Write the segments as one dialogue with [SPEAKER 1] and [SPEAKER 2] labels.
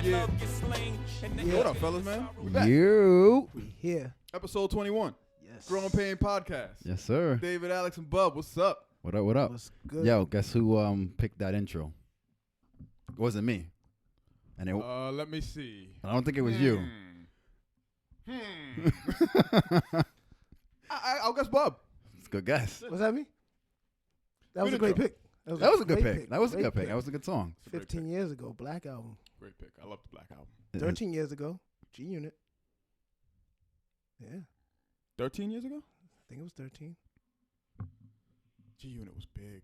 [SPEAKER 1] Yeah.
[SPEAKER 2] Yeah.
[SPEAKER 1] What up, fellas, man? We back.
[SPEAKER 3] You.
[SPEAKER 2] We here.
[SPEAKER 1] Episode 21.
[SPEAKER 2] Yes.
[SPEAKER 1] Growing Pain Podcast.
[SPEAKER 3] Yes, sir.
[SPEAKER 1] David, Alex, and Bub, what's up?
[SPEAKER 3] What up? What up?
[SPEAKER 2] What's good?
[SPEAKER 3] Yo, guess who picked that intro? It wasn't me. And it,
[SPEAKER 1] Let me see.
[SPEAKER 3] I don't think it was you.
[SPEAKER 1] I'll guess Bub.
[SPEAKER 3] It's a good guess.
[SPEAKER 2] Was that me? That was
[SPEAKER 1] Good
[SPEAKER 2] a great
[SPEAKER 1] intro.
[SPEAKER 2] pick.
[SPEAKER 3] That was a good
[SPEAKER 2] great
[SPEAKER 3] pick. That was a
[SPEAKER 2] Great
[SPEAKER 3] good pick. That was a good song.
[SPEAKER 1] It's a great
[SPEAKER 2] 15 years ago, Black Album.
[SPEAKER 1] Great pick. I love the Black Album.
[SPEAKER 2] 13 years ago, G Unit. Yeah,
[SPEAKER 1] 13 years ago?
[SPEAKER 2] I think it was 13.
[SPEAKER 1] G Unit was big.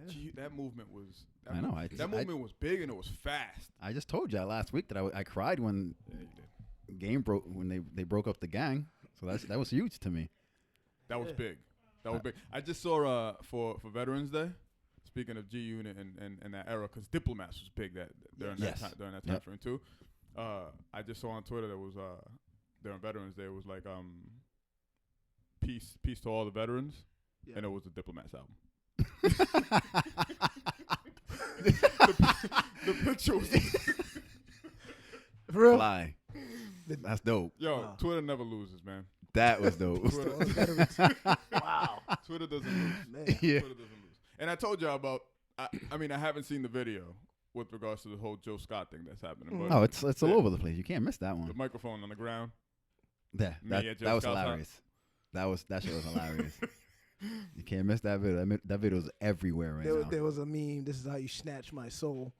[SPEAKER 2] Yeah.
[SPEAKER 1] That movement was.
[SPEAKER 3] I know.
[SPEAKER 1] That movement was big and it was fast.
[SPEAKER 3] I just told you last week that I cried when
[SPEAKER 1] Yeah, you did.
[SPEAKER 3] game broke when they broke up the gang. So that was huge to me.
[SPEAKER 1] That was
[SPEAKER 2] Yeah.
[SPEAKER 1] big. That was big. I just saw for Veterans Day. Speaking of G Unit and that era, because Diplomats was big during
[SPEAKER 3] Yes.
[SPEAKER 1] that time
[SPEAKER 3] Yep.
[SPEAKER 1] frame too. I just saw on Twitter that was during Veterans Day it was like peace to all the veterans,
[SPEAKER 2] Yeah.
[SPEAKER 1] and it was the Diplomats album. the picture was
[SPEAKER 2] For real?
[SPEAKER 3] Fly. That's dope.
[SPEAKER 2] Wow.
[SPEAKER 1] Twitter never loses, man.
[SPEAKER 3] That was dope.
[SPEAKER 1] Twitter,
[SPEAKER 2] Wow.
[SPEAKER 1] Twitter doesn't lose.
[SPEAKER 2] Man.
[SPEAKER 3] Yeah.
[SPEAKER 1] Twitter doesn't lose. And I told y'all about. I mean, I haven't seen the video with regards to the whole Joe Scott thing that's happening. But
[SPEAKER 3] Oh, it's all over the place. You can't miss that
[SPEAKER 1] the
[SPEAKER 3] one.
[SPEAKER 1] microphone on the ground.
[SPEAKER 3] Yeah,
[SPEAKER 1] Me
[SPEAKER 3] that
[SPEAKER 1] at Joe
[SPEAKER 3] that was
[SPEAKER 1] Scott's house.
[SPEAKER 3] hilarious. That shit was hilarious. You can't miss that video. That video is everywhere right now.
[SPEAKER 2] There was a meme. This is how you snatch my soul.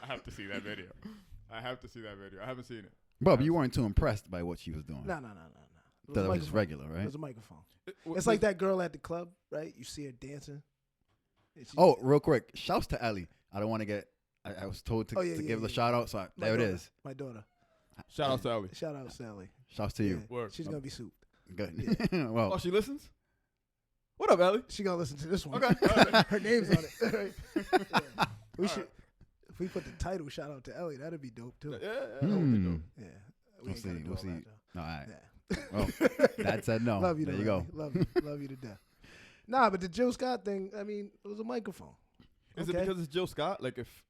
[SPEAKER 1] I have to see that video. I haven't seen it.
[SPEAKER 3] Bub, you weren't too impressed by what she was doing.
[SPEAKER 2] No.
[SPEAKER 3] That was regular,
[SPEAKER 2] It
[SPEAKER 3] right?
[SPEAKER 2] was a microphone. It's like that girl at the club, right? You see her dancing. and she-
[SPEAKER 3] Oh, real quick, shouts to Ellie. I don't want to get. I was told to,
[SPEAKER 2] Oh, yeah,
[SPEAKER 3] to
[SPEAKER 2] yeah,
[SPEAKER 3] give the
[SPEAKER 2] yeah.
[SPEAKER 3] shout out, so
[SPEAKER 2] My
[SPEAKER 3] there it
[SPEAKER 2] daughter.
[SPEAKER 3] is.
[SPEAKER 2] My daughter.
[SPEAKER 1] Shout out to Ellie.
[SPEAKER 2] Shout out Sally.
[SPEAKER 3] Shouts to you.
[SPEAKER 2] Yeah,
[SPEAKER 1] Word.
[SPEAKER 2] she's gonna be souped.
[SPEAKER 3] Good.
[SPEAKER 1] Oh,
[SPEAKER 3] well,
[SPEAKER 1] she listens? What up, Ellie?
[SPEAKER 2] She gonna listen to this one.
[SPEAKER 1] Okay.
[SPEAKER 2] Her name's on it. Right? Yeah. We
[SPEAKER 1] All
[SPEAKER 2] should.
[SPEAKER 1] right.
[SPEAKER 2] If we put the title "Shout Out to Ellie," that'd be dope too.
[SPEAKER 1] Yeah, that would be dope.
[SPEAKER 2] Yeah.
[SPEAKER 3] We'll
[SPEAKER 2] ain't
[SPEAKER 3] see,
[SPEAKER 2] gotta do
[SPEAKER 3] we'll
[SPEAKER 2] all
[SPEAKER 3] see.
[SPEAKER 2] that, though.
[SPEAKER 3] all right.
[SPEAKER 2] Yeah.
[SPEAKER 3] Well, Dad said no.
[SPEAKER 2] Love you.
[SPEAKER 3] There
[SPEAKER 2] though,
[SPEAKER 3] you go.
[SPEAKER 2] Ellie. Love you to death. Nah, but the Jill Scott thing. I mean, it was a microphone.
[SPEAKER 1] Is
[SPEAKER 2] Okay.
[SPEAKER 1] it because it's Jill Scott? Like if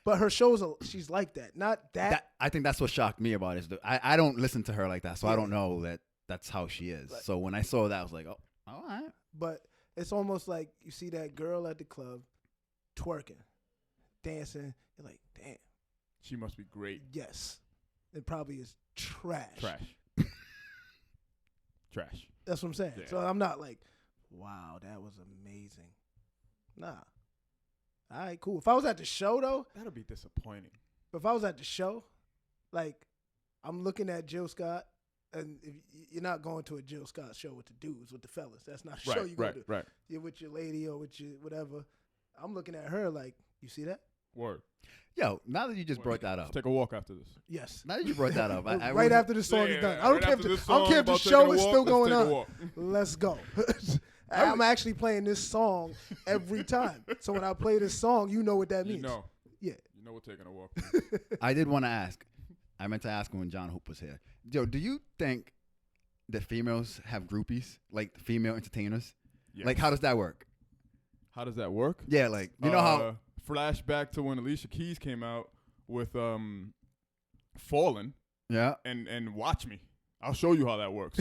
[SPEAKER 2] But her shows, she's like that. Not that.
[SPEAKER 3] I think that's what shocked me about it. I don't listen to her like that, so I
[SPEAKER 2] Yeah.
[SPEAKER 3] don't know that that's how she is.
[SPEAKER 2] Right.
[SPEAKER 3] So when I saw that, I was like, oh, all right.
[SPEAKER 2] But it's almost like you see that girl at the club, twerking, dancing. You're like, damn.
[SPEAKER 1] she must be great.
[SPEAKER 2] Yes. It probably is trash.
[SPEAKER 1] Trash.
[SPEAKER 2] That's what I'm saying.
[SPEAKER 1] Yeah.
[SPEAKER 2] So I'm not like, wow, that was amazing. Nah. All right, cool. If I was at the show, though,
[SPEAKER 1] That'll be disappointing.
[SPEAKER 2] if I was at the show, like, I'm looking at Jill Scott, and if you're not going to a Jill Scott show with the dudes, with the fellas. That's not a show you go to.
[SPEAKER 1] Right.
[SPEAKER 2] You're with your lady or with your whatever. I'm looking at her like, you see that?
[SPEAKER 1] Word.
[SPEAKER 3] Yo, now that you just brought that
[SPEAKER 1] Let's
[SPEAKER 3] up,
[SPEAKER 1] take a walk after this.
[SPEAKER 2] Yes.
[SPEAKER 3] now that you brought that up, I
[SPEAKER 2] right
[SPEAKER 3] was-
[SPEAKER 2] after the song is done. I don't
[SPEAKER 1] right
[SPEAKER 2] care if
[SPEAKER 1] after
[SPEAKER 2] the,
[SPEAKER 1] this
[SPEAKER 2] I don't care if
[SPEAKER 1] song
[SPEAKER 2] the
[SPEAKER 1] about
[SPEAKER 2] show
[SPEAKER 1] taking a
[SPEAKER 2] is
[SPEAKER 1] walk,
[SPEAKER 2] still
[SPEAKER 1] let's
[SPEAKER 2] going
[SPEAKER 1] take a
[SPEAKER 2] on.
[SPEAKER 1] walk.
[SPEAKER 2] Let's go. I'm actually playing this song every time. So when I play this song, you know what that means.
[SPEAKER 1] You know.
[SPEAKER 2] Yeah.
[SPEAKER 1] You know we're taking a walk.
[SPEAKER 3] I did want to ask. I meant to ask when John Hope was here. Yo, do you think that females have groupies, like female entertainers?
[SPEAKER 1] Yes.
[SPEAKER 3] Like, how does that work?
[SPEAKER 1] How does that work?
[SPEAKER 3] Yeah, like you know how
[SPEAKER 1] flashback to when Alicia Keys came out with Fallen
[SPEAKER 3] yeah.
[SPEAKER 1] and Watch Me. I'll show you how that works.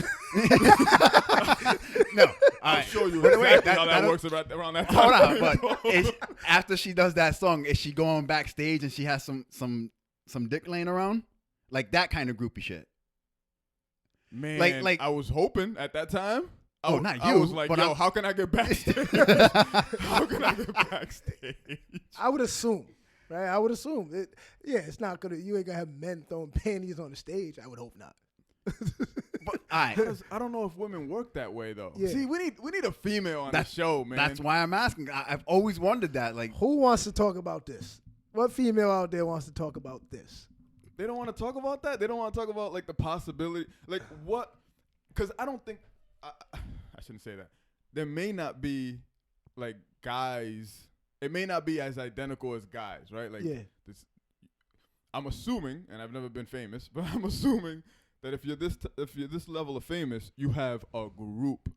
[SPEAKER 3] No,
[SPEAKER 1] I'll show you
[SPEAKER 3] Wait,
[SPEAKER 1] exactly
[SPEAKER 3] that-
[SPEAKER 1] how
[SPEAKER 3] that
[SPEAKER 1] that works around that time.
[SPEAKER 3] hold on. But after she does that song, is she going backstage and she has some dick laying around, like that kind of groupie shit?
[SPEAKER 1] Man,
[SPEAKER 3] Like-
[SPEAKER 1] I was hoping at that time.
[SPEAKER 3] Oh, not
[SPEAKER 1] I
[SPEAKER 3] you,
[SPEAKER 1] was like,
[SPEAKER 3] but
[SPEAKER 1] yo,
[SPEAKER 3] I'm-
[SPEAKER 1] how can I get backstage? How can I get backstage?
[SPEAKER 2] I would assume, right? I would assume. It's not gonna. You ain't gonna have men throwing panties on the stage. I would hope not.
[SPEAKER 3] But, all right.
[SPEAKER 1] I don't know if women work that way though.
[SPEAKER 2] Yeah.
[SPEAKER 1] See, we need a female on
[SPEAKER 3] That's-
[SPEAKER 1] the show, man.
[SPEAKER 3] That's why I'm asking. I've always wondered that. Like,
[SPEAKER 2] Who wants to talk about this? What female out there wants to talk about this?
[SPEAKER 1] They don't want to talk about that. They don't want to talk about like the possibility, like what? Because I don't think I shouldn't say that. There may not be like guys. It may not be as identical as guys, right? Like
[SPEAKER 2] Yeah.
[SPEAKER 1] this. I'm assuming, and I've never been famous, but I'm assuming that if you're this level of famous, you have a group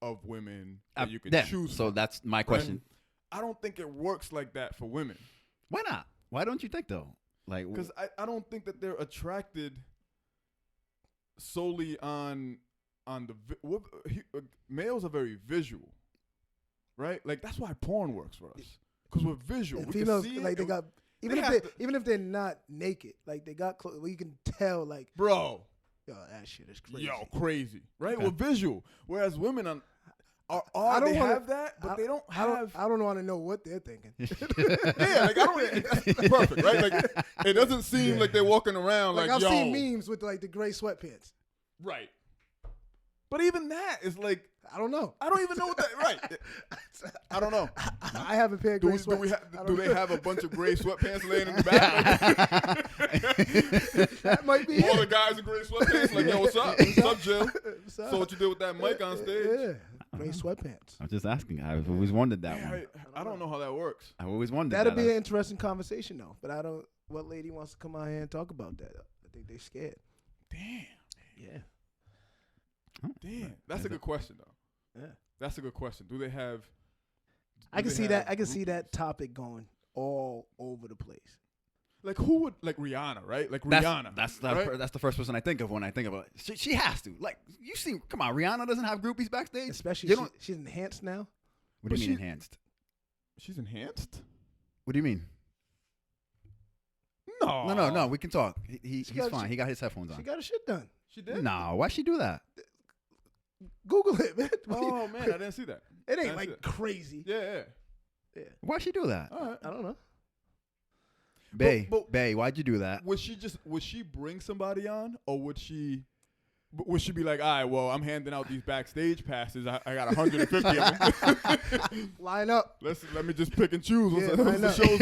[SPEAKER 1] of women that you can choose.
[SPEAKER 3] So
[SPEAKER 1] from,
[SPEAKER 3] that's my
[SPEAKER 1] right?
[SPEAKER 3] question.
[SPEAKER 1] I don't think it works like that for women.
[SPEAKER 3] Why not? Why don't you think though? Like,
[SPEAKER 1] Because I don't think that they're attracted solely on males are very visual, right? Like that's why porn works for us because we're visual.
[SPEAKER 2] And
[SPEAKER 1] We
[SPEAKER 2] females
[SPEAKER 1] can see
[SPEAKER 2] like
[SPEAKER 1] it
[SPEAKER 2] they
[SPEAKER 1] and-
[SPEAKER 2] got even
[SPEAKER 1] they
[SPEAKER 2] if
[SPEAKER 1] have
[SPEAKER 2] they
[SPEAKER 1] to-
[SPEAKER 2] even if they're not naked, like they got clothes where you can tell like
[SPEAKER 1] bro.
[SPEAKER 2] yo that shit is crazy.
[SPEAKER 1] Yo, crazy, right?
[SPEAKER 3] Okay.
[SPEAKER 1] We're visual, whereas women
[SPEAKER 2] I
[SPEAKER 1] are
[SPEAKER 2] don't
[SPEAKER 1] they
[SPEAKER 2] wanna-
[SPEAKER 1] have that, but they don't
[SPEAKER 2] I
[SPEAKER 1] have.
[SPEAKER 2] I don't want to know what they're thinking.
[SPEAKER 1] Yeah, like I don't. That's perfect, right? Like it doesn't seem like they're walking around
[SPEAKER 2] Like
[SPEAKER 1] like,
[SPEAKER 2] I've
[SPEAKER 1] yo,
[SPEAKER 2] seen memes with like the gray sweatpants.
[SPEAKER 1] right? But even that is like
[SPEAKER 2] I don't know.
[SPEAKER 1] I don't even know what that. Right? I don't know.
[SPEAKER 2] I have a pair of
[SPEAKER 1] Do,
[SPEAKER 2] gray
[SPEAKER 1] we, do,
[SPEAKER 2] sweats.
[SPEAKER 1] we
[SPEAKER 2] I
[SPEAKER 1] ha-
[SPEAKER 2] don't
[SPEAKER 1] do they
[SPEAKER 2] know.
[SPEAKER 1] have a bunch of gray sweatpants laying in the back?
[SPEAKER 2] That might be
[SPEAKER 1] All the
[SPEAKER 2] it.
[SPEAKER 1] guys in gray sweatpants, like, yo, what's up? What's up, Jill?
[SPEAKER 2] So,
[SPEAKER 1] So what you did with that mic on stage?
[SPEAKER 2] Yeah, gray sweatpants.
[SPEAKER 3] I'm just asking. I've always wondered that
[SPEAKER 1] Yeah,
[SPEAKER 3] one.
[SPEAKER 1] I don't know how that works.
[SPEAKER 3] I've always wondered.
[SPEAKER 2] That'd
[SPEAKER 3] that.
[SPEAKER 2] be an interesting conversation though. But I don't. What lady wants to come out here and talk about that? I think they're scared.
[SPEAKER 1] Damn,
[SPEAKER 2] Yeah.
[SPEAKER 1] damn. That's a good question, though.
[SPEAKER 2] Yeah.
[SPEAKER 1] That's a good question. Do they have?
[SPEAKER 2] I
[SPEAKER 1] do
[SPEAKER 2] can
[SPEAKER 1] they
[SPEAKER 2] see that.
[SPEAKER 1] have
[SPEAKER 2] I can see
[SPEAKER 1] groupies?
[SPEAKER 2] that topic going all over the place.
[SPEAKER 1] Like who would like Rihanna, right? Like
[SPEAKER 3] That's,
[SPEAKER 1] Rihanna.
[SPEAKER 3] That's the first person I think of when I think about it. She has to. Like, you see, come on, Rihanna doesn't have groupies backstage.
[SPEAKER 2] Especially
[SPEAKER 3] You don't-
[SPEAKER 2] she's enhanced now.
[SPEAKER 3] What do
[SPEAKER 1] But
[SPEAKER 3] you mean
[SPEAKER 1] she-
[SPEAKER 3] enhanced?
[SPEAKER 1] She's enhanced.
[SPEAKER 3] What do you mean?
[SPEAKER 1] No,
[SPEAKER 3] No. We can talk. He's
[SPEAKER 2] got-
[SPEAKER 3] fine.
[SPEAKER 2] she-
[SPEAKER 3] He got his headphones
[SPEAKER 2] She
[SPEAKER 3] on.
[SPEAKER 2] got her shit done.
[SPEAKER 1] She did.
[SPEAKER 3] No, why she do that?
[SPEAKER 2] Google it, man.
[SPEAKER 1] Oh man, I didn't see that.
[SPEAKER 2] It ain't
[SPEAKER 1] That's
[SPEAKER 2] like
[SPEAKER 1] it.
[SPEAKER 2] crazy.
[SPEAKER 1] Yeah, yeah.
[SPEAKER 3] Why she do that?
[SPEAKER 1] All right.
[SPEAKER 2] I don't know.
[SPEAKER 3] Bae, why'd you do that?
[SPEAKER 1] Would she bring somebody on, or would she be like, all right, well, I'm handing out these backstage passes. I got 150 of them.
[SPEAKER 2] Line up.
[SPEAKER 1] Let me just pick and choose once,
[SPEAKER 2] Yeah,
[SPEAKER 1] once
[SPEAKER 2] I
[SPEAKER 1] the
[SPEAKER 2] know.
[SPEAKER 1] show's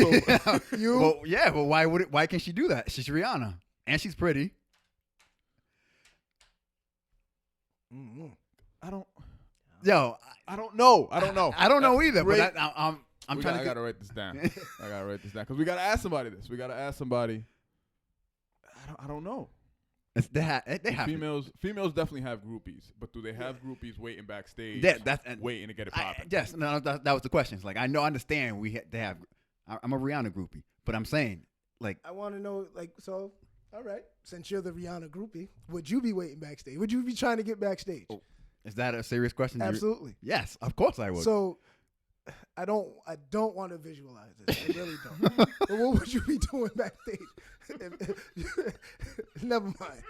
[SPEAKER 1] over.
[SPEAKER 2] You.
[SPEAKER 3] Well, yeah, but why can't she do that? She's Rihanna and she's pretty.
[SPEAKER 2] Mm-mm.
[SPEAKER 1] I don't
[SPEAKER 3] Yo,
[SPEAKER 1] know. I don't know.
[SPEAKER 3] I don't know either.
[SPEAKER 1] Great.
[SPEAKER 3] But I'm trying
[SPEAKER 1] I
[SPEAKER 3] to.
[SPEAKER 1] gotta write this down. I gotta write this down because we gotta ask somebody this. We gotta ask somebody. I don't know.
[SPEAKER 3] They have to.
[SPEAKER 1] Females definitely have groupies, but do they have groupies waiting backstage?
[SPEAKER 3] That's
[SPEAKER 1] waiting to get it popping.
[SPEAKER 3] yes, no, that was the question. It's like I understand they have. I'm a Rihanna groupie, but I'm saying like
[SPEAKER 2] I want to know, like, so, all right, since you're the Rihanna groupie, would you be waiting backsstage? Would you be trying to get backstage?
[SPEAKER 3] is that a serious question?
[SPEAKER 2] Absolutely.
[SPEAKER 3] Yes, of course I would.
[SPEAKER 2] So, I don't want to visualize this. I really don't. But what would you be doing backstage? Never mind.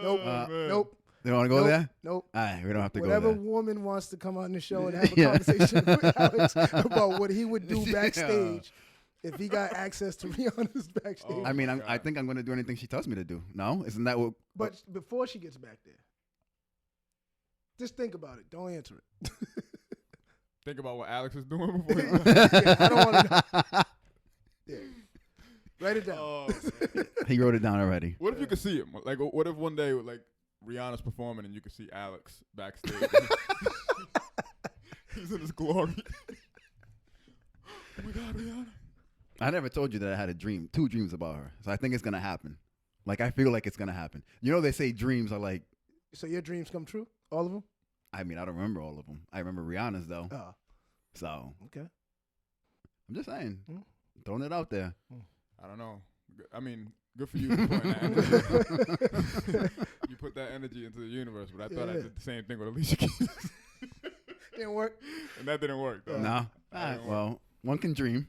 [SPEAKER 2] Nope.
[SPEAKER 1] man.
[SPEAKER 2] Nope.
[SPEAKER 3] They want to go
[SPEAKER 2] Nope.
[SPEAKER 3] there?
[SPEAKER 2] Nope.
[SPEAKER 3] All right, we don't have to
[SPEAKER 2] Whatever
[SPEAKER 3] go there.
[SPEAKER 2] woman wants to come on the show and have a
[SPEAKER 3] Yeah.
[SPEAKER 2] conversation with Alex about what he would do
[SPEAKER 3] Yeah.
[SPEAKER 2] backstage if he got access to Rihanna's backstage.
[SPEAKER 1] Oh
[SPEAKER 3] I mean,
[SPEAKER 1] my
[SPEAKER 3] I
[SPEAKER 1] God.
[SPEAKER 3] think I'm going to do anything she tells me to do. No, isn't that what?
[SPEAKER 2] But before she gets back there, just think about it. Don't answer it.
[SPEAKER 1] Think about what Alex is doing before.
[SPEAKER 2] Yeah, I don't want to know. Yeah. Write it down.
[SPEAKER 1] Oh, man.
[SPEAKER 3] He wrote it down already.
[SPEAKER 1] What if you could see him? Like, what if one day, like, Rihanna's performing and you could see Alex backstage? He's in his glory. Oh my God, Rihanna.
[SPEAKER 3] I never told you that I had two dreams about her. So I think it's gonna happen. Like I feel like it's gonna happen. You know, they say dreams are like.
[SPEAKER 2] So your dreams come true? All of them?
[SPEAKER 3] I mean, I don't remember all of them. I remember Rihanna's though.
[SPEAKER 2] Oh,
[SPEAKER 3] So
[SPEAKER 2] okay.
[SPEAKER 3] I'm just saying,
[SPEAKER 2] Mm.
[SPEAKER 3] throwing it out there.
[SPEAKER 1] I don't know. I mean, good for you for putting that energy. You put that energy into the universe, but I thought I
[SPEAKER 2] Yeah.
[SPEAKER 1] did the same thing with Alicia Keys.
[SPEAKER 2] Didn't work.
[SPEAKER 1] And that didn't work, though.
[SPEAKER 3] No. All
[SPEAKER 1] That
[SPEAKER 3] right.
[SPEAKER 1] didn't work.
[SPEAKER 3] Well, one can dream,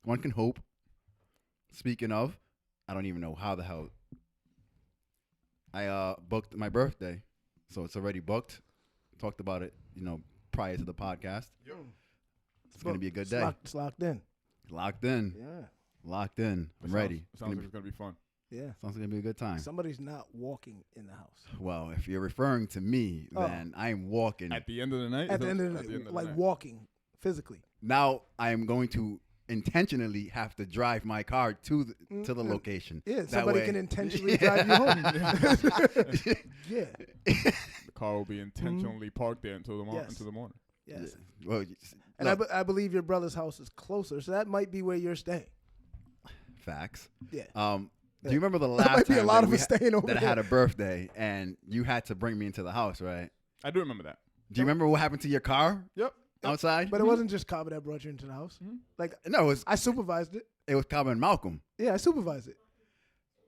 [SPEAKER 3] one can hope. Speaking of, I don't even know how the hell. I booked my birthday, so it's already booked. Talked about it, prior to the podcast. It's gonna be a good day.
[SPEAKER 2] It's locked in.
[SPEAKER 3] Locked in,
[SPEAKER 2] Yeah.
[SPEAKER 3] locked in. I'm ready. It's
[SPEAKER 1] Sounds
[SPEAKER 3] gonna
[SPEAKER 1] like it's going to be fun.
[SPEAKER 2] Yeah.
[SPEAKER 3] sounds like it's gonna be a good time.
[SPEAKER 2] Somebody's not walking in the house.
[SPEAKER 3] Well, if you're referring to me,
[SPEAKER 2] Oh.
[SPEAKER 3] then I'm walking.
[SPEAKER 1] At the end of the night?
[SPEAKER 2] At the
[SPEAKER 1] Is
[SPEAKER 2] end
[SPEAKER 1] that-
[SPEAKER 2] of the
[SPEAKER 1] at
[SPEAKER 2] night,
[SPEAKER 1] end
[SPEAKER 2] like
[SPEAKER 1] night.
[SPEAKER 2] walking physically.
[SPEAKER 3] Now I am going to intentionally have to drive my car to the
[SPEAKER 2] Mm.
[SPEAKER 3] location.
[SPEAKER 2] Yeah,
[SPEAKER 3] That
[SPEAKER 2] somebody
[SPEAKER 3] way-
[SPEAKER 2] can intentionally drive you home. Yeah.
[SPEAKER 1] The car will be intentionally parked there until
[SPEAKER 2] Yes.
[SPEAKER 1] until the morning.
[SPEAKER 2] Yes.
[SPEAKER 3] Well,
[SPEAKER 2] And
[SPEAKER 3] look,
[SPEAKER 2] I believe your brother's house is closer, so that might be where you're staying.
[SPEAKER 3] facts.
[SPEAKER 2] Yeah.
[SPEAKER 3] Do you remember the
[SPEAKER 2] There
[SPEAKER 3] last
[SPEAKER 2] might be a
[SPEAKER 3] time
[SPEAKER 2] lot
[SPEAKER 3] that
[SPEAKER 2] of
[SPEAKER 3] we
[SPEAKER 2] us staying over
[SPEAKER 3] that I
[SPEAKER 2] there.
[SPEAKER 3] had a birthday and you had to bring me into the house, right?
[SPEAKER 1] I do remember that.
[SPEAKER 3] Do you remember what happened to your car?
[SPEAKER 1] Yep.
[SPEAKER 3] outside.
[SPEAKER 2] But it wasn't just Cobb that brought you into the house.
[SPEAKER 1] Mhm.
[SPEAKER 2] Like
[SPEAKER 3] No,
[SPEAKER 2] I supervised it.
[SPEAKER 3] it was Cobb and Malcolm.
[SPEAKER 2] Yeah, I supervised it.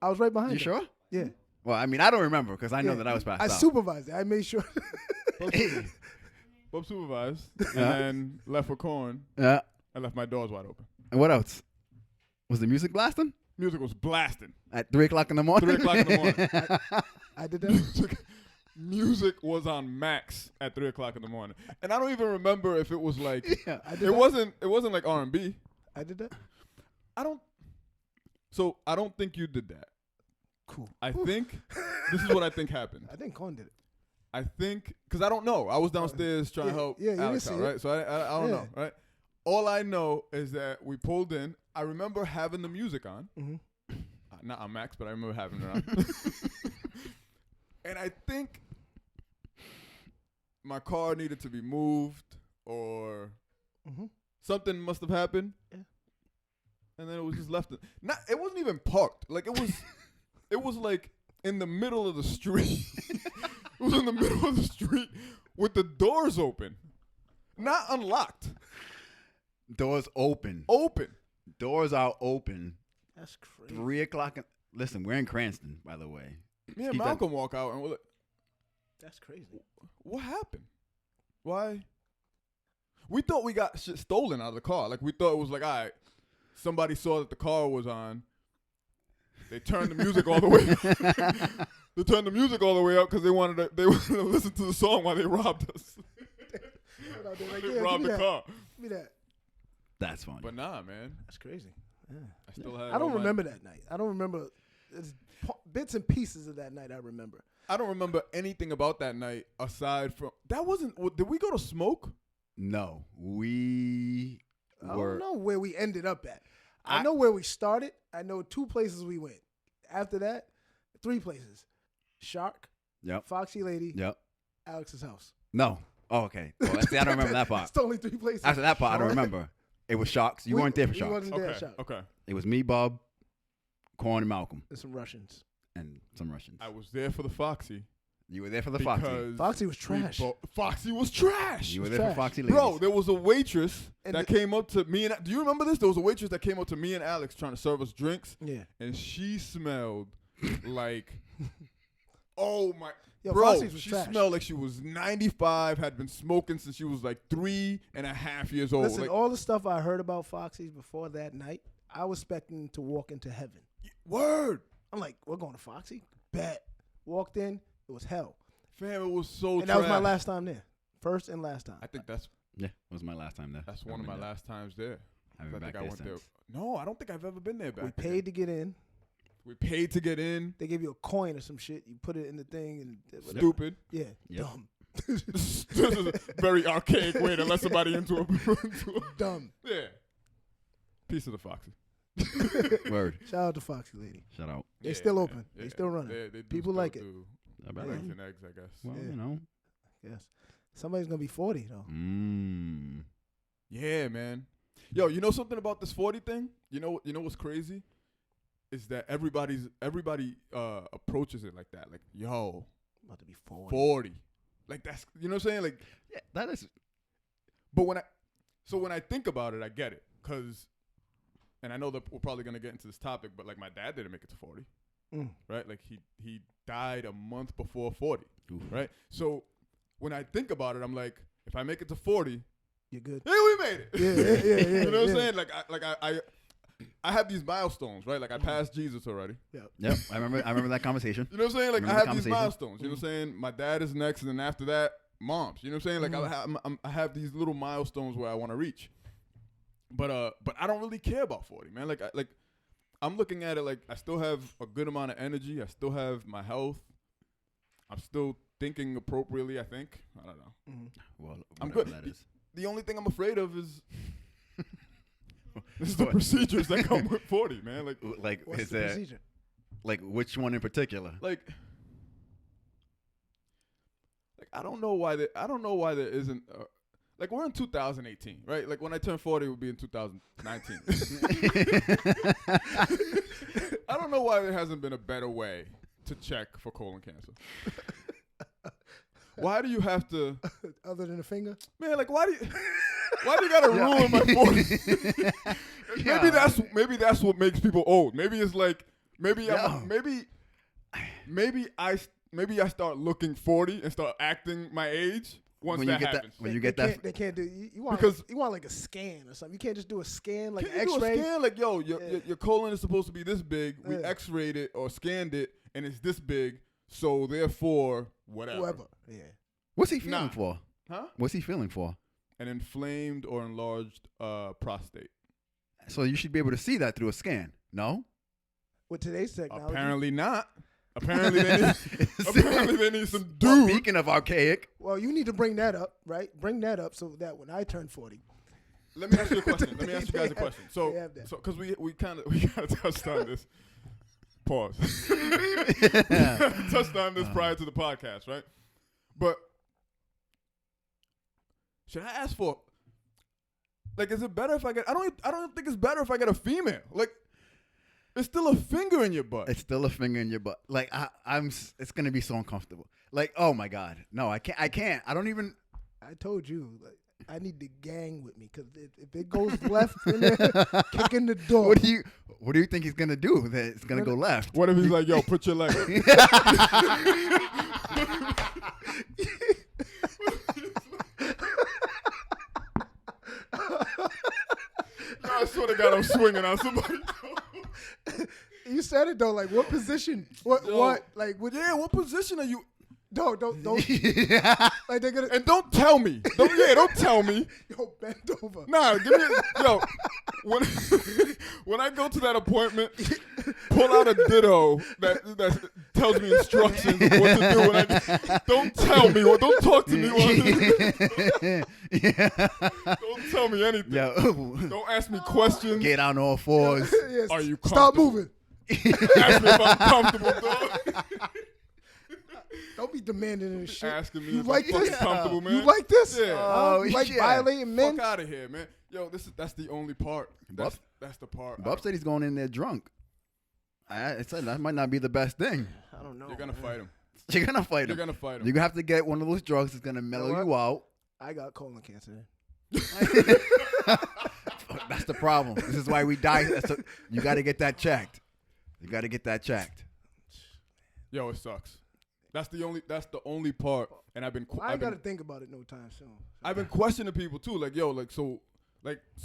[SPEAKER 2] I was right behind
[SPEAKER 3] You
[SPEAKER 2] him.
[SPEAKER 3] sure?
[SPEAKER 2] Yeah.
[SPEAKER 3] Well, I mean, I don't remember because I know
[SPEAKER 2] Yeah.
[SPEAKER 3] that I was passed
[SPEAKER 2] I
[SPEAKER 3] out.
[SPEAKER 2] supervised it. I made sure.
[SPEAKER 1] Bob supervised and
[SPEAKER 3] Yeah.
[SPEAKER 1] then left for corn.
[SPEAKER 3] Yeah.
[SPEAKER 1] I left my doors wide open.
[SPEAKER 3] And what else? Was the music blasting
[SPEAKER 1] Music was blasting.
[SPEAKER 3] at 3:00 in the morning?
[SPEAKER 1] 3:00 in the morning.
[SPEAKER 2] I did that.
[SPEAKER 1] Music was on max at 3:00 in the morning, and I don't even remember if it was like
[SPEAKER 3] Yeah.
[SPEAKER 2] I did
[SPEAKER 1] it
[SPEAKER 2] that.
[SPEAKER 1] wasn't like R&B.
[SPEAKER 2] I did that.
[SPEAKER 1] I don't think you did that.
[SPEAKER 2] Cool.
[SPEAKER 1] I think this is what I think happened.
[SPEAKER 2] I think Corn did it.
[SPEAKER 1] I think because I don't know. I was downstairs trying to
[SPEAKER 2] Yeah,
[SPEAKER 1] help
[SPEAKER 2] yeah, you
[SPEAKER 1] Alex
[SPEAKER 2] didn't
[SPEAKER 1] out,
[SPEAKER 2] see it.
[SPEAKER 1] right? So I don't
[SPEAKER 2] Yeah.
[SPEAKER 1] know, right? All I know is that we pulled in. I remember having the music on,
[SPEAKER 2] Mm-hmm.
[SPEAKER 1] not on max, but I remember having it on. And I think my car needed to be moved or
[SPEAKER 2] Mm-hmm.
[SPEAKER 1] something must have happened.
[SPEAKER 2] Yeah.
[SPEAKER 1] And then it was just left. It wasn't even parked. Like it was like in the middle of the street. It was in the middle of the street with the doors open, not unlocked,
[SPEAKER 3] Doors open.
[SPEAKER 1] open.
[SPEAKER 3] Doors are open.
[SPEAKER 2] That's crazy.
[SPEAKER 3] 3:00. Listen, we're in Cranston, by the way.
[SPEAKER 1] Me and
[SPEAKER 3] Keep that-
[SPEAKER 1] Malcolm walk out and we're like,
[SPEAKER 2] That's crazy.
[SPEAKER 1] what happened? Why? We thought we got shit stolen out of the car. Like we thought it was like, all right, somebody saw that the car was on. They turned the music all the way. They turned the music all the way up because they wanted to listen to the song while they robbed us. They robbed the car.
[SPEAKER 2] Give me that.
[SPEAKER 3] That's funny.
[SPEAKER 1] But nah, man,
[SPEAKER 2] That's crazy. Yeah.
[SPEAKER 1] I still have.
[SPEAKER 2] I don't
[SPEAKER 1] all my-
[SPEAKER 2] remember that night. I don't remember. There's bits and pieces of that night I remember.
[SPEAKER 1] I don't remember anything about that night aside from that. Wasn't did we go to smoke?
[SPEAKER 3] No, we
[SPEAKER 2] I
[SPEAKER 3] were.
[SPEAKER 2] don't know where we ended up at. I
[SPEAKER 3] I-
[SPEAKER 2] know where we started. I know 2 places we went. After that, 3 places. Shark,
[SPEAKER 3] Yep.
[SPEAKER 2] Foxy Lady,
[SPEAKER 3] Yep.
[SPEAKER 2] Alex's house.
[SPEAKER 3] No. Oh, okay. Well, see, I don't remember that part.
[SPEAKER 2] That's the only 3 places.
[SPEAKER 3] After that part, I don't
[SPEAKER 2] Shark.
[SPEAKER 3] remember. It was Sharks. You
[SPEAKER 2] We-
[SPEAKER 3] weren't there for
[SPEAKER 2] we
[SPEAKER 3] Sharks.
[SPEAKER 2] wasn't there at
[SPEAKER 1] Okay,
[SPEAKER 2] Shark.
[SPEAKER 1] okay.
[SPEAKER 3] It was me, Bob, Corn, and Malcolm,
[SPEAKER 2] And some Russians.
[SPEAKER 3] and some Russians.
[SPEAKER 1] I was there for the Foxy.
[SPEAKER 3] You were there for the Foxy.
[SPEAKER 1] because
[SPEAKER 2] Foxy was
[SPEAKER 1] we
[SPEAKER 2] trash.
[SPEAKER 1] Foxy was trash.
[SPEAKER 3] You were
[SPEAKER 2] was
[SPEAKER 3] there for
[SPEAKER 2] trash.
[SPEAKER 3] Foxy Ladies.
[SPEAKER 1] Bro, there was a waitress
[SPEAKER 2] And
[SPEAKER 1] that
[SPEAKER 2] the-
[SPEAKER 1] came up to me and do you remember this? There was a waitress that came up to me and Alex trying to serve us drinks,
[SPEAKER 2] Yeah.
[SPEAKER 1] and she smelled like, oh my,
[SPEAKER 2] Yo,
[SPEAKER 1] bro,
[SPEAKER 2] Foxy's was
[SPEAKER 1] she
[SPEAKER 2] trash.
[SPEAKER 1] smelled like she was 95, had been smoking since she was like 3.5 years old.
[SPEAKER 2] Listen,
[SPEAKER 1] Like,
[SPEAKER 2] all the stuff I heard about Foxy's before that night, I was expecting to walk into heaven.
[SPEAKER 1] word,
[SPEAKER 2] I'm like, we're going to Foxy? Bet. Walked in, it was hell.
[SPEAKER 1] fam, it was so.
[SPEAKER 2] And that was my
[SPEAKER 1] trash.
[SPEAKER 2] last time there. First and last time.
[SPEAKER 1] I think that's
[SPEAKER 3] Yeah, it was my last time there.
[SPEAKER 1] one of my last times there.
[SPEAKER 3] I've been
[SPEAKER 1] I
[SPEAKER 3] back
[SPEAKER 1] think I
[SPEAKER 3] there
[SPEAKER 1] went there.
[SPEAKER 3] since.
[SPEAKER 1] No, I don't think I've ever been there back.
[SPEAKER 2] We
[SPEAKER 1] then.
[SPEAKER 2] paid to get in.
[SPEAKER 1] We paid to get in.
[SPEAKER 2] They gave you a coin or some shit. You put it in the thing and whatever.
[SPEAKER 1] Stupid.
[SPEAKER 2] Yeah,
[SPEAKER 3] Yep.
[SPEAKER 2] dumb.
[SPEAKER 1] This is a very archaic way to let somebody into a.
[SPEAKER 2] Dumb.
[SPEAKER 1] Yeah. Piece of the Foxy.
[SPEAKER 3] Word.
[SPEAKER 2] Shout out to Foxy Lady.
[SPEAKER 3] Shout out.
[SPEAKER 2] They still open. They still running.
[SPEAKER 1] They do
[SPEAKER 2] People
[SPEAKER 1] still
[SPEAKER 2] like it.
[SPEAKER 1] do
[SPEAKER 3] I bet.
[SPEAKER 2] Yeah.
[SPEAKER 1] Eggs and eggs, I guess.
[SPEAKER 3] Well,
[SPEAKER 2] Yeah.
[SPEAKER 3] you know.
[SPEAKER 2] Yes. Somebody's gonna be 40 though.
[SPEAKER 1] Yeah, man. Yo, you know something about this 40 thing? You know what's crazy? Is that everybody approaches it like that. Like, yo,
[SPEAKER 2] About to be 40.
[SPEAKER 1] 40. Like that's you know what I'm saying? Like
[SPEAKER 3] Yeah, that is.
[SPEAKER 1] but when I think about it, I get it. And I know that we're probably gonna get into this topic, but like my dad didn't make it to 40.
[SPEAKER 2] Mm.
[SPEAKER 1] Right? Like he died a month before 40.
[SPEAKER 3] Oof.
[SPEAKER 1] Right? So when I think about it, I'm like, if I make it to 40,
[SPEAKER 2] You're good.
[SPEAKER 1] hey, we made it.
[SPEAKER 2] Yeah.
[SPEAKER 1] You know what I'm
[SPEAKER 2] yeah.
[SPEAKER 1] saying? Like I have these milestones, right? Like I passed Jesus already.
[SPEAKER 3] Yep. I remember that conversation.
[SPEAKER 1] You know what I'm saying? Like I
[SPEAKER 3] Remember
[SPEAKER 1] have
[SPEAKER 3] the
[SPEAKER 1] these
[SPEAKER 3] conversation?
[SPEAKER 1] milestones. You know what I'm saying? My dad is next, and then after that, moms. You know what I'm saying? Like I have these little milestones where I want to reach. But I don't really care about 40, man. Like I'm looking at it like I still have a good amount of energy. I still have my health. I'm still thinking appropriately, I think. I don't know.
[SPEAKER 2] Mhm.
[SPEAKER 3] Well,
[SPEAKER 1] I'm
[SPEAKER 3] whatever
[SPEAKER 1] good.
[SPEAKER 3] That is.
[SPEAKER 1] The only thing I'm afraid of is the
[SPEAKER 3] What?
[SPEAKER 1] procedures that come with 40, man.
[SPEAKER 3] Like,
[SPEAKER 2] What's
[SPEAKER 3] is
[SPEAKER 2] the
[SPEAKER 3] there
[SPEAKER 2] procedure?
[SPEAKER 3] like which one in particular?
[SPEAKER 1] Like I don't know why there isn't like we're in 2018, right? Like when I turn 40 it would be in 2019. I don't know why there hasn't been a better way to check for colon cancer. Why do you have to
[SPEAKER 2] Other than a finger?
[SPEAKER 1] man, like why do you Why do you gotta ruin my 40s? maybe that's what makes people old. Maybe it's like maybe I start looking 40 and start acting my age once
[SPEAKER 3] when
[SPEAKER 1] that
[SPEAKER 3] you get
[SPEAKER 1] happens.
[SPEAKER 3] that, when you get that,
[SPEAKER 2] They can't do. You want
[SPEAKER 1] Because-
[SPEAKER 2] you want like a scan or something. You can't just do a scan like
[SPEAKER 1] Can
[SPEAKER 2] an
[SPEAKER 1] you do a
[SPEAKER 2] X-ray.
[SPEAKER 1] scan? Like, yo, your colon is supposed to be this big. We
[SPEAKER 2] Yeah.
[SPEAKER 1] X-rayed it or scanned it, and it's this big. So therefore, whatever.
[SPEAKER 2] Whoever. Yeah.
[SPEAKER 3] what's he feeling
[SPEAKER 1] Nah.
[SPEAKER 3] for?
[SPEAKER 1] Huh?
[SPEAKER 3] What's he feeling for?
[SPEAKER 1] An inflamed or enlarged prostate.
[SPEAKER 3] So you should be able to see that through a scan. No.
[SPEAKER 2] With today's technology.
[SPEAKER 1] Apparently not. Apparently they need some
[SPEAKER 3] Well,
[SPEAKER 1] dude.
[SPEAKER 3] speaking of archaic,
[SPEAKER 2] Well, you need to bring that up, right? Bring that up so that when I turn 40,
[SPEAKER 1] Let me ask you a question. Let me ask you guys a question. So,
[SPEAKER 2] They have that.
[SPEAKER 1] because we kind of touched on this. Pause. Touched on this prior to the podcast, right? But should I ask for? Like, is it better if I get? I don't think it's better if I get a female. Like, it's still a finger in your butt.
[SPEAKER 3] it's still a finger in your butt. Like it's gonna be so uncomfortable. Like, oh my god, no, I can't. I don't even.
[SPEAKER 2] I told you, like, I need the gang with me because if it goes left in there, kick in the door.
[SPEAKER 3] What do you think he's gonna do? That it's gonna go left.
[SPEAKER 1] What if he's like, yo, put your leg up? I swear to God, I'm swinging on somebody.
[SPEAKER 2] You said it though. Like, what position? What?
[SPEAKER 1] Yo.
[SPEAKER 2] What? Like, what?
[SPEAKER 1] Yeah, what position are you?
[SPEAKER 2] Don't. Like, they're gonna.
[SPEAKER 1] And don't tell me. Don't tell me.
[SPEAKER 2] Yo, bend over.
[SPEAKER 1] Nah, give me. Yo, when I go to that appointment, pull out a ditto that tells me instructions of what to do. Don't tell me. Don't talk to me. Don't tell me anything.
[SPEAKER 3] Yo,
[SPEAKER 1] Don't ask me questions.
[SPEAKER 3] get on all fours.
[SPEAKER 2] Yes.
[SPEAKER 1] Are you
[SPEAKER 2] Stop
[SPEAKER 1] comfortable?
[SPEAKER 2] moving.
[SPEAKER 1] Ask me if I'm comfortable, dog.
[SPEAKER 2] Don't be demanding this shit.
[SPEAKER 1] Asking me
[SPEAKER 2] You
[SPEAKER 1] if
[SPEAKER 2] like
[SPEAKER 1] I'm fucking
[SPEAKER 2] this?
[SPEAKER 1] comfortable, man.
[SPEAKER 2] You like this?
[SPEAKER 1] Yeah.
[SPEAKER 3] Oh,
[SPEAKER 2] You like
[SPEAKER 3] yeah.
[SPEAKER 2] violating men?
[SPEAKER 1] Fuck out of here, man. Yo, that's the only part. That's the part.
[SPEAKER 3] Bob said he's going in there drunk. I said that might not be the best thing.
[SPEAKER 2] I don't know.
[SPEAKER 1] You're gonna fight him.
[SPEAKER 3] You're gonna fight
[SPEAKER 1] You're
[SPEAKER 3] him.
[SPEAKER 1] gonna fight him.
[SPEAKER 3] You're gonna have to get one of those drugs that's gonna mellow
[SPEAKER 2] You know
[SPEAKER 3] you out.
[SPEAKER 2] I got colon cancer.
[SPEAKER 3] That's the problem. This is why we die. You got to get that checked. You got to get that checked.
[SPEAKER 1] Yo, it sucks. That's the only part. And I've been
[SPEAKER 2] I ain't got to think about it no time soon.
[SPEAKER 1] I've been questioning people too. Like, yo, so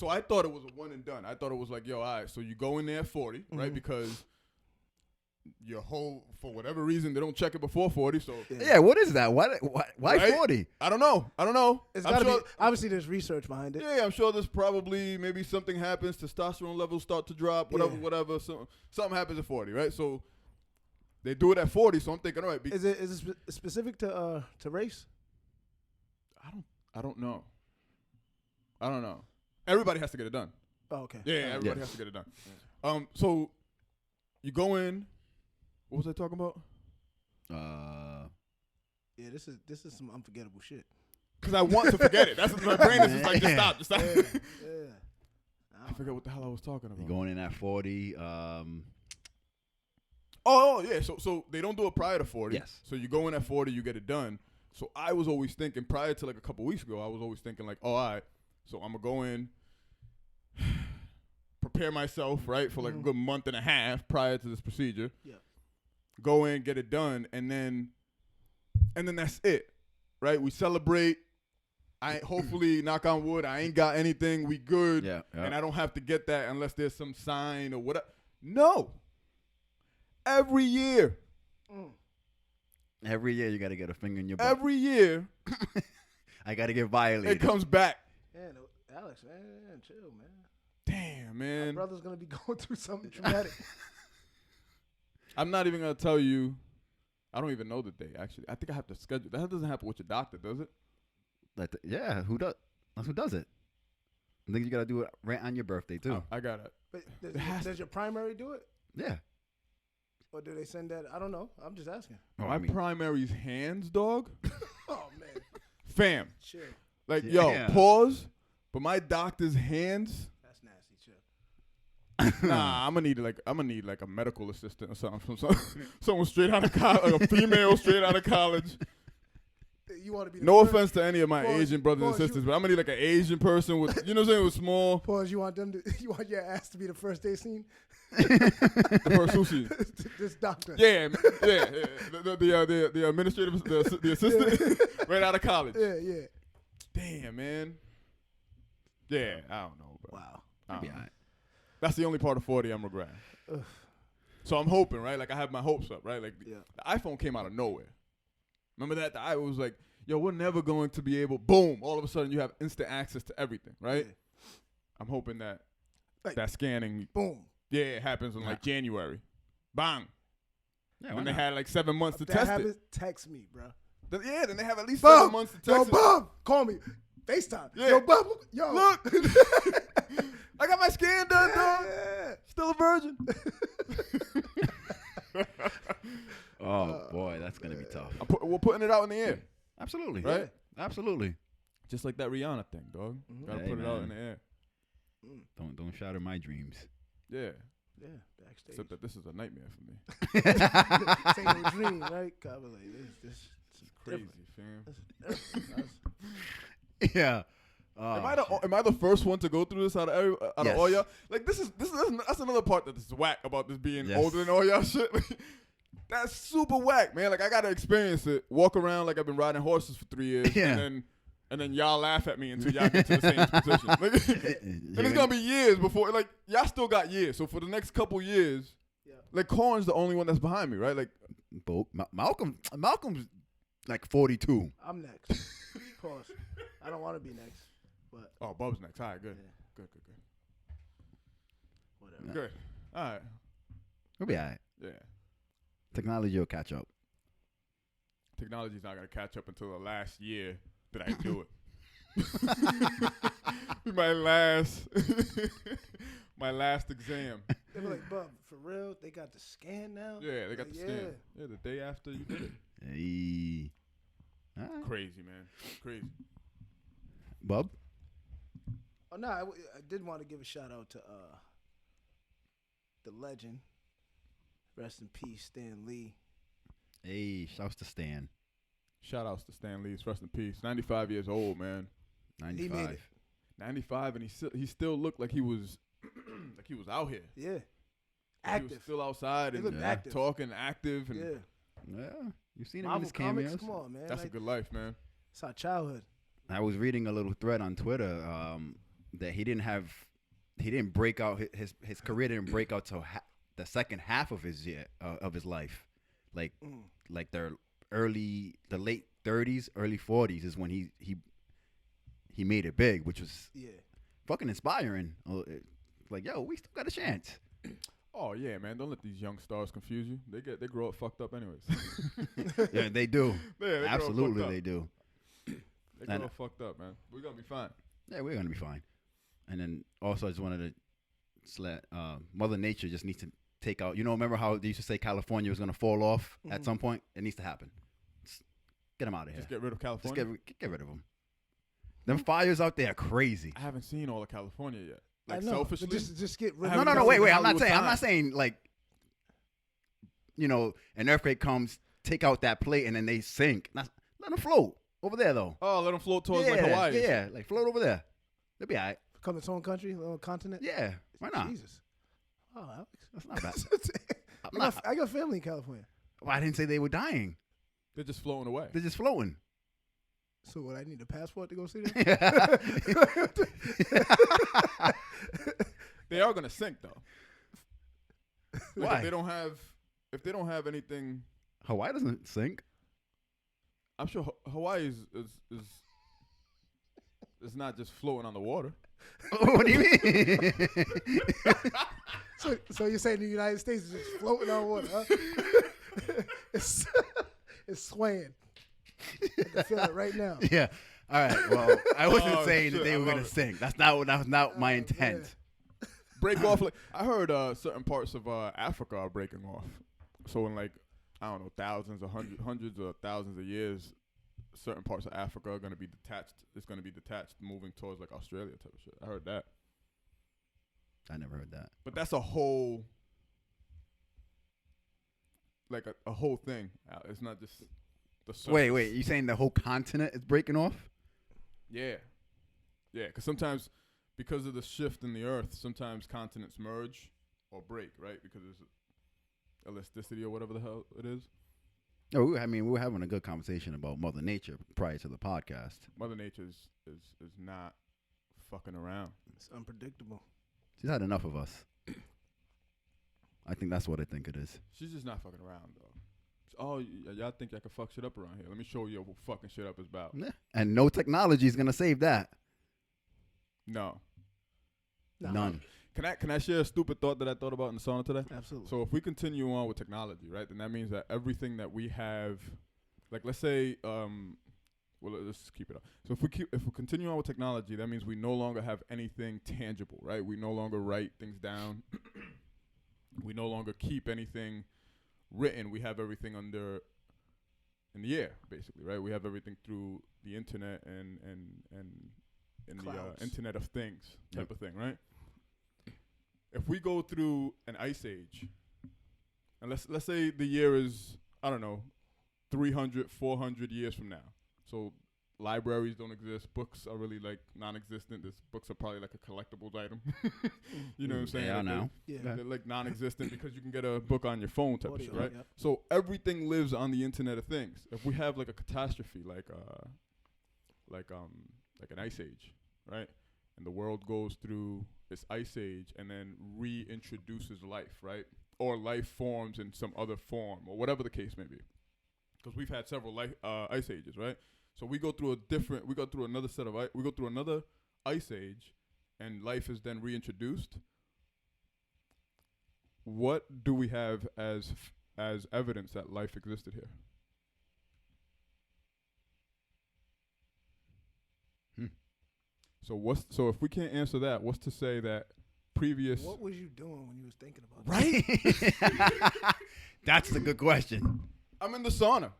[SPEAKER 1] I thought it was a one and done. I thought it was like, yo, all right, so you go in there at 40, right? Because your whole, for whatever reason, they don't check it before 40. So
[SPEAKER 3] Yeah, what is that? Why
[SPEAKER 1] Right?
[SPEAKER 3] 40?
[SPEAKER 1] I don't know.
[SPEAKER 2] It's
[SPEAKER 1] I'm
[SPEAKER 2] got to
[SPEAKER 1] sure-
[SPEAKER 2] be. Obviously, there's research behind it.
[SPEAKER 1] Yeah, I'm sure there's probably maybe something happens, testosterone levels start to drop, whatever. So, something happens at 40, right? So they do it at 40. So I'm thinking, all right,
[SPEAKER 2] Is it specific to race?
[SPEAKER 1] I don't know. Everybody has to get it done.
[SPEAKER 2] Oh, okay.
[SPEAKER 1] Yeah, everybody has to get it done. So you go in. What was I talking about?
[SPEAKER 2] Yeah, this is some unforgettable shit.
[SPEAKER 1] Because I want to forget it. That's my brain is just like, just stop.
[SPEAKER 2] Yeah.
[SPEAKER 1] I forget what the hell I was talking about.
[SPEAKER 3] You're going in at 40.
[SPEAKER 1] Oh yeah. So they don't do it prior to 40.
[SPEAKER 3] Yes.
[SPEAKER 1] So you go in at 40, you get it done. So I was always thinking prior to like a couple weeks ago, I was always thinking like, oh, all right. So I'm gonna go in, prepare myself right for like a good month and a half prior to this procedure.
[SPEAKER 2] Yeah.
[SPEAKER 1] Go in, get it done, and then that's it, right? We celebrate. Hopefully, knock on wood, I ain't got anything. We good.
[SPEAKER 3] Yeah.
[SPEAKER 1] And I don't have to get that unless there's some sign or whatever. No. Every year.
[SPEAKER 3] Every year you got to get a finger in your butt.
[SPEAKER 1] Every year,
[SPEAKER 3] I got to get violated.
[SPEAKER 1] it comes back.
[SPEAKER 2] Yeah, no, Alex, man, chill, man.
[SPEAKER 1] Damn,
[SPEAKER 2] My
[SPEAKER 1] man.
[SPEAKER 2] brother's gonna be going through something traumatic.
[SPEAKER 1] I'm not even going to tell you. I don't even know the day, actually. I think I have to schedule. That doesn't happen with your doctor, does it?
[SPEAKER 3] Yeah, who does? That's who does it. I think you got to do it right on your birthday too.
[SPEAKER 1] I got it.
[SPEAKER 2] But does your primary do it,
[SPEAKER 3] Yeah.
[SPEAKER 2] or do they send that? I don't know. I'm just asking.
[SPEAKER 1] My primary's hands, dog.
[SPEAKER 2] Oh man,
[SPEAKER 1] Fam.
[SPEAKER 2] chill.
[SPEAKER 1] Like,
[SPEAKER 3] Yeah.
[SPEAKER 1] yo, pause. But my doctor's hands.
[SPEAKER 2] That's nasty. Chill.
[SPEAKER 1] Nah, I'm gonna need like a medical assistant or something from someone straight out of college, like a female straight out of college.
[SPEAKER 2] You want to be the
[SPEAKER 1] No
[SPEAKER 2] first,
[SPEAKER 1] offense to any of my
[SPEAKER 2] Pause,
[SPEAKER 1] Asian brothers and
[SPEAKER 2] pause, you-
[SPEAKER 1] sisters, but I'm gonna need like an Asian person with, you know what I'm saying, with small,
[SPEAKER 2] Pause. You want them to? You want your ass to be the first day scene?
[SPEAKER 1] the first sushi.
[SPEAKER 2] This doctor.
[SPEAKER 1] Yeah, the administrative, the assistant, right out of college.
[SPEAKER 2] Yeah.
[SPEAKER 1] Damn, man. Yeah, I don't know, bro.
[SPEAKER 2] Wow.
[SPEAKER 1] I don't
[SPEAKER 3] Be
[SPEAKER 1] know.
[SPEAKER 3] all right.
[SPEAKER 1] That's the only part of 40 I'm regretting.
[SPEAKER 2] Ugh.
[SPEAKER 1] So I'm hoping, right? Like I have my hopes up, right? Like
[SPEAKER 2] Yeah.
[SPEAKER 1] the iPhone came out of nowhere. Remember that? The iPhone was like, yo, we're never going to be able, boom, all of a sudden you have instant access to everything, right?
[SPEAKER 2] Yeah.
[SPEAKER 1] I'm hoping that
[SPEAKER 2] Like-
[SPEAKER 1] that scanning,
[SPEAKER 2] Boom.
[SPEAKER 1] yeah, it happens in like January. Bang.
[SPEAKER 3] Yeah,
[SPEAKER 1] And
[SPEAKER 3] why
[SPEAKER 1] they
[SPEAKER 3] not?
[SPEAKER 1] had like 7 months to
[SPEAKER 2] That
[SPEAKER 1] test
[SPEAKER 2] happens.
[SPEAKER 1] it.
[SPEAKER 2] Text me, bro.
[SPEAKER 1] Then they have at least
[SPEAKER 2] Bub,
[SPEAKER 1] 7 months to
[SPEAKER 2] yo,
[SPEAKER 1] test it.
[SPEAKER 2] Bub, call me. FaceTime.
[SPEAKER 1] Yeah.
[SPEAKER 2] Yo, Bub, yo.
[SPEAKER 1] Look. I got my scan done, dog.
[SPEAKER 2] Yeah.
[SPEAKER 1] Still a virgin.
[SPEAKER 3] Oh boy, that's gonna be tough.
[SPEAKER 1] We're putting it out in the air.
[SPEAKER 3] Absolutely.
[SPEAKER 1] Right?
[SPEAKER 3] Absolutely.
[SPEAKER 1] Just like that Rihanna thing, dog. Gotta
[SPEAKER 3] Hey,
[SPEAKER 1] put it out in
[SPEAKER 3] man.
[SPEAKER 1] the air.
[SPEAKER 3] Don't shatter my dreams.
[SPEAKER 1] Yeah.
[SPEAKER 2] Yeah, backstage.
[SPEAKER 1] Except that this is a nightmare for me.
[SPEAKER 2] This ain't no dream, right? God, but like, this is
[SPEAKER 1] Crazy,
[SPEAKER 2] different.
[SPEAKER 1] fam.
[SPEAKER 3] Yeah.
[SPEAKER 1] Am I the first one to go through this out of
[SPEAKER 3] Yes.
[SPEAKER 1] all y'all? Like that's another part that is whack about this being
[SPEAKER 3] Yes.
[SPEAKER 1] older than all y'all shit. That's super whack, man. Like I gotta experience it. Walk around like I've been riding horses for 3 years,
[SPEAKER 3] Yeah.
[SPEAKER 1] and then y'all laugh at me until y'all get to the same position. Like, and it's gonna be years before. Like y'all still got years. So for the next couple years,
[SPEAKER 2] Yeah.
[SPEAKER 1] like Corn's the only one that's behind me, right? Like
[SPEAKER 3] Malcolm's like 42.
[SPEAKER 2] I'm next. Pause. I don't want to be next, but
[SPEAKER 1] oh, Bub's next. All right, good,
[SPEAKER 2] Yeah.
[SPEAKER 1] good.
[SPEAKER 2] whatever.
[SPEAKER 1] Good. All right.
[SPEAKER 3] We'll be all right.
[SPEAKER 1] Yeah.
[SPEAKER 3] Technology will catch up.
[SPEAKER 1] Technology's not gonna catch up until the last year that I do it. my last exam.
[SPEAKER 2] They were like, Bub, for real? They got the scan now?
[SPEAKER 1] Yeah, they got the scan. Yeah, the day after you did it.
[SPEAKER 3] Hey. All right.
[SPEAKER 1] Crazy, man. Crazy.
[SPEAKER 3] Bub?
[SPEAKER 2] Oh, no, I did want to give a shout out to the legend. Rest in peace, Stan Lee.
[SPEAKER 3] Hey, shouts to Stan.
[SPEAKER 1] Shout outs to Stan Lee. Rest in peace. 95 years old, man.
[SPEAKER 3] 95.
[SPEAKER 2] He made it.
[SPEAKER 1] 95, and he still looked like he was like he was out here.
[SPEAKER 2] Yeah.
[SPEAKER 1] Like he
[SPEAKER 2] Active.
[SPEAKER 1] was still outside
[SPEAKER 2] He
[SPEAKER 1] and
[SPEAKER 2] looked active.
[SPEAKER 1] talking, active, and
[SPEAKER 2] Yeah.
[SPEAKER 3] Yeah. You've seen him in
[SPEAKER 2] Marvel
[SPEAKER 3] his
[SPEAKER 2] Comics,
[SPEAKER 3] cameos.
[SPEAKER 2] come on, man.
[SPEAKER 1] that's a
[SPEAKER 2] Like,
[SPEAKER 1] good life, man.
[SPEAKER 2] it's our childhood.
[SPEAKER 3] I was reading a little thread on Twitter that he didn't break out his career didn't break out till the second half of his life, like the late 30s, early 40s is when he made it big, which was
[SPEAKER 2] Yeah.
[SPEAKER 3] fucking inspiring. Like, yo, we still got a chance.
[SPEAKER 1] Oh yeah, man. Don't let these young stars confuse you. They grow up fucked up anyways.
[SPEAKER 3] Yeah, they do.
[SPEAKER 1] Yeah, they grow up
[SPEAKER 3] Absolutely,
[SPEAKER 1] fucked up.
[SPEAKER 3] they do.
[SPEAKER 1] They grow up fucked up, man. We're gonna be fine.
[SPEAKER 3] Yeah, we're gonna be fine. And then also, I just wanted to Mother Nature just needs to take out. Remember how they used to say California was gonna fall off at some point? It needs to happen. Just get them out of here.
[SPEAKER 1] Just get rid of
[SPEAKER 3] Just
[SPEAKER 1] California.
[SPEAKER 3] get rid of them. Them fires out there are crazy.
[SPEAKER 1] I haven't seen all of California yet. Like
[SPEAKER 2] I know, but
[SPEAKER 1] selfishly,
[SPEAKER 2] just get rid
[SPEAKER 1] I
[SPEAKER 2] of
[SPEAKER 1] haven't
[SPEAKER 3] No,
[SPEAKER 1] Because
[SPEAKER 3] wait.
[SPEAKER 1] of
[SPEAKER 3] I'm
[SPEAKER 1] Hollywood
[SPEAKER 3] not saying like, an earthquake comes, take out that plate, and then they sink. Let them float over there though.
[SPEAKER 1] oh, let them float towards
[SPEAKER 3] yeah,
[SPEAKER 1] like Hawaii.
[SPEAKER 3] yeah, like float over there. They'll be all right.
[SPEAKER 2] Come its own country, little continent.
[SPEAKER 3] Yeah, why not?
[SPEAKER 2] Jesus. Oh, Alex.
[SPEAKER 3] That's not bad.
[SPEAKER 2] I got family in California.
[SPEAKER 3] Well, I didn't say they were dying.
[SPEAKER 1] They're just floating away.
[SPEAKER 3] They're just floating.
[SPEAKER 2] So what? I need a passport to go see them.
[SPEAKER 1] They are gonna sink though. Like,
[SPEAKER 3] Why?
[SPEAKER 1] if they don't have anything,
[SPEAKER 3] Hawaii doesn't sink.
[SPEAKER 1] I'm sure Hawaii is not just floating on the water.
[SPEAKER 3] What do you mean?
[SPEAKER 2] So you're saying the United States is just floating on water? Huh? it's swaying. I can feel it right now.
[SPEAKER 3] Yeah. All right. Well, I wasn't
[SPEAKER 1] Oh,
[SPEAKER 3] saying that
[SPEAKER 1] shit,
[SPEAKER 3] they
[SPEAKER 1] I
[SPEAKER 3] were
[SPEAKER 1] love
[SPEAKER 3] gonna
[SPEAKER 1] it.
[SPEAKER 3] sink. That was not my
[SPEAKER 2] Oh,
[SPEAKER 3] intent.
[SPEAKER 2] man.
[SPEAKER 1] Break off. Like I heard, certain parts of Africa are breaking off. So in like I don't know, thousands or hundreds of thousands of years, certain parts of Africa are gonna be detached. It's gonna be detached, moving towards like Australia type of shit. I heard that.
[SPEAKER 3] I never heard that.
[SPEAKER 1] But that's a whole, like a whole thing. It's not just the surface.
[SPEAKER 3] Wait. You saying the whole continent is breaking off?
[SPEAKER 1] Yeah. Yeah, because sometimes, because of the shift in the Earth, sometimes continents merge or break, right? Because there's elasticity or whatever the hell it is.
[SPEAKER 3] No, we were having a good conversation about Mother Nature prior to the podcast.
[SPEAKER 1] Mother Nature is not fucking around.
[SPEAKER 2] It's unpredictable.
[SPEAKER 3] She's had enough of us. I think that's what I think it is.
[SPEAKER 1] She's just not fucking around, though. Oh, y'all think y'all can fuck shit up around here? Let me show you what fucking shit up is about.
[SPEAKER 3] Yeah. And no technology is gonna save that.
[SPEAKER 1] No.
[SPEAKER 3] None.
[SPEAKER 1] Can I share a stupid thought that I thought about in the sauna today?
[SPEAKER 2] Absolutely.
[SPEAKER 1] So if we continue on with technology, right, then that means that everything that we have, like let's say, well, let's just keep it up. So if we continue on with technology, that means we no longer have anything tangible, right? We no longer write things down. We no longer keep anything written. We have everything in the air, basically, right? We have everything through the internet and in the Internet of Things type of thing, right? If we go through an ice age, and let's say the year is, I don't know, 300, 400 years from now. So libraries don't exist. Books are really like non-existent. Books are probably like a collectibles item. You know what I'm saying?
[SPEAKER 3] Yeah, I know.
[SPEAKER 1] They're like non-existent because you can get a book on your phone type of shit, right?
[SPEAKER 2] Yep.
[SPEAKER 1] So everything lives on the Internet of Things. If we have like a catastrophe, like an ice age, right? And the world goes through this ice age and then reintroduces life, right? Or life forms in some other form, or whatever the case may be. Because we've had several ice ages, right? So we go through another ice age, and life is then reintroduced. What do we have as evidence that life existed here? So if we can't answer that, what's to say that previous?
[SPEAKER 2] What was you doing when you was thinking about
[SPEAKER 3] Right? That's the good question.
[SPEAKER 1] I'm in the sauna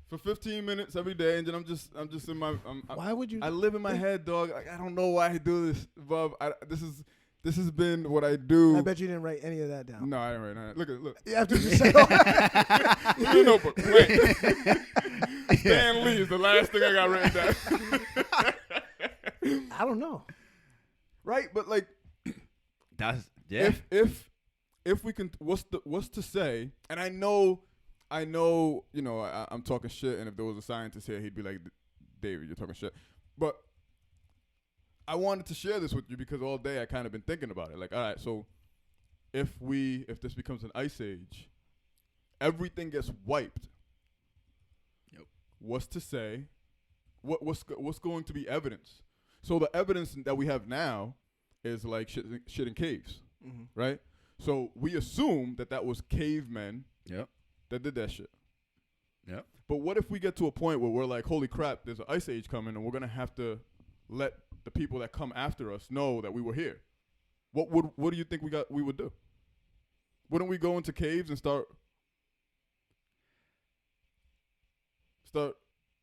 [SPEAKER 1] for 15 minutes every day, and then I'm just in my.
[SPEAKER 2] Why would you?
[SPEAKER 1] I live in my head, dog. Like, I don't know why I do this, Bob. This has been what I do.
[SPEAKER 2] I bet you didn't write any of that down.
[SPEAKER 1] No, I didn't write none. Look.
[SPEAKER 2] Yeah, after you said all that.
[SPEAKER 1] Give me a notebook. Wait. Stan Lee is the last thing I got written down.
[SPEAKER 2] I don't know.
[SPEAKER 1] Right, but like,
[SPEAKER 3] That's yeah.
[SPEAKER 1] If we can, what's to say? And I know, you know, I'm talking shit. And if there was a scientist here, he'd be like, David, you're talking shit. But I wanted to share this with you because all day I kind of been thinking about it. Like, all right, so if this becomes an ice age, everything gets wiped.
[SPEAKER 3] Yep.
[SPEAKER 1] What's to say? What's going to be evidence? So the evidence that we have now is like shit in caves, right? So we assume that was cavemen
[SPEAKER 3] Yep.
[SPEAKER 1] that did that shit.
[SPEAKER 3] Yep.
[SPEAKER 1] But what if we get to a point where we're like, holy crap, there's an ice age coming, and we're gonna have to let the people that come after us know that we were here? What do you think we would do? Wouldn't we go into caves and start?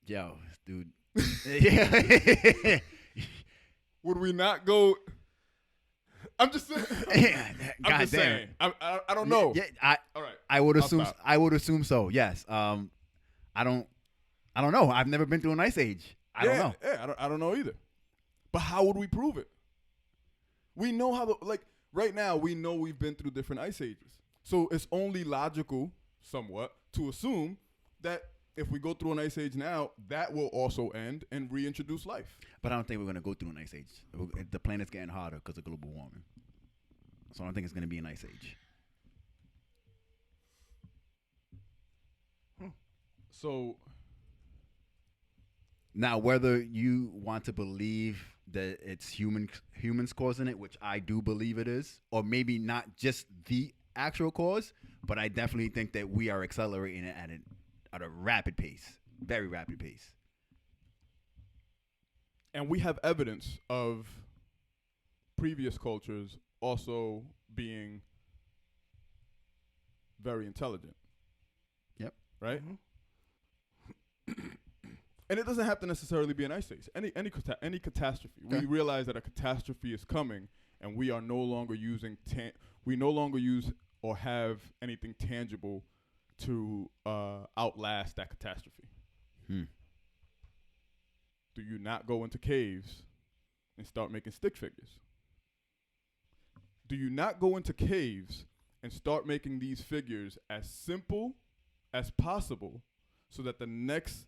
[SPEAKER 3] Yo, dude. Yeah.
[SPEAKER 1] Would we not go? I'm just saying. I'm just saying. I don't know.
[SPEAKER 3] Yeah,
[SPEAKER 1] All right.
[SPEAKER 3] I would
[SPEAKER 1] I'll
[SPEAKER 3] assume.
[SPEAKER 1] stop.
[SPEAKER 3] I would assume so. Yes. I don't know. I've never been through an ice age. I don't know.
[SPEAKER 1] Yeah, I don't know either. But how would we prove it? We know how right now we know we've been through different ice ages. So it's only logical, somewhat, to assume that if we go through an ice age now, that will also end and reintroduce life.
[SPEAKER 3] But I don't think we're gonna go through an ice age. The planet's getting hotter because of global warming. So I don't think it's gonna be an ice age.
[SPEAKER 1] So
[SPEAKER 3] now, whether you want to believe that it's humans causing it, which I do believe it is, or maybe not just the actual cause, but I definitely think that we are accelerating it at a rapid pace, very rapid pace.
[SPEAKER 1] and we have evidence of previous cultures also being very intelligent.
[SPEAKER 3] Yep.
[SPEAKER 1] Right? And it doesn't have to necessarily be an ice age. Any catastrophe.
[SPEAKER 3] Okay.
[SPEAKER 1] We realize that a catastrophe is coming, and we are no longer using we no longer use or have anything tangible to outlast that catastrophe. Do you not go into caves and start making stick figures? Do you not go into caves and start making these figures as simple as possible so that the next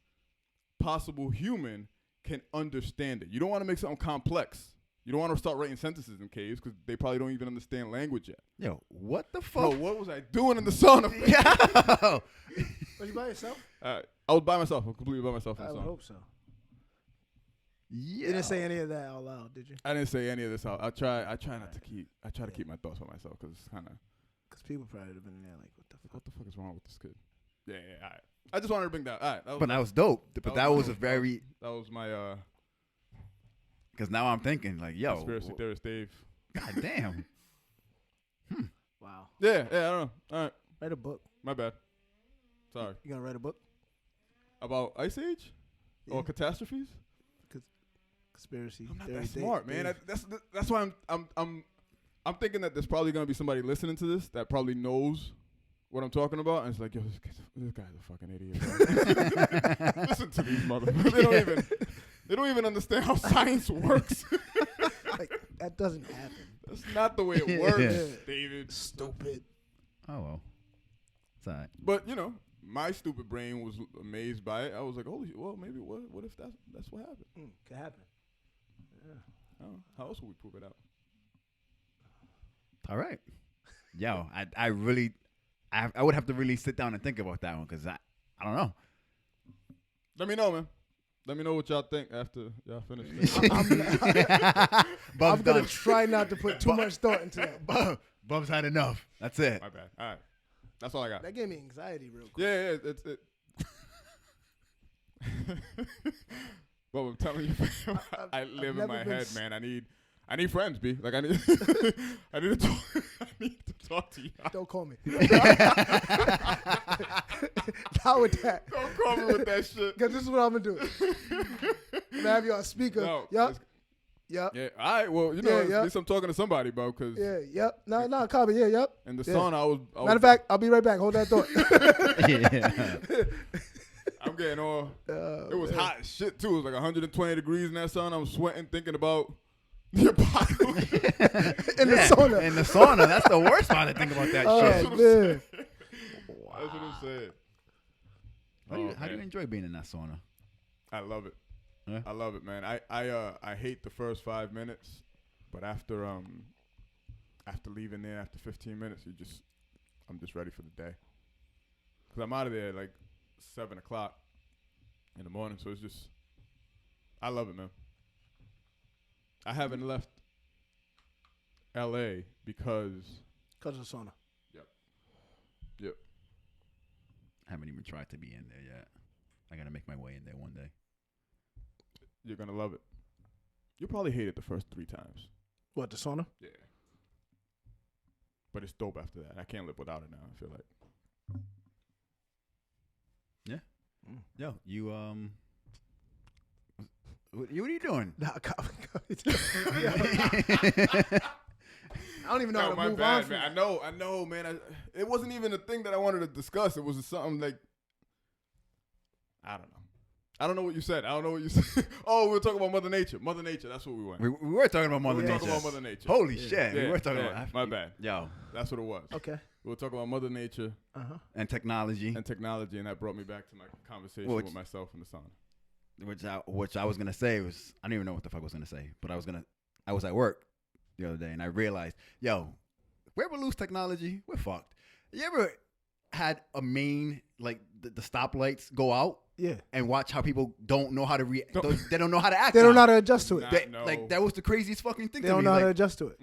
[SPEAKER 1] possible human can understand it? You don't want to make something complex. You don't want to start writing sentences in caves because they probably don't even understand language yet.
[SPEAKER 3] Yo, what the
[SPEAKER 1] Bro,
[SPEAKER 3] fuck?
[SPEAKER 1] what was I doing in the sauna?
[SPEAKER 3] Yo.
[SPEAKER 2] Was you by yourself?
[SPEAKER 1] I was by myself. I'm completely by myself in
[SPEAKER 2] I
[SPEAKER 1] the
[SPEAKER 2] would
[SPEAKER 1] sauna.
[SPEAKER 2] hope so.
[SPEAKER 3] Yeah.
[SPEAKER 2] You didn't say any of that out loud, did you?
[SPEAKER 1] I didn't say any of this out. I try not to keep. I try to keep my thoughts for myself because it's kind of.
[SPEAKER 2] Because people probably would have been in there like, what the fuck?
[SPEAKER 1] What the fuck is wrong with this kid? Yeah. All right. I just wanted to bring that. All right.
[SPEAKER 3] But that was dope. But that was a
[SPEAKER 1] dope.
[SPEAKER 3] very.
[SPEAKER 1] That was my
[SPEAKER 3] Because now I'm thinking, like, yo.
[SPEAKER 1] conspiracy theorist, Dave.
[SPEAKER 3] God damn.
[SPEAKER 2] Wow.
[SPEAKER 1] Yeah. I don't know. All right.
[SPEAKER 2] Write a book.
[SPEAKER 1] My bad. Sorry.
[SPEAKER 2] You gonna write a book?
[SPEAKER 1] About Ice Age or catastrophes?
[SPEAKER 2] Conspiracy.
[SPEAKER 1] I'm not
[SPEAKER 2] theory,
[SPEAKER 1] that smart,
[SPEAKER 2] Dave.
[SPEAKER 1] man. That's why I'm thinking that there's probably gonna be somebody listening to this that probably knows what I'm talking about, and it's like, yo, this guy's a fucking idiot. Bro. Listen to these motherfuckers. They don't even understand how science works.
[SPEAKER 2] Like, that doesn't happen.
[SPEAKER 1] That's not the way it works,
[SPEAKER 3] Yeah.
[SPEAKER 1] David.
[SPEAKER 2] Stupid.
[SPEAKER 3] Oh, well. It's all right.
[SPEAKER 1] But my stupid brain was amazed by it. I was like, holy shit, well, maybe what if that's what happened?
[SPEAKER 2] Could happen. Yeah.
[SPEAKER 1] I don't know. How else would we prove it out?
[SPEAKER 3] All right. Yo, I really, I would have to really sit down and think about that one because I don't know.
[SPEAKER 1] Let me know, man. Let me know what y'all think after y'all finish.
[SPEAKER 2] I'm going to try not to put too much thought into that.
[SPEAKER 3] Bub's had enough. That's it.
[SPEAKER 1] My bad. All right. That's all I got.
[SPEAKER 2] That gave me anxiety real quick.
[SPEAKER 1] Yeah, it's it. Well, I'm telling you, I live in
[SPEAKER 2] never
[SPEAKER 1] my
[SPEAKER 2] been
[SPEAKER 1] head,
[SPEAKER 2] s-
[SPEAKER 1] man. I need friends, B. Like I need I need to talk to you.
[SPEAKER 2] Don't call me. Not with that.
[SPEAKER 1] Don't call me with that shit.
[SPEAKER 2] Because this is what I'm going to do. I'm going to have you on speaker.
[SPEAKER 1] No,
[SPEAKER 2] Yup.
[SPEAKER 1] it's-
[SPEAKER 2] Yep.
[SPEAKER 1] Yeah. All right. Well,
[SPEAKER 2] Yeah,
[SPEAKER 1] at least I'm talking to somebody, bro. Cause
[SPEAKER 2] Yeah. Yep. No, copy. Yeah. Yep.
[SPEAKER 1] in the
[SPEAKER 2] Yeah.
[SPEAKER 1] sauna, I was
[SPEAKER 2] Matter of fact, I'll be right back. Hold that thought.
[SPEAKER 3] Yeah.
[SPEAKER 1] I'm getting all. It was
[SPEAKER 2] man.
[SPEAKER 1] hot as shit too. It was like 120 degrees in that sauna. I'm sweating thinking about the apocalypse.
[SPEAKER 2] In the sauna.
[SPEAKER 3] In the sauna. That's the worst part to think about that shit.
[SPEAKER 2] Oh, man.
[SPEAKER 1] That's what I'm saying.
[SPEAKER 3] How do you
[SPEAKER 1] man.
[SPEAKER 3] enjoy being in that sauna?
[SPEAKER 1] I love it.
[SPEAKER 3] Yeah?
[SPEAKER 1] I love it, man. I hate the first 5 minutes, but after leaving there after 15 minutes, I'm just ready for the day. Cause I'm out of there at like 7 o'clock in the morning, so it's just I love it, man. I haven't left LA because
[SPEAKER 2] Because of the sauna.
[SPEAKER 3] I haven't even tried to be in there yet. I gotta make my way in there one day.
[SPEAKER 1] you're gonna love it. You'll probably hate it the first 3 times.
[SPEAKER 2] What, the sauna?
[SPEAKER 1] Yeah. But it's dope after that. I can't live without it now, I feel like.
[SPEAKER 3] Yo, you what are you doing?
[SPEAKER 2] Nah, copy. I don't even know how to
[SPEAKER 1] my
[SPEAKER 2] move
[SPEAKER 1] bad,
[SPEAKER 2] on from
[SPEAKER 1] man.
[SPEAKER 2] that.
[SPEAKER 1] I know, man. It wasn't even a thing that I wanted to discuss. It was just something like, I don't know. I don't know what you said. Oh, we were talking about Mother Nature. Mother Nature, that's what we went.
[SPEAKER 3] We were talking about Mother
[SPEAKER 1] We were
[SPEAKER 3] Nature.
[SPEAKER 1] talking about Mother Nature.
[SPEAKER 3] Holy
[SPEAKER 2] Yeah.
[SPEAKER 3] shit. We
[SPEAKER 1] Yeah,
[SPEAKER 3] were talking
[SPEAKER 1] yeah,
[SPEAKER 3] about
[SPEAKER 1] my bad.
[SPEAKER 3] Yo.
[SPEAKER 1] That's what it was.
[SPEAKER 2] Okay.
[SPEAKER 1] We were talking about Mother Nature
[SPEAKER 2] Uh-huh.
[SPEAKER 3] And technology.
[SPEAKER 1] and technology, and that brought me back to my conversation
[SPEAKER 3] Well,
[SPEAKER 1] with myself in the sauna.
[SPEAKER 3] Which I was gonna say was I don't even know what the fuck I was gonna say, but I was at work the other day and I realized, yo, we ever lose technology, we're fucked. You ever had a main like the stoplights go out
[SPEAKER 2] Yeah.
[SPEAKER 3] and watch how people don't know how to
[SPEAKER 1] Don't-
[SPEAKER 3] they don't know how to act.
[SPEAKER 2] They don't know
[SPEAKER 3] now.
[SPEAKER 2] how to adjust to it.
[SPEAKER 1] Nah.
[SPEAKER 3] They-
[SPEAKER 1] No.
[SPEAKER 3] Like that was the craziest fucking thing
[SPEAKER 2] They
[SPEAKER 3] to
[SPEAKER 2] don't
[SPEAKER 3] me.
[SPEAKER 2] know how
[SPEAKER 3] Like,
[SPEAKER 2] to adjust to it.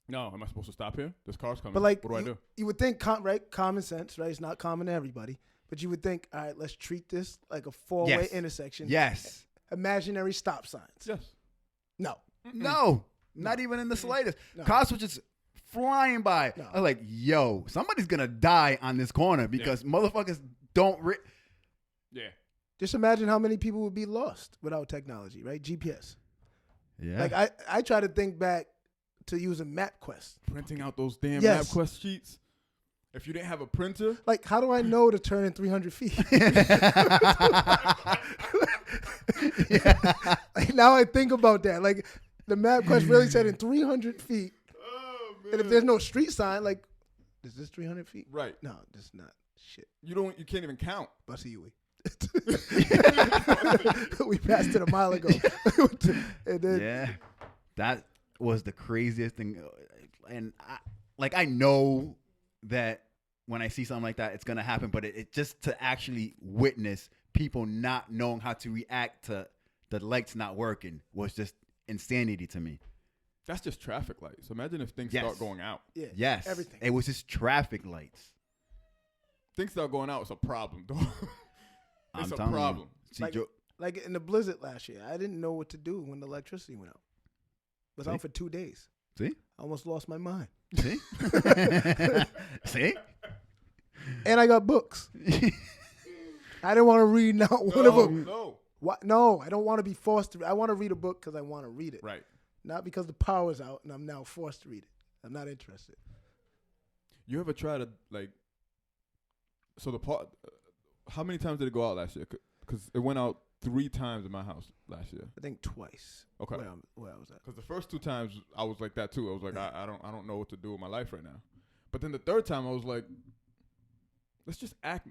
[SPEAKER 1] No, am I supposed to stop here? This car's coming.
[SPEAKER 2] But like,
[SPEAKER 1] what do I do?
[SPEAKER 2] you would think, right? Common sense, right? It's not common to everybody, but you would think, all right, let's treat this like a 4-way
[SPEAKER 3] Yes.
[SPEAKER 2] intersection.
[SPEAKER 3] yes.
[SPEAKER 2] Imaginary stop signs.
[SPEAKER 1] Yes.
[SPEAKER 2] No.
[SPEAKER 3] No, not even in the slightest.
[SPEAKER 2] No.
[SPEAKER 3] Cars were just flying by.
[SPEAKER 2] No.
[SPEAKER 3] I was like, yo, somebody's gonna die on this corner because motherfuckers don't.
[SPEAKER 1] Yeah.
[SPEAKER 2] Just imagine how many people would be lost without technology, right? GPS.
[SPEAKER 3] Yeah.
[SPEAKER 2] Like I try to think back to using MapQuest.
[SPEAKER 1] Printing out those damn
[SPEAKER 2] Yes.
[SPEAKER 1] MapQuest sheets. If you didn't have a printer,
[SPEAKER 2] Like, how do I know to turn in 300 feet? Like, now I think about that. Like, the MapQuest really said in 300 feet.
[SPEAKER 1] oh, man.
[SPEAKER 2] And if there's no street sign, like, is this 300 feet?
[SPEAKER 1] right,
[SPEAKER 2] No, this is not. Shit.
[SPEAKER 1] you can't even count.
[SPEAKER 2] Bussy we. We passed it a mile ago. And then,
[SPEAKER 3] Yeah, that was the craziest thing. And I know that when I see something like that, it's gonna happen. But it just to actually witness people not knowing how to react to the lights not working was just insanity to me.
[SPEAKER 1] That's just traffic lights. Imagine if things
[SPEAKER 3] Yes.
[SPEAKER 1] start going out.
[SPEAKER 2] yeah,
[SPEAKER 3] Yes,
[SPEAKER 2] everything.
[SPEAKER 3] It was just traffic lights.
[SPEAKER 1] Things start going out. It's a problem, dog.
[SPEAKER 3] I'm
[SPEAKER 1] It's a
[SPEAKER 3] telling
[SPEAKER 1] problem.
[SPEAKER 3] You. See,
[SPEAKER 2] Like- Like in the blizzard last year, I didn't know what to do when the electricity went out. It was
[SPEAKER 3] See?
[SPEAKER 2] out for 2 days.
[SPEAKER 3] see,
[SPEAKER 2] I almost lost my mind.
[SPEAKER 3] see, see.
[SPEAKER 2] And I got books. I didn't want to read not one of them.
[SPEAKER 1] No.
[SPEAKER 2] What? No, I don't want to be forced to. I want to read a book because I want to read it,
[SPEAKER 1] Right.
[SPEAKER 2] not because the power's out and I'm now forced to read it. I'm not interested.
[SPEAKER 1] You ever try to like? So the part. How many times did it go out last year? Because it went out 3 times in my house last year.
[SPEAKER 2] I think twice.
[SPEAKER 1] Okay.
[SPEAKER 2] Where I was at.
[SPEAKER 1] Because the first 2 times I was like that too. I was like, I don't know what to do with my life right now. But then the third time I was like, let's just act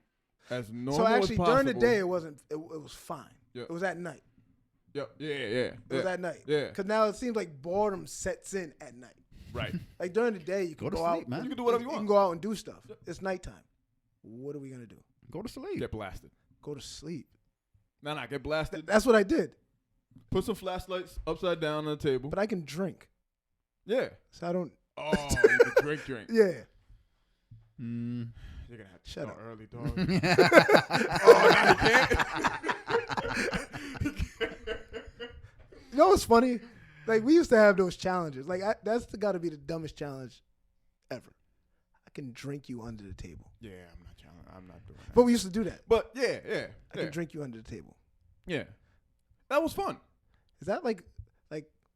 [SPEAKER 1] as normal.
[SPEAKER 2] So actually,
[SPEAKER 1] as possible.
[SPEAKER 2] during the day, it wasn't. It was fine.
[SPEAKER 1] Yeah.
[SPEAKER 2] It was at night.
[SPEAKER 1] Yeah.
[SPEAKER 2] It was at night.
[SPEAKER 1] Yeah.
[SPEAKER 2] Because now it seems like boredom sets in at night.
[SPEAKER 1] Right.
[SPEAKER 2] Like during the day, you can
[SPEAKER 3] Go to
[SPEAKER 2] go
[SPEAKER 3] sleep,
[SPEAKER 2] out.
[SPEAKER 3] man.
[SPEAKER 1] You can do whatever you
[SPEAKER 2] You
[SPEAKER 1] want.
[SPEAKER 2] can go out and do stuff. It's nighttime. What are we gonna do?
[SPEAKER 3] Go to sleep.
[SPEAKER 1] Get blasted.
[SPEAKER 2] Go to sleep.
[SPEAKER 1] Nah, get blasted.
[SPEAKER 2] That's what I did.
[SPEAKER 1] Put some flashlights upside down on the table.
[SPEAKER 2] But I can drink,
[SPEAKER 1] Yeah.
[SPEAKER 2] so I don't.
[SPEAKER 1] Oh, you can drink.
[SPEAKER 2] Yeah.
[SPEAKER 3] Mm.
[SPEAKER 1] You're gonna have to
[SPEAKER 2] Shut
[SPEAKER 1] start
[SPEAKER 2] up.
[SPEAKER 1] early, dog. Oh, now you can't.
[SPEAKER 2] You know what's funny? Like we used to have those challenges. Like that's got to be the dumbest challenge ever. I can drink you under the table.
[SPEAKER 1] Yeah, I'm not doing that.
[SPEAKER 2] But we used to do that.
[SPEAKER 1] But yeah.
[SPEAKER 2] I can drink you under the table.
[SPEAKER 1] Yeah. That was fun.
[SPEAKER 2] Is that like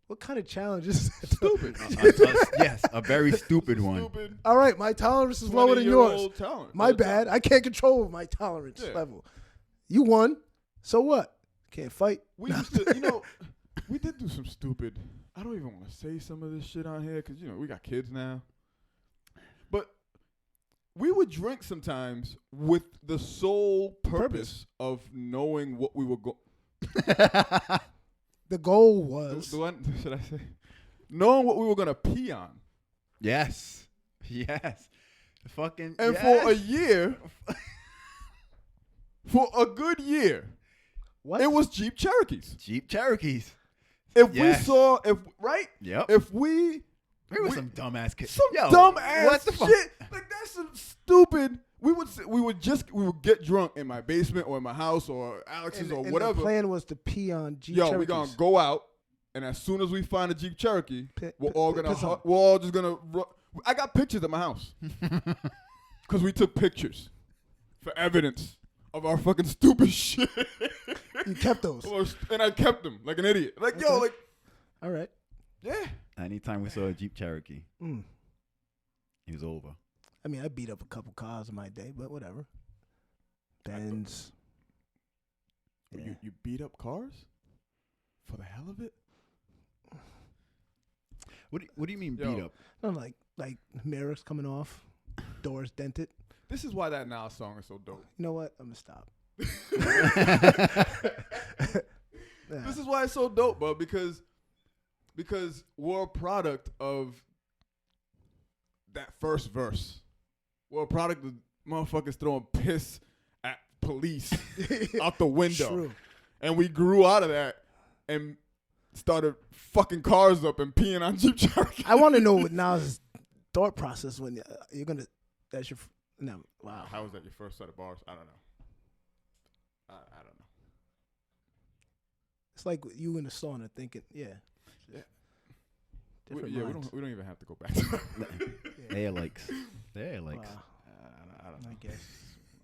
[SPEAKER 2] what kind of challenge is that?
[SPEAKER 1] Stupid.
[SPEAKER 3] Yes, a very stupid one.
[SPEAKER 1] Stupid.
[SPEAKER 2] All right, my tolerance is lower than yours.
[SPEAKER 1] 20-year-old talent.
[SPEAKER 2] My bad. I can't control my tolerance
[SPEAKER 1] Yeah.
[SPEAKER 2] level. You won. So what? Can't fight.
[SPEAKER 1] We used to, we did do some stupid. I don't even want to say some of this shit on here because we got kids now. But we would drink sometimes with the sole purpose of knowing what we were going.
[SPEAKER 2] The goal was
[SPEAKER 1] Should I say? Knowing what we were gonna pee on.
[SPEAKER 3] Yes. Fucking.
[SPEAKER 1] And
[SPEAKER 3] yes.
[SPEAKER 1] for a year, for a good year,
[SPEAKER 2] what?
[SPEAKER 1] it was Jeep Cherokees.
[SPEAKER 3] Jeep Cherokees.
[SPEAKER 1] If
[SPEAKER 3] Yes.
[SPEAKER 1] we saw, right?
[SPEAKER 3] Yep.
[SPEAKER 1] If we
[SPEAKER 3] There was some dumbass kids.
[SPEAKER 1] some
[SPEAKER 3] Yo,
[SPEAKER 1] dumb ass
[SPEAKER 3] what the fuck?
[SPEAKER 1] shit. Like that's some stupid. We would get drunk in my basement or in my house or Alex's or
[SPEAKER 2] and
[SPEAKER 1] whatever.
[SPEAKER 2] The plan was to pee on Jeep
[SPEAKER 1] Yo,
[SPEAKER 2] Cherokees.
[SPEAKER 1] we gonna go out, and as soon as we find a Jeep Cherokee, we're all
[SPEAKER 2] piss on.
[SPEAKER 1] just gonna. I got pictures at my house because we took pictures for evidence of our fucking stupid shit.
[SPEAKER 2] You kept those.
[SPEAKER 1] And I kept them like an idiot. Like yo,
[SPEAKER 2] Okay.
[SPEAKER 1] like
[SPEAKER 2] All right.
[SPEAKER 1] yeah.
[SPEAKER 3] Anytime we saw a Jeep Cherokee,
[SPEAKER 2] Mm.
[SPEAKER 3] it was over.
[SPEAKER 2] I mean, I beat up a couple cars in my day, but whatever. Benz. Yeah.
[SPEAKER 1] You beat up cars for the hell of it?
[SPEAKER 3] What do you mean
[SPEAKER 1] Yo.
[SPEAKER 3] beat up?
[SPEAKER 2] No, like mirrors coming off, doors dented.
[SPEAKER 1] This is why that Nas song is so dope.
[SPEAKER 2] You know what? I'm gonna stop. Yeah.
[SPEAKER 1] This is why it's so dope, bro, because we're a product of that first verse. We're a product of motherfuckers throwing piss at police out the window.
[SPEAKER 2] True.
[SPEAKER 1] And we grew out of that and started fucking cars up and peeing on Jeep Cherokee.
[SPEAKER 2] I want to know what Nas' thought process when you're gonna. That's your. No. Wow.
[SPEAKER 1] How was that your first set of bars? I don't know. I don't know.
[SPEAKER 2] It's like you in the sauna thinking, yeah.
[SPEAKER 1] Yeah.
[SPEAKER 2] Different
[SPEAKER 1] We
[SPEAKER 2] minds.
[SPEAKER 1] don't even have to go back to that.
[SPEAKER 2] Yeah.
[SPEAKER 3] They're likes. They're likes.
[SPEAKER 2] Wow.
[SPEAKER 1] I don't know.
[SPEAKER 2] I guess.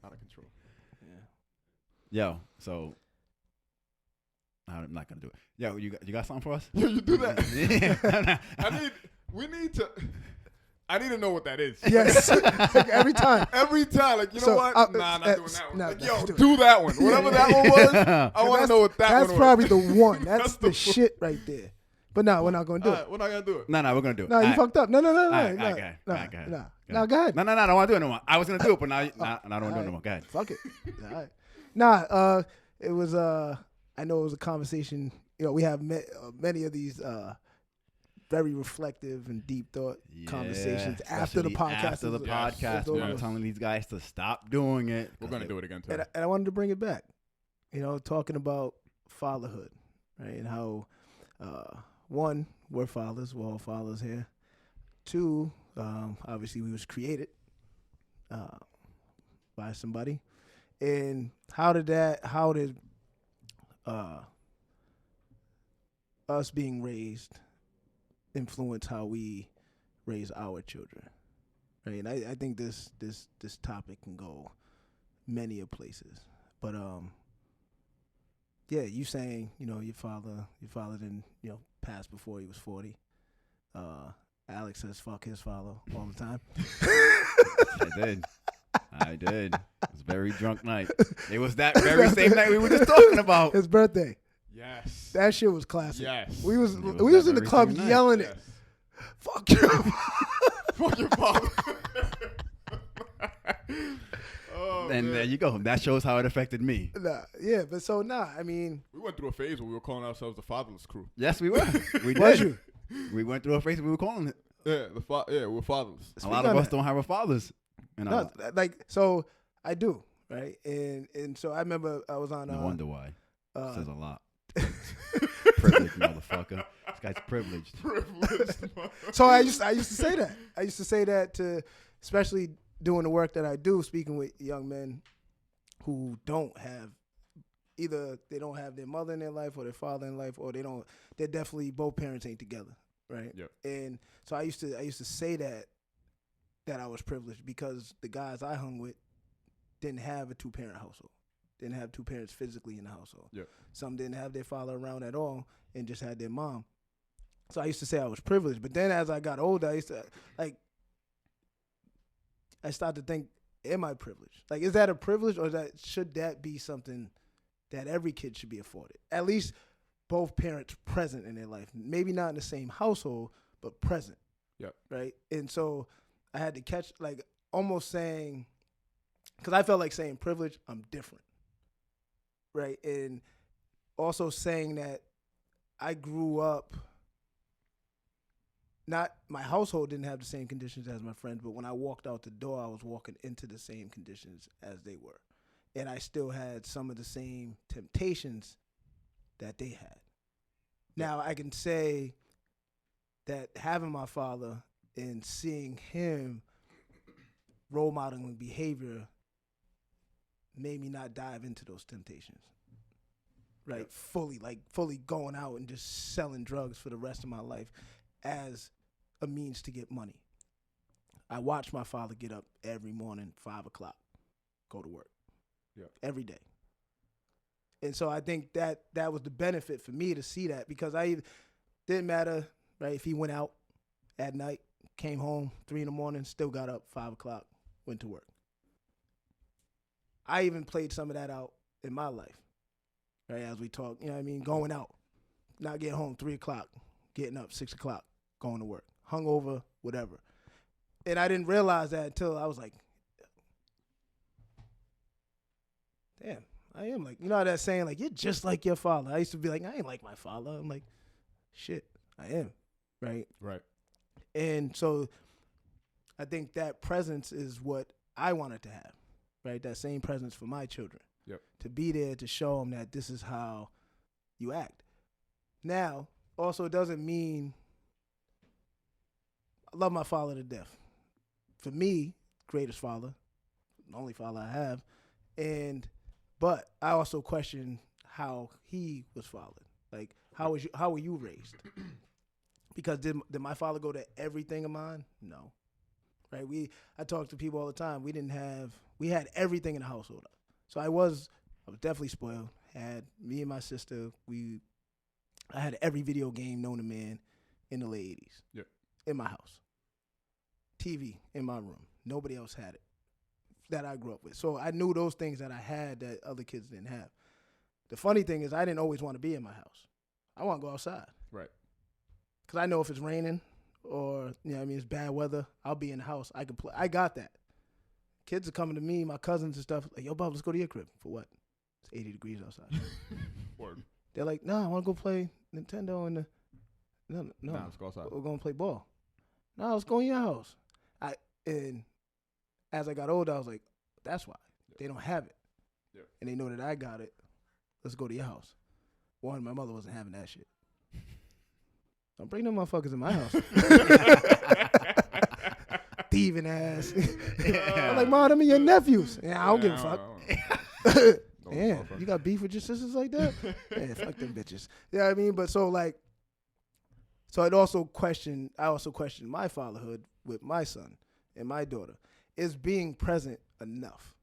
[SPEAKER 1] Out of control.
[SPEAKER 2] Yeah.
[SPEAKER 3] Yo, so I'm not gonna do it. Yo, you got something for us?
[SPEAKER 1] Yo, you do that.
[SPEAKER 3] Yeah.
[SPEAKER 1] we need to. I need to know what that is.
[SPEAKER 2] Yes, like every time.
[SPEAKER 1] Every time, like, you know
[SPEAKER 2] So,
[SPEAKER 1] what?
[SPEAKER 2] not
[SPEAKER 1] Not doing that one.
[SPEAKER 2] nah,
[SPEAKER 1] Like,
[SPEAKER 2] nah,
[SPEAKER 1] yo,
[SPEAKER 2] do it.
[SPEAKER 1] do that one. Whatever that one was, I want to know what that one was.
[SPEAKER 2] That's probably the one. That's
[SPEAKER 1] That's
[SPEAKER 2] the
[SPEAKER 1] the
[SPEAKER 2] shit right there. But no, we're not gonna do
[SPEAKER 1] All
[SPEAKER 2] it.
[SPEAKER 1] right, we're not going to do it.
[SPEAKER 3] No, we're gonna do it.
[SPEAKER 2] No, you
[SPEAKER 3] Alright.
[SPEAKER 2] fucked up. No,
[SPEAKER 3] Alright, go ahead.
[SPEAKER 2] no,
[SPEAKER 3] Alright, go ahead.
[SPEAKER 2] no. Go ahead.
[SPEAKER 3] No, I don't want to do it no more. I was gonna do it, but now I don't want to do it no
[SPEAKER 2] alright.
[SPEAKER 3] more. Go ahead.
[SPEAKER 2] Fuck it. All right. Nah, it was I know it was a conversation. You know, we have many of these very reflective and deep thought conversations after the
[SPEAKER 3] especially
[SPEAKER 2] podcast.
[SPEAKER 3] After the
[SPEAKER 2] is-
[SPEAKER 3] podcast,
[SPEAKER 2] is over.
[SPEAKER 3] I'm telling these guys to stop doing it.
[SPEAKER 1] We're going to do it again today.
[SPEAKER 2] And I wanted to bring it back. You know, talking about fatherhood, right? And how, one, we're fathers. We're all fathers here. Two, obviously we was created by somebody. And how did us being raised influence how we raise our children? Right? And I think this topic can go many of places. But yeah, you saying, you know, your father didn't, you know, pass before he was 40. Alex says fuck his father all the time.
[SPEAKER 3] I did. It was a very drunk night. It was that very same night we were just talking about.
[SPEAKER 2] His birthday.
[SPEAKER 1] Yes.
[SPEAKER 2] That shit was classic.
[SPEAKER 1] Yes.
[SPEAKER 2] We was
[SPEAKER 3] It
[SPEAKER 2] we
[SPEAKER 3] was
[SPEAKER 2] was
[SPEAKER 3] that
[SPEAKER 2] in the
[SPEAKER 3] very
[SPEAKER 2] club
[SPEAKER 3] same night.
[SPEAKER 2] yelling
[SPEAKER 1] Yes.
[SPEAKER 2] it. Fuck you.
[SPEAKER 1] Fuck your father. Oh,
[SPEAKER 3] And
[SPEAKER 1] man.
[SPEAKER 3] there you go. That shows how it affected me.
[SPEAKER 2] I mean,
[SPEAKER 1] We went through a phase where we were calling ourselves the fatherless crew.
[SPEAKER 3] Yes, we were. We
[SPEAKER 2] was
[SPEAKER 3] did.
[SPEAKER 2] you?
[SPEAKER 3] We went through a phase we were calling it.
[SPEAKER 1] Yeah, we're fatherless.
[SPEAKER 3] A lot of us don't have our fathers. And
[SPEAKER 2] No, like, so I do, right? And so I remember I was on.
[SPEAKER 3] no wonder why.
[SPEAKER 2] uh,
[SPEAKER 3] Says a lot. Privileged motherfucker. This guy's privileged.
[SPEAKER 2] So I used to say that. I used to say that to, especially doing the work that I do, speaking with young men who don't have, either they don't have their mother in their life or their father in life, or they're definitely, both parents ain't together, right?
[SPEAKER 1] Yep.
[SPEAKER 2] And so I used to say that I was privileged because the guys I hung with didn't have a 2-parent household. Didn't have 2 parents physically in the household.
[SPEAKER 1] Yep.
[SPEAKER 2] Some didn't have their father around at all and just had their mom. So I used to say I was privileged. But then as I got older, I started to think, am I privileged? Like, is that a privilege, or should that be something that every kid should be afforded? At least both parents present in their life. Maybe not in the same household, but present.
[SPEAKER 1] Yep.
[SPEAKER 2] Right? And so I had to catch, like, almost saying, because I felt like saying privilege, I'm different. Right? And also saying that I grew up, not, my household didn't have the same conditions as my friends, but when I walked out the door, I was walking into the same conditions as they were. And I still had some of the same temptations that they had. Now, I can say that having my father and seeing him role modeling behavior made me not dive into those temptations. Right?
[SPEAKER 1] Yep.
[SPEAKER 2] Fully going out and just selling drugs for the rest of my life as a means to get money. I watched my father get up every morning, 5 o'clock, go to work.
[SPEAKER 1] Yep.
[SPEAKER 2] Every day. And so I think that was the benefit for me to see that, because didn't matter, right, if he went out at night, came home 3 a.m, still got up 5 o'clock, went to work. I even played some of that out in my life, right, as we talk, you know what I mean, going out, not getting home 3 o'clock, getting up 6 o'clock, going to work, hungover, whatever. And I didn't realize that until I was like, damn, I am like, you know that saying, like, you're just like your father. I used to be like, I ain't like my father. I'm like, shit, I am, right?
[SPEAKER 1] Right.
[SPEAKER 2] And so I think that presence is what I wanted to have, right? That same presence for my children.
[SPEAKER 1] Yep.
[SPEAKER 2] To be there to show them that this is how you act. Now, also, it doesn't mean I love my father to death. For me, greatest father, the only father I have, but I also question how he was fathered. Like, how were you raised? Because did my father go to everything of mine? No. Right? I talk to people all the time. We had everything in the household. So I was definitely spoiled. Had me and my sister, I had every video game known to man in the late 80s.
[SPEAKER 1] Yep.
[SPEAKER 2] In my house. TV in my room. Nobody else had it that I grew up with. So I knew those things that I had that other kids didn't have. The funny thing is I didn't always want to be in my house. I want to go outside.
[SPEAKER 1] Right.
[SPEAKER 2] Because I know if it's raining or, it's bad weather, I'll be in the house. I can play. I got that. Kids are coming to me, my cousins and stuff, like, yo, Bob, let's go to your crib. For what? It's 80 degrees outside.
[SPEAKER 1] Word.
[SPEAKER 2] They're like, no, I want to go play Nintendo and no,
[SPEAKER 1] Nah, let's go outside.
[SPEAKER 2] we're going to play ball. No, let's go in your house. And as I got older, I was like, that's why. They don't have it.
[SPEAKER 1] Yep.
[SPEAKER 2] And they know that I got it. Let's go to your house. One, my mother wasn't having that shit. Don't bring them motherfuckers in my house. Thieving ass. I'm like, Mom, them are your nephews. Yeah, I don't give a fuck. Yeah, you got beef with your sisters like that? Yeah, fuck them bitches. You know what I mean? But so I also questioned my fatherhood with my son and my daughter. Is being present enough?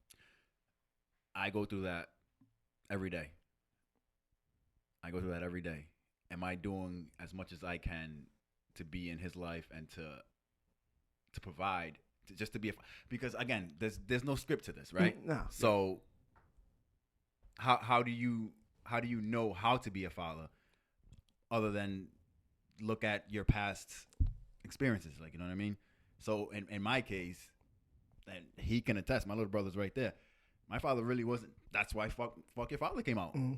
[SPEAKER 3] I go through that every day. Am I doing as much as I can to be in his life and to provide, just to be because again, there's no script to this, right?
[SPEAKER 2] No.
[SPEAKER 3] So how do you know how to be a father other than look at your past experiences, like, you know what I mean? So in my case, and he can attest, my little brother's right there. My father really wasn't. That's why Fuck Your Father came out.
[SPEAKER 2] Mm-hmm.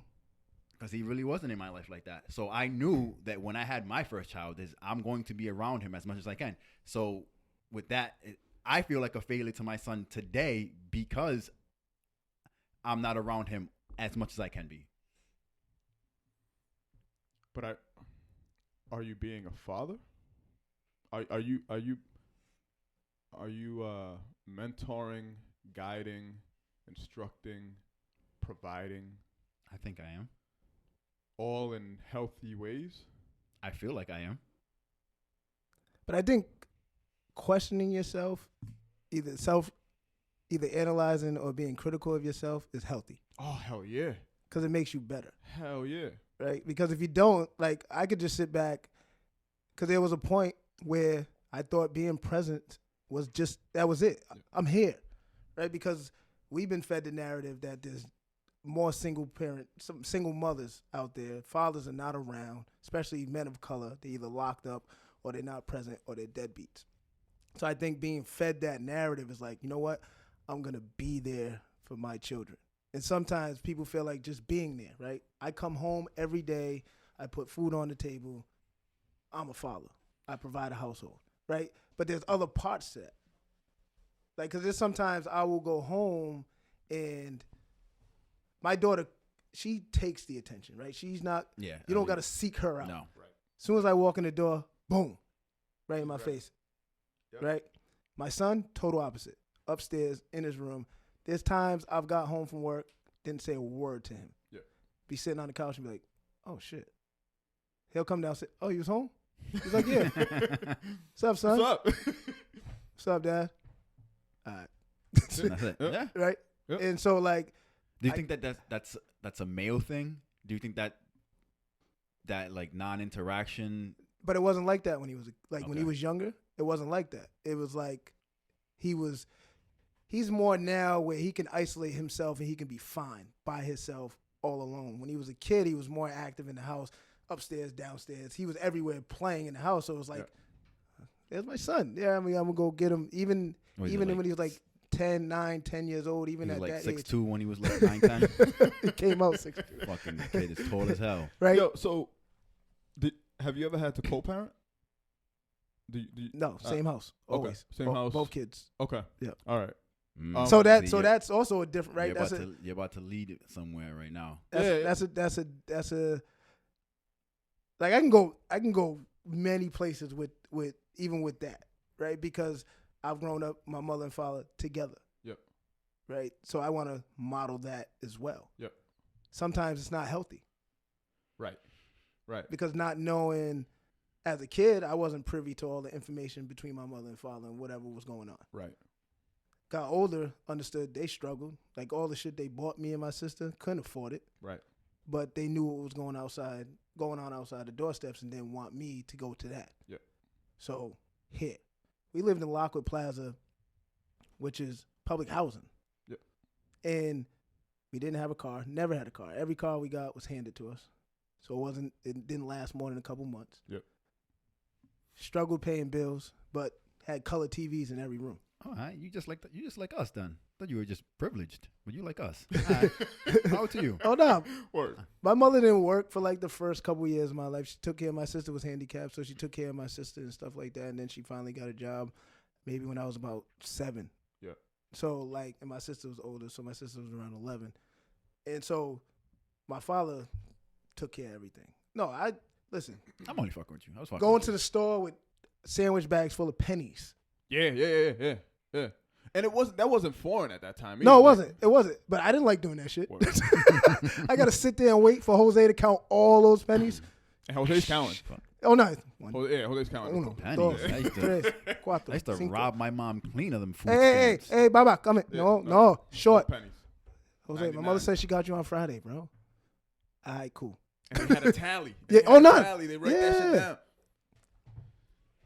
[SPEAKER 3] Because he really wasn't in my life like that. So I knew that when I had my first child, I'm going to be around him as much as I can. So with that, I feel like a failure to my son today because I'm not around him as much as I can be.
[SPEAKER 1] But are you being a father? Are you mentoring, guiding, instructing, providing?
[SPEAKER 3] I think I am.
[SPEAKER 1] All in healthy ways?
[SPEAKER 3] I feel like I am.
[SPEAKER 2] But I think questioning yourself, either analyzing or being critical of yourself is healthy.
[SPEAKER 1] Oh, hell yeah.
[SPEAKER 2] Because it makes you better.
[SPEAKER 1] Hell yeah.
[SPEAKER 2] Right? Because if you don't, like, I could just sit back. Because there was a point where I thought being present was that was it. Yeah. I'm here. Right? Because we've been fed the narrative that there's more some single mothers out there. Fathers are not around, especially men of color. They're either locked up or they're not present or they're deadbeats. So I think being fed that narrative is like, you know what? I'm going to be there for my children. And sometimes people feel like just being there, right? I come home every day. I put food on the table. I'm a father. I provide a household, right? But there's other parts to that. Like, because there's sometimes I will go home and my daughter, she takes the attention, right? She's not, you don't got to seek her out.
[SPEAKER 3] No.
[SPEAKER 1] Right.
[SPEAKER 2] As soon as I walk in the door, boom, right in my face, right? My son, total opposite. Upstairs in his room. There's times I've got home from work, didn't say a word to him.
[SPEAKER 1] Yeah.
[SPEAKER 2] Be sitting on the couch and be like, oh, shit. He'll come down and say, oh, you was home? He's like, yeah. What's up, son?
[SPEAKER 1] What's up?
[SPEAKER 2] What's up, Dad? All right.
[SPEAKER 3] That's it. Yeah.
[SPEAKER 2] Right?
[SPEAKER 1] Yep.
[SPEAKER 2] And so, like,
[SPEAKER 3] do you think that's a male thing? Do you think that like non-interaction?
[SPEAKER 2] But it wasn't like that when he was when
[SPEAKER 3] Okay.
[SPEAKER 2] he was younger. It wasn't like that. It was like he's more now where he can isolate himself and he can be fine by himself all alone. When he was a kid, he was more active in the house, upstairs, downstairs. He was everywhere playing in the house. So it was like, there's my son. Yeah, I mean, I'm gonna go get him. Even when he was like 10 years old, even
[SPEAKER 3] he
[SPEAKER 2] at
[SPEAKER 3] was like
[SPEAKER 2] that age.
[SPEAKER 3] 6'2" when he was like 9, 10.
[SPEAKER 2] He came out 6'2".
[SPEAKER 3] Fucking kid is tall as hell.
[SPEAKER 2] Right?
[SPEAKER 1] Yo, so have you ever had to co-parent?
[SPEAKER 2] No, same house.
[SPEAKER 1] okay,
[SPEAKER 2] Always.
[SPEAKER 1] same house.
[SPEAKER 2] Both kids.
[SPEAKER 1] Okay.
[SPEAKER 2] Yeah.
[SPEAKER 1] All right.
[SPEAKER 2] So
[SPEAKER 3] See,
[SPEAKER 2] that's also a different, right?
[SPEAKER 3] You're about to lead it somewhere right now.
[SPEAKER 2] That's a like I can go many places with even with that, right? Because I've grown up my mother and father together.
[SPEAKER 1] Yep.
[SPEAKER 2] Right? So I want to model that as well.
[SPEAKER 1] Yep.
[SPEAKER 2] Sometimes it's not healthy.
[SPEAKER 1] Right. Right.
[SPEAKER 2] Because not knowing as a kid, I wasn't privy to all the information between my mother and father and whatever was going on.
[SPEAKER 1] Right.
[SPEAKER 2] Got older, understood they struggled. Like all the shit they bought me and my sister, couldn't afford it.
[SPEAKER 1] Right.
[SPEAKER 2] But they knew what was going on outside the doorsteps and didn't want me to go to that.
[SPEAKER 1] Yep.
[SPEAKER 2] So here. we lived in Lockwood Plaza, which is public housing.
[SPEAKER 1] Yep.
[SPEAKER 2] And we didn't have a car, never had a car. Every car we got was handed to us. So it didn't last more than a couple months.
[SPEAKER 1] Yep.
[SPEAKER 2] Struggled paying bills, but had color TVs in every room.
[SPEAKER 3] All right, you just like us then. Thought you were just privileged, but you like us. All right. Power to you.
[SPEAKER 2] Oh, no.
[SPEAKER 1] Word.
[SPEAKER 2] My mother didn't work for like the first couple of years of my life. She took care of my sister, was handicapped, so she took care of my sister and stuff like that. And then she finally got a job maybe when I was about 7.
[SPEAKER 1] Yeah.
[SPEAKER 2] So like, and my sister was older, so my sister was around 11. And so my father took care of everything. No, listen,
[SPEAKER 3] I'm only fucking with you. I was fucking
[SPEAKER 2] going
[SPEAKER 3] with
[SPEAKER 2] to the store with sandwich bags full of pennies.
[SPEAKER 1] Yeah. And that wasn't foreign at that time.
[SPEAKER 2] No, it
[SPEAKER 1] either.
[SPEAKER 2] wasn't. But I didn't like doing that shit.
[SPEAKER 1] Word.
[SPEAKER 2] I got to sit there and wait for Jose to count all those pennies.
[SPEAKER 1] And Jose's counting.
[SPEAKER 2] Oh, no.
[SPEAKER 1] Jose's counting.
[SPEAKER 2] Uno,
[SPEAKER 3] Pennies.
[SPEAKER 2] dos,
[SPEAKER 3] I used to-
[SPEAKER 2] tres, cuatro,
[SPEAKER 3] I used to
[SPEAKER 2] cinco.
[SPEAKER 3] rob my mom clean of them food
[SPEAKER 2] Hey,
[SPEAKER 3] stamps.
[SPEAKER 2] Baba, come in.
[SPEAKER 1] Yeah,
[SPEAKER 2] No, short.
[SPEAKER 1] Pennies.
[SPEAKER 2] Jose, my
[SPEAKER 1] 99.
[SPEAKER 2] mother said she got you on Friday, bro. All right, cool.
[SPEAKER 1] And they had a tally.
[SPEAKER 2] Yeah,
[SPEAKER 1] They had a
[SPEAKER 2] no.
[SPEAKER 1] tally. They write that shit down.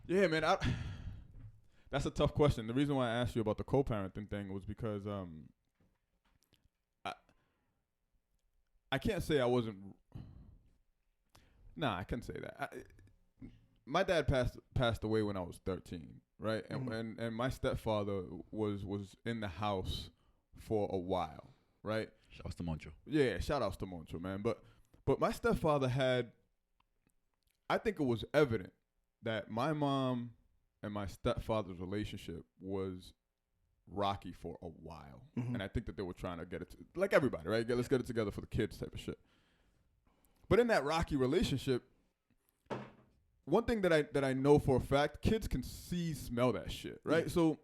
[SPEAKER 1] Yeah, man. That's a tough question. The reason why I asked you about the co-parenting thing was because I can't say I wasn't. Nah, I can't say that. My dad passed away when I was 13, right? And and my stepfather was in the house for a while, right?
[SPEAKER 3] Shout out to Moncho.
[SPEAKER 1] Yeah, shout outs to Moncho, man. But my stepfather had, I think it was evident that my mom and my stepfather's relationship was rocky for a while.
[SPEAKER 2] Mhm.
[SPEAKER 1] And I think that they were trying to get it, like everybody, right? Let's get it together for the kids type of shit. But in that rocky relationship, one thing that I know for a fact, kids can smell that shit, right? So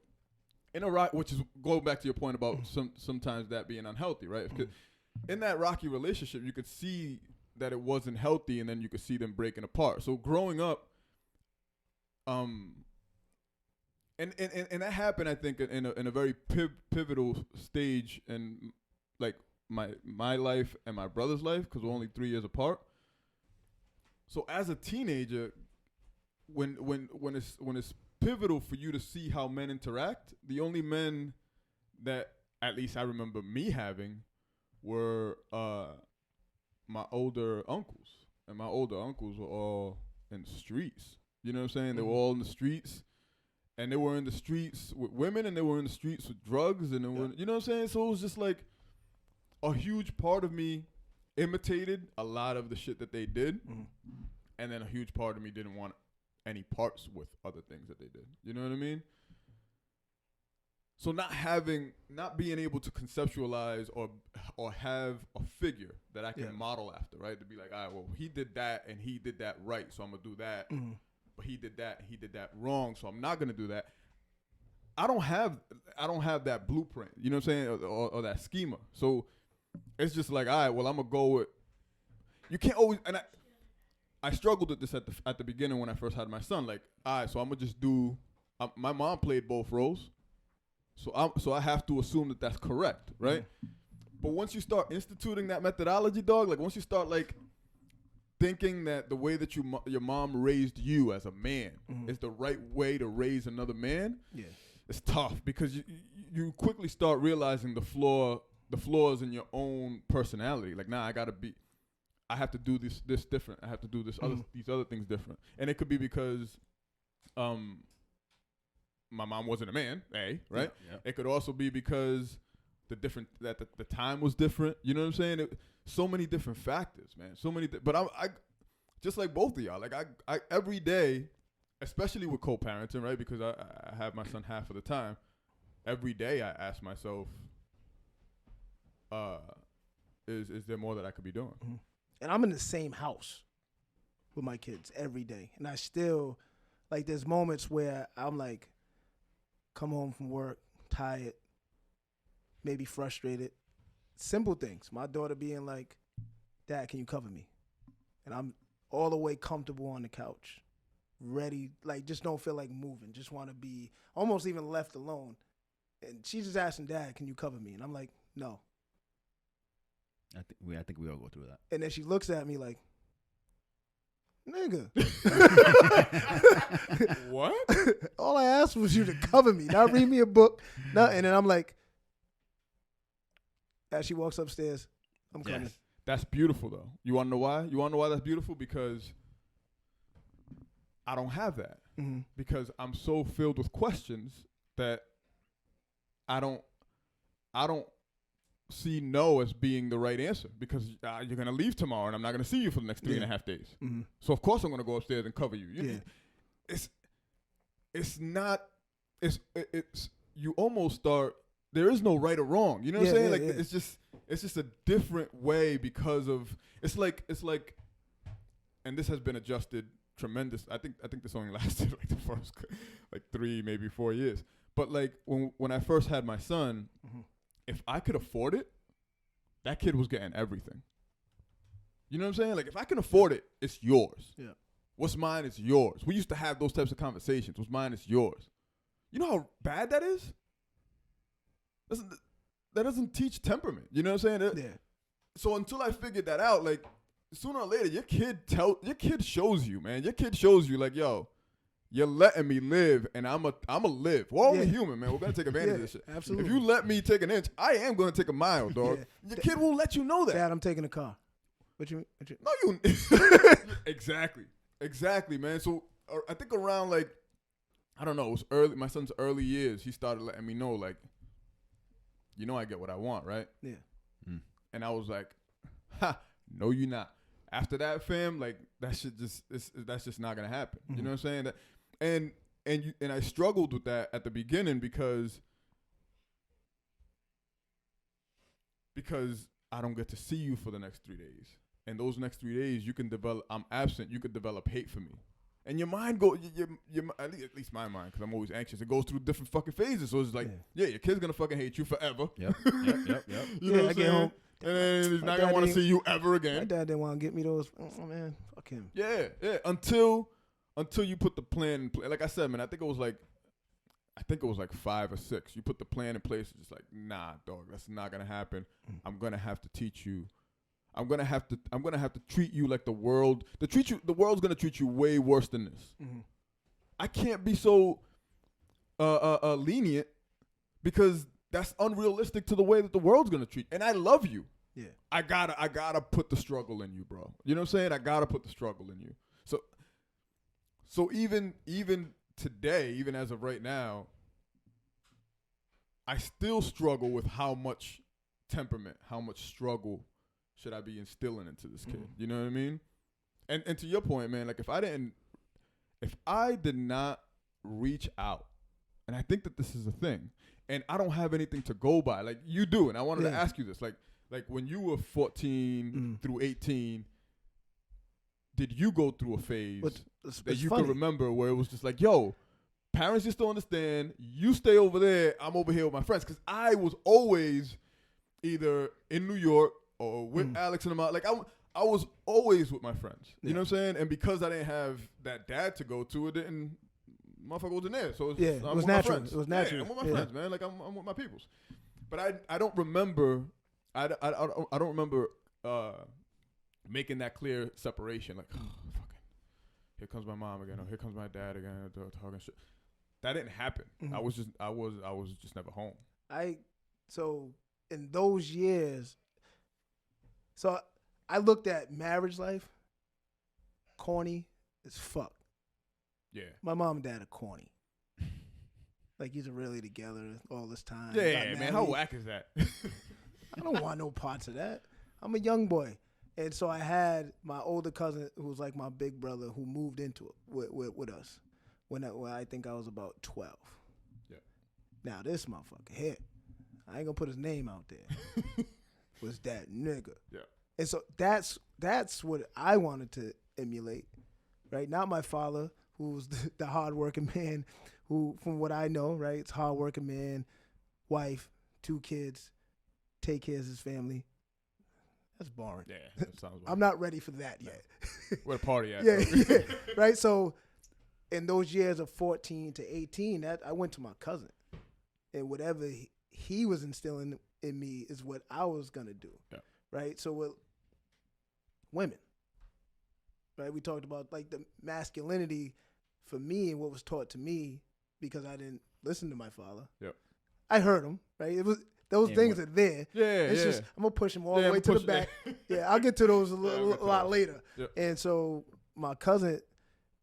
[SPEAKER 1] in a rock, which is going back to your point about sometimes that being unhealthy, right? Because in that rocky relationship, you could see that it wasn't healthy, and then you could see them breaking apart. So growing up, and that happened, I think, in a very pivotal stage in like my life and my brother's life, because we're only 3 years apart. So as a teenager, when it's pivotal for you to see how men interact, the only men that at least I remember me having were my older uncles, and my older uncles were all in the streets. You know what I'm saying? They were all in the streets, and they were in the streets with women, and they were in the streets with drugs, and they were, you know what I'm saying? So it was just like a huge part of me imitated a lot of the shit that they did, and then a huge part of me didn't want any parts with other things that they did. You know what I mean? So not being able to conceptualize or have a figure that I can model after, right? To be like, all right, well, he did that and he did that right, so I'm gonna do that. But he did that and he did that wrong, so I'm not gonna do that. I don't have that blueprint, you know what I'm saying, or that schema. So it's just like, all right, well, I'm gonna go with. You can't always, and I struggled with this at the beginning when I first had my son. Like, all right, so I'm gonna just do. My mom played both roles, so I have to assume that that's correct, right? But once you start instituting that methodology, dog, like once you start like thinking that the way that your mom raised you as a man is the right way to raise another man, it's tough because you quickly start realizing the flaws in your own personality. Like, nah, I have to do this different. I have to do these other things different. And it could be because my mom wasn't a man, right? Yeah. It could also be because the time was different. You know what I'm saying? So many different factors, man. But I just like both of y'all. Like I every day, especially with co-parenting, right? Because I have my son half of the time. Every day I ask myself, is there more that I could be doing?
[SPEAKER 2] And I'm in the same house with my kids every day. And I still, like, there's moments where I'm like, come home from work, tired, maybe frustrated. Simple things. My daughter being like, Dad, can you cover me? And I'm all the way comfortable on the couch, ready, like, just don't feel like moving. Just want to be almost even left alone. And she's just asking, Dad, can you cover me? And I'm like, no.
[SPEAKER 3] I think we all go through that.
[SPEAKER 2] And then she looks at me like, Nigga.
[SPEAKER 1] What?
[SPEAKER 2] All I asked was you to cover me, not read me a book, nothing. And then I'm like, as she walks upstairs, I'm coming.
[SPEAKER 3] Yes.
[SPEAKER 1] That's beautiful, though. You want to know why? You want to know why that's beautiful? Because I don't have that.
[SPEAKER 2] Mm-hmm.
[SPEAKER 1] Because I'm so filled with questions that I don't see no as being the right answer, because you're going to leave tomorrow and I'm not going to see you for the next 3.5 days.
[SPEAKER 2] Mm-hmm.
[SPEAKER 1] So of course I'm going to go upstairs and cover you. It's you almost start, there is no right or wrong. You know what I'm saying? It's just a different way, because of, it's like, and this has been adjusted tremendous. I think this only lasted like the first 3, maybe 4 years. But like when I first had my son,
[SPEAKER 2] mm-hmm.
[SPEAKER 1] if I could afford it, that kid was getting everything. You know what I'm saying? Like, if I can afford it, it's yours.
[SPEAKER 2] Yeah.
[SPEAKER 1] What's mine is yours. We used to have those types of conversations. What's mine is yours. You know how bad that is? That doesn't teach temperament. You know what I'm saying?
[SPEAKER 2] Yeah.
[SPEAKER 1] So until I figured that out, like, sooner or later, your kid shows you, man. Your kid shows you, like, yo, you're letting me live, and I'ma live. We're only human, man. We're gonna take advantage of this shit.
[SPEAKER 2] Absolutely.
[SPEAKER 1] If you let me take an inch, I am gonna take a mile, dog. Your kid won't let you know that.
[SPEAKER 2] Dad, I'm taking a car. What you?
[SPEAKER 1] No, you. Exactly, man. So I think around, like, I don't know, it was early. My son's early years. He started letting me know, like, you know, I get what I want, right?
[SPEAKER 2] Yeah.
[SPEAKER 3] Mm.
[SPEAKER 1] And I was like, ha, no, you're not. After that, fam, like, that's just not gonna happen.
[SPEAKER 2] Mm-hmm.
[SPEAKER 1] You know what I'm saying? And I struggled with that at the beginning because I don't get to see you for the next 3 days. And those next 3 days, I'm absent. You could develop hate for me. And your mind at least my mind, because I'm always anxious, it goes through different fucking phases. So it's like, your kid's gonna fucking hate you forever.
[SPEAKER 3] Yep.
[SPEAKER 1] You know what I'm saying?
[SPEAKER 2] Home.
[SPEAKER 1] And then he's not gonna want to see you ever
[SPEAKER 2] My
[SPEAKER 1] again.
[SPEAKER 2] dad didn't want to get me those. Oh man, fuck him.
[SPEAKER 1] Yeah. Until you put the plan in place. Like I said, man, I think it was like 5 or 6. You put the plan in place. It's just like, nah, dog, that's not gonna happen. I'm gonna have to teach you. I'm gonna have to treat you like the world. The world's gonna treat you way worse than this.
[SPEAKER 2] Mm-hmm.
[SPEAKER 1] I can't be so lenient, because that's unrealistic to the way that the world's gonna treat. And I love you.
[SPEAKER 2] Yeah.
[SPEAKER 1] I gotta put the struggle in you, bro. You know what I'm saying? I gotta put the struggle in you. So even today, even as of right now, I still struggle with how much temperament, how much struggle should I be instilling into this kid. You know what I mean? And to your point, man, like, if I did not reach out, and I think that this is a thing, and I don't have anything to go by, like you do, and I wanted to ask you this, like when you were 14 through 18, did you go through a phase that you could remember where it was just like, yo, parents just don't understand, you stay over there, I'm over here with my friends? Because I was always either in New York or with Alex and them out. Like, I was always with my friends. You know what I'm saying? And because I didn't have that dad to go to, motherfucker wasn't there. So
[SPEAKER 2] it was natural. It was natural.
[SPEAKER 1] Yeah, I'm with my friends, man. Like, I'm with my peoples. But I don't remember. I don't remember making that clear separation. Like, oh, fucking, here comes my mom again, or here comes my dad again, talking shit. That didn't happen.
[SPEAKER 2] Mm-hmm.
[SPEAKER 1] I was just never home.
[SPEAKER 2] So in those years, so I looked at marriage life, corny as fuck.
[SPEAKER 1] Yeah.
[SPEAKER 2] My mom and dad are corny. Like, you're really together all this time.
[SPEAKER 1] Yeah, man. How whack is that?
[SPEAKER 2] I don't want no parts of that. I'm a young boy. And so I had my older cousin, who was like my big brother, who moved into it with us when I think I was about 12.
[SPEAKER 1] Yeah.
[SPEAKER 2] Now, this motherfucker here, I ain't gonna put his name out there, was that nigga.
[SPEAKER 1] Yeah.
[SPEAKER 2] And so that's what I wanted to emulate, right? Not my father, who's the hardworking man, who, from what I know, right, it's hardworking man, wife, 2 kids, take care of his family. That's boring.
[SPEAKER 1] Yeah, that sounds.
[SPEAKER 2] I'm not ready for that yet.
[SPEAKER 1] Where the party at?
[SPEAKER 2] Yeah, right. So, in those years of 14 to 18, I went to my cousin, and whatever he was instilling in me is what I was gonna do.
[SPEAKER 1] Yeah.
[SPEAKER 2] Right. So with women, right? We talked about like the masculinity for me and what was taught to me because I didn't listen to my father.
[SPEAKER 1] Yep.
[SPEAKER 2] I heard him, right? It was those things are there.
[SPEAKER 1] Yeah,
[SPEAKER 2] It's just I'm gonna push him all the way to the back. Yeah, I'll get to those a lot later.
[SPEAKER 1] Yep.
[SPEAKER 2] And so my cousin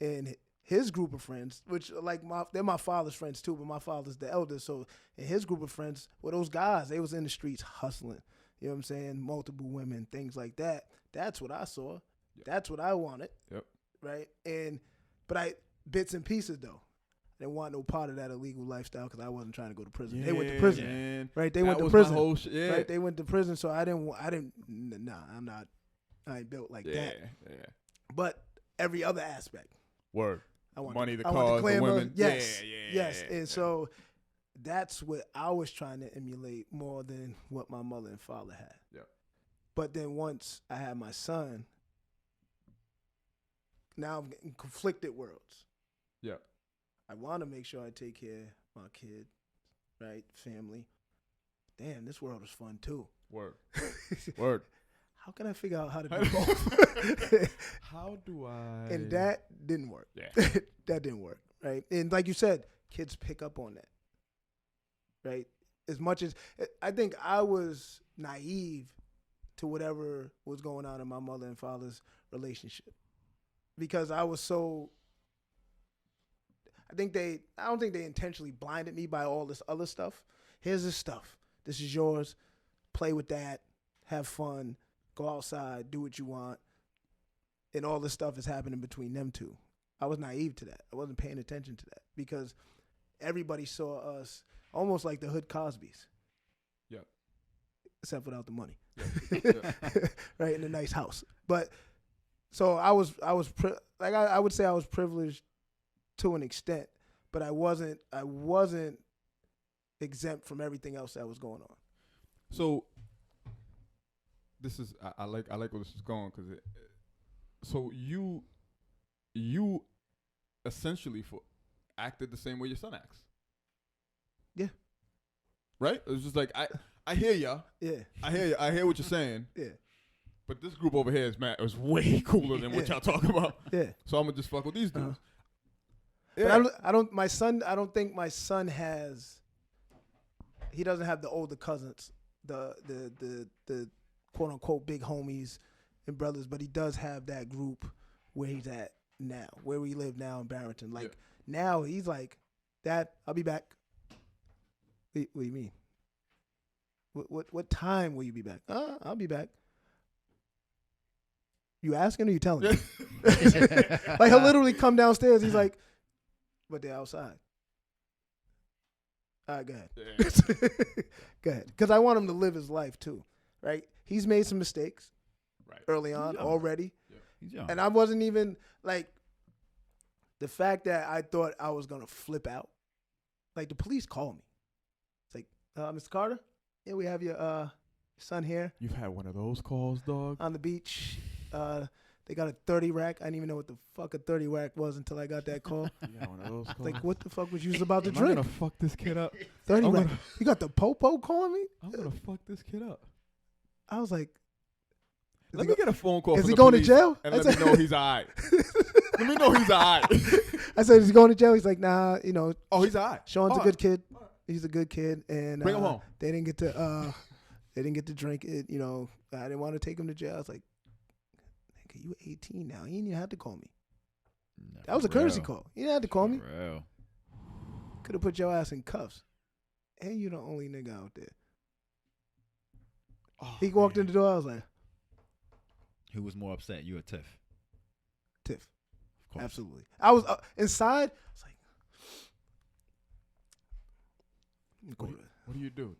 [SPEAKER 2] and his group of friends, which like they're my father's friends too, but my father's the eldest. So in his group of friends were those guys. They was in the streets hustling. You know what I'm saying? Multiple women, things like that. That's what I saw.
[SPEAKER 1] Yep.
[SPEAKER 2] That's what I wanted.
[SPEAKER 1] Yep.
[SPEAKER 2] Right. But I bits and pieces though. I didn't want no part of that illegal lifestyle because I wasn't trying to go to prison. They went to prison,
[SPEAKER 1] man.
[SPEAKER 2] right? They
[SPEAKER 1] that
[SPEAKER 2] went to
[SPEAKER 1] was
[SPEAKER 2] prison,
[SPEAKER 1] my whole yeah.
[SPEAKER 2] right? They went to prison, so I didn't. Nah, I'm not. I ain't built like that.
[SPEAKER 1] Yeah.
[SPEAKER 2] But every other aspect,
[SPEAKER 1] Word.
[SPEAKER 2] I want
[SPEAKER 1] Money, the
[SPEAKER 2] I want
[SPEAKER 1] cars, the
[SPEAKER 2] glamour.
[SPEAKER 1] women.
[SPEAKER 2] Yes, yes.
[SPEAKER 1] Yeah.
[SPEAKER 2] And so that's what I was trying to emulate more than what my mother and father had.
[SPEAKER 1] Yeah.
[SPEAKER 2] But then once I had my son, now I'm in conflicted worlds.
[SPEAKER 1] Yeah.
[SPEAKER 2] I want to make sure I take care of my kid, right? Family. Damn, this world is fun too.
[SPEAKER 1] Word. Word.
[SPEAKER 2] How can I figure out how to do both?
[SPEAKER 1] How do I?
[SPEAKER 2] And that didn't work.
[SPEAKER 1] Yeah.
[SPEAKER 2] That didn't work, right? And like you said, kids pick up on that, right? As much as I think I was naive to whatever was going on in my mother and father's relationship because I was so. I don't think they intentionally blinded me by all this other stuff. Here's this stuff. This is yours. Play with that. Have fun. Go outside. Do what you want. And all this stuff is happening between them two. I was naive to that. I wasn't paying attention to that because everybody saw us almost like the Hood Cosbys.
[SPEAKER 1] Yep.
[SPEAKER 2] Except without the money.
[SPEAKER 1] Yep.
[SPEAKER 2] Right, in a nice house. But so I would say I was privileged to an extent, but I wasn't exempt from everything else that was going on.
[SPEAKER 1] So this is I like where this is going because so you essentially acted the same way your son acts.
[SPEAKER 2] Yeah.
[SPEAKER 1] Right? It was just like I hear ya.
[SPEAKER 2] Yeah.
[SPEAKER 1] I hear you. I hear what you're saying.
[SPEAKER 2] Yeah.
[SPEAKER 1] But this group over here is way cooler than what y'all talking about.
[SPEAKER 2] Yeah.
[SPEAKER 1] So I'm gonna just fuck with these dudes.
[SPEAKER 2] Yeah. But I don't think my son he doesn't have the older cousins, the quote unquote big homies and brothers, but he does have that group where he's at now, where we live now in Barrington. Like now he's like, Dad, I'll be back. What do you mean? What time will you be back? I'll be back. You asking or you telling me? Like he'll literally come downstairs. He's like, but they're outside. All right, go ahead.
[SPEAKER 1] Yeah.
[SPEAKER 2] Go ahead. Because I want him to live his life too, right? He's made some mistakes early on already.
[SPEAKER 3] Yeah. He's young.
[SPEAKER 2] And I wasn't even, like, the fact that I thought I was going to flip out. Like, the police called me. It's like, Mr. Carter, yeah, we have your son here
[SPEAKER 1] You've had one of those calls, dog.
[SPEAKER 2] on the beach. They got a 30 rack. I didn't even know what the fuck a 30 rack was until I got that call.
[SPEAKER 1] You got one of those calls.
[SPEAKER 2] Like, what the fuck was you about to
[SPEAKER 1] Am I
[SPEAKER 2] drink?
[SPEAKER 1] gonna fuck this kid up?
[SPEAKER 2] 30
[SPEAKER 1] I'm
[SPEAKER 2] rack.
[SPEAKER 1] gonna-
[SPEAKER 2] You got the popo calling me?
[SPEAKER 1] I'm gonna fuck this kid up.
[SPEAKER 2] I was like,
[SPEAKER 1] Let me get a phone call.
[SPEAKER 2] is
[SPEAKER 1] from
[SPEAKER 2] he
[SPEAKER 1] the
[SPEAKER 2] going to
[SPEAKER 1] police
[SPEAKER 2] jail?
[SPEAKER 1] And
[SPEAKER 2] I
[SPEAKER 1] let me
[SPEAKER 2] said-
[SPEAKER 1] know he's alright. Let me know he's alright.
[SPEAKER 2] I said, is he going to jail? He's like, nah, you know,
[SPEAKER 1] Oh, he's alright.
[SPEAKER 2] Sean's a
[SPEAKER 1] All
[SPEAKER 2] good
[SPEAKER 1] right.
[SPEAKER 2] kid. He's a good kid, and
[SPEAKER 1] Bring him home.
[SPEAKER 2] They didn't get to drink it. You know, I didn't want to take him to jail. I was like, "Nigga, you 18 now. You didn't even have to call me.
[SPEAKER 3] Nah,
[SPEAKER 2] That was a
[SPEAKER 3] for
[SPEAKER 2] courtesy
[SPEAKER 3] real.
[SPEAKER 2] call. You didn't have to call me.
[SPEAKER 3] For real.
[SPEAKER 2] Could have put your ass in cuffs. And you the only nigga out there."
[SPEAKER 1] Oh,
[SPEAKER 2] He walked
[SPEAKER 1] man.
[SPEAKER 2] in the door. I was like,
[SPEAKER 3] Who was more upset, you or Tiff?
[SPEAKER 2] Tiff,
[SPEAKER 3] Of course.
[SPEAKER 2] absolutely. I was inside. I was like,
[SPEAKER 1] What do you do?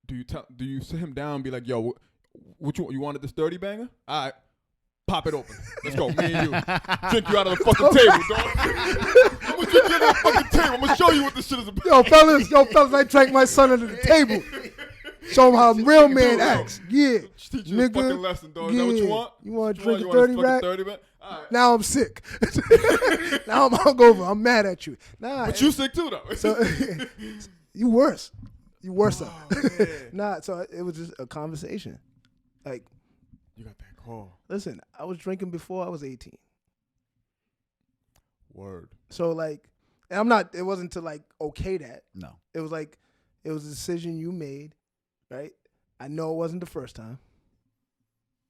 [SPEAKER 1] Do you sit him down and be like, yo, what you wanted this 30 banger? All right, pop it open. Let's go, me and you. Drink you out of the fucking table, dog. I'm gonna drink you out of the fucking table. I'm gonna show you what this shit is about.
[SPEAKER 2] Yo, fellas, I drank my son under the table. Show him how a real man acts. Yeah.
[SPEAKER 1] Teach you a
[SPEAKER 2] Nigga,
[SPEAKER 1] fucking lesson, dog. Is that what you
[SPEAKER 2] yeah.
[SPEAKER 1] want?
[SPEAKER 2] You want to
[SPEAKER 1] What
[SPEAKER 2] drink a
[SPEAKER 1] you want?
[SPEAKER 2] 30
[SPEAKER 1] You want
[SPEAKER 2] rack?
[SPEAKER 1] this fucking 30 back? All right.
[SPEAKER 2] Now I'm sick. Now I'm hungover. I'm mad at you. Nah,
[SPEAKER 1] But you sick too, though.
[SPEAKER 2] so you worse.
[SPEAKER 1] Oh, man.
[SPEAKER 2] Nah, so it was just a conversation. Like,
[SPEAKER 1] You got that Oh,
[SPEAKER 2] Listen, I was drinking before I was 18.
[SPEAKER 1] word.
[SPEAKER 2] So like, and I'm not. It wasn't to like okay that.
[SPEAKER 3] No.
[SPEAKER 2] It was like, it was a decision you made, right? I know it wasn't the first time.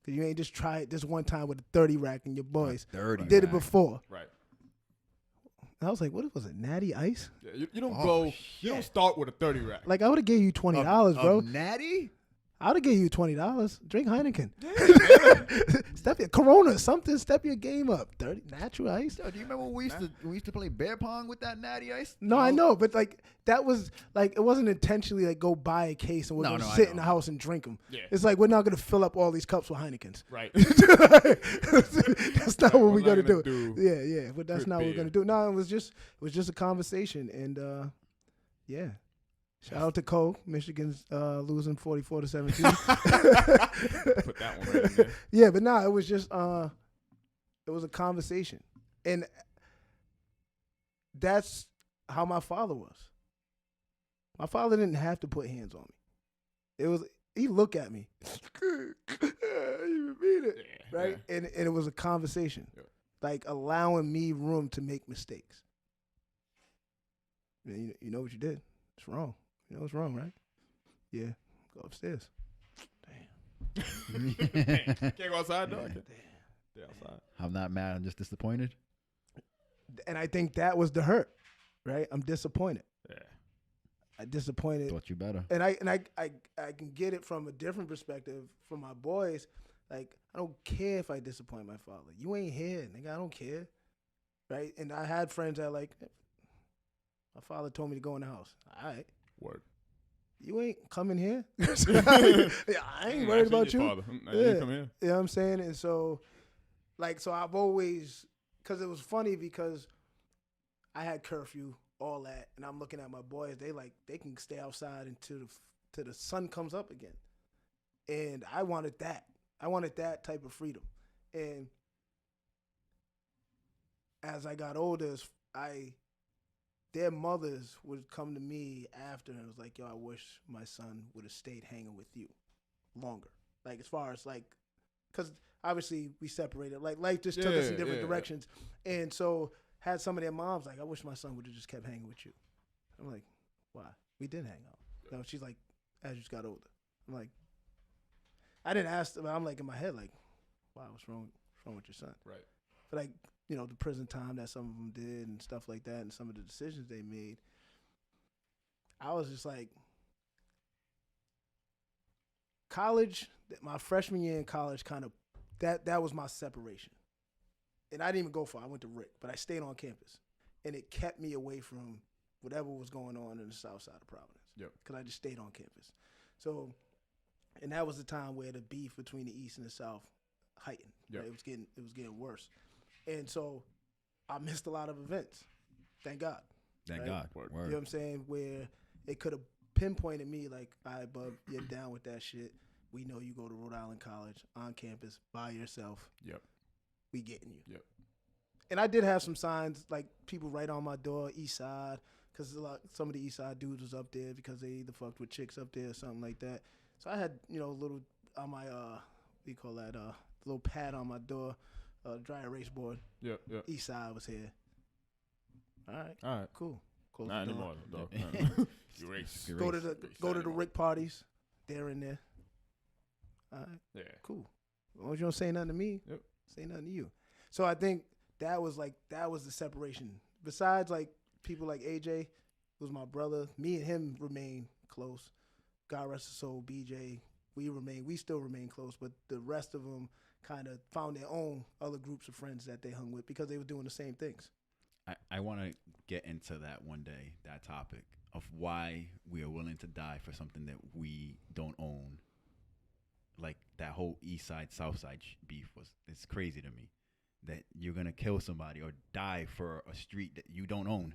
[SPEAKER 2] Cause you ain't just try it this one time with a 30 rack and your boys
[SPEAKER 3] 30
[SPEAKER 2] did it
[SPEAKER 3] rack.
[SPEAKER 2] before.
[SPEAKER 1] Right.
[SPEAKER 2] And I was like, what was it? Natty Ice?
[SPEAKER 1] Yeah, you don't
[SPEAKER 3] Oh,
[SPEAKER 1] go. You
[SPEAKER 3] shit.
[SPEAKER 1] don't start with a 30 rack.
[SPEAKER 2] Like I would have gave you $20, bro.
[SPEAKER 3] Natty?
[SPEAKER 2] I would have gave you $20. Drink Heineken. Step your Corona, something. Step your game up. 30 natural ice.
[SPEAKER 3] Yo, do you remember when we used to play bear pong with that Natty Ice?
[SPEAKER 2] No, I know, but like that was like it wasn't intentionally like go buy a case and we're gonna
[SPEAKER 3] I
[SPEAKER 2] sit in
[SPEAKER 3] know.
[SPEAKER 2] the house and drink them.
[SPEAKER 1] Yeah.
[SPEAKER 2] It's like we're not gonna fill up all these cups with Heinekens.
[SPEAKER 1] Right.
[SPEAKER 2] That's not what
[SPEAKER 1] We're
[SPEAKER 2] we're
[SPEAKER 1] not
[SPEAKER 2] gonna
[SPEAKER 1] gonna
[SPEAKER 2] do.
[SPEAKER 1] do
[SPEAKER 2] Yeah, but that's
[SPEAKER 1] good
[SPEAKER 2] not what we're
[SPEAKER 1] beer.
[SPEAKER 2] gonna do. No, it was just a conversation, and yeah. Shout out to Cole, Michigan's losing 44-17.
[SPEAKER 1] Put that one right in there.
[SPEAKER 2] Yeah, but no, it was just it was a conversation, and that's how my father was. My father didn't have to put hands on me. It was he looked at me, you mean it,
[SPEAKER 1] Yeah,
[SPEAKER 2] right? And it was a conversation,
[SPEAKER 1] Yeah.
[SPEAKER 2] like allowing me room to make mistakes. And you know what you did? It's wrong. You know it's wrong, right? Yeah, go upstairs.
[SPEAKER 1] Can't go outside, dog.
[SPEAKER 2] Damn.
[SPEAKER 1] Stay outside.
[SPEAKER 3] I'm not mad. I'm just disappointed.
[SPEAKER 2] And I think that was the hurt, right? I'm disappointed.
[SPEAKER 1] Yeah.
[SPEAKER 2] I disappointed,
[SPEAKER 3] Thought you better.
[SPEAKER 2] and I can get it from a different perspective from my boys. Like I don't care if I disappoint my father. You ain't here, nigga. I don't care, right? And I had friends that like, my father told me to go in the house. All right,
[SPEAKER 1] Word.
[SPEAKER 2] you ain't coming here. Yeah, I ain't worried about you.
[SPEAKER 1] Father.
[SPEAKER 2] Yeah.
[SPEAKER 1] You come here.
[SPEAKER 2] You know what I'm saying? And so, like, so I've always, because it was funny because I had curfew, all that, and I'm looking at my boys. They can stay outside until the sun comes up again. And I wanted that. I wanted that type of freedom. And as I got older, their mothers would come to me after and was like, yo, I wish my son would have stayed hanging with you longer. Like, as far as, like, because obviously we separated. Like, life just took us in different directions. And so had some of their moms like, I wish my son would have just kept hanging with you. I'm like, why? We did hang out. You know, she's like, as you just got older. I'm like, I didn't ask them. I'm like, in my head, like, wow, what's wrong with your son?
[SPEAKER 1] Right.
[SPEAKER 2] But like, you know, the prison time that some of them did and stuff like that and some of the decisions they made, I was just like, college, my freshman year in college kind of, that was my separation. And I didn't even go far. I went to Rick, but I stayed on campus. And it kept me away from whatever was going on in the south side of Providence.
[SPEAKER 1] Yep.
[SPEAKER 2] Because I just stayed on campus. So, and that was the time where the beef between the East and the South heightened.
[SPEAKER 1] Yep.
[SPEAKER 2] Right? It was getting worse. And so I missed a lot of events. Thank God.
[SPEAKER 3] Thank
[SPEAKER 2] Right?
[SPEAKER 3] God.
[SPEAKER 1] Word.
[SPEAKER 2] You know
[SPEAKER 3] Word.
[SPEAKER 2] what I'm saying? Where it could have pinpointed me like, all right, bub, you're down with that shit. We know you go to Rhode Island College on campus by yourself.
[SPEAKER 1] Yep.
[SPEAKER 2] We getting you.
[SPEAKER 1] Yep.
[SPEAKER 2] And I did have some signs, like people right on my door, East Side, because some of the East Side dudes was up there because they either fucked with chicks up there or something like that. So I had, you know, a little on my, what do you call that, little pad on my door, dry erase board.
[SPEAKER 1] Yep. Yep.
[SPEAKER 2] East Side was here. All right,
[SPEAKER 1] All right.
[SPEAKER 2] cool. Close
[SPEAKER 1] Not
[SPEAKER 2] the door.
[SPEAKER 1] anymore, dog. Erase.
[SPEAKER 3] Erase.
[SPEAKER 2] Go to the
[SPEAKER 1] Not anymore.
[SPEAKER 2] Rick parties. They're in there. All right,
[SPEAKER 1] Yeah.
[SPEAKER 2] cool. As long as you don't say nothing to me,
[SPEAKER 1] Yep.
[SPEAKER 2] say nothing to you. So I think that was the separation. Besides, like, people like AJ, who's my brother, me and him remain close. God rest his soul, BJ, we still remain close, but the rest of them kind of found their own other groups of friends that they hung with because they were doing the same things.
[SPEAKER 3] I want to get into that one day, that topic of why we are willing to die for something that we don't own. Like that whole East Side, South Side beef it's crazy to me that you're going to kill somebody or die for a street that you don't own.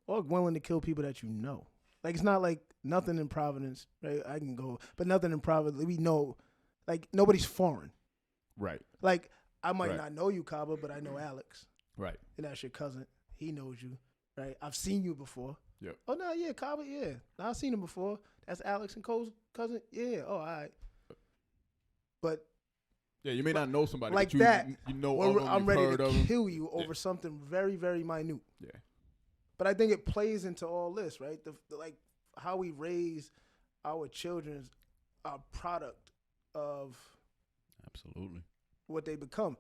[SPEAKER 2] Or willing to kill people that you know. Like, it's not like nothing in Providence, right? I can go, but nothing in Providence. We know, like, nobody's foreign.
[SPEAKER 1] Right.
[SPEAKER 2] Like, I might
[SPEAKER 1] Right.
[SPEAKER 2] not know you, Kaba, but I know Alex.
[SPEAKER 1] Right.
[SPEAKER 2] And that's your cousin. He knows you, right? I've seen you before.
[SPEAKER 1] Yep.
[SPEAKER 2] Oh, no, yeah, Kaba, yeah. No, I've seen him before. That's Alex and Cole's cousin. Yeah, oh, all right. But
[SPEAKER 1] Yeah, you may not know somebody
[SPEAKER 2] like
[SPEAKER 1] but
[SPEAKER 2] that.
[SPEAKER 1] You know
[SPEAKER 2] Or
[SPEAKER 1] of them,
[SPEAKER 2] I'm
[SPEAKER 1] you've
[SPEAKER 2] ready
[SPEAKER 1] heard
[SPEAKER 2] to
[SPEAKER 1] of them.
[SPEAKER 2] kill you over something very, very minute.
[SPEAKER 1] Yeah.
[SPEAKER 2] But I think it plays into all this, right? The like how we raise our children are a product of
[SPEAKER 3] Absolutely.
[SPEAKER 2] what they become.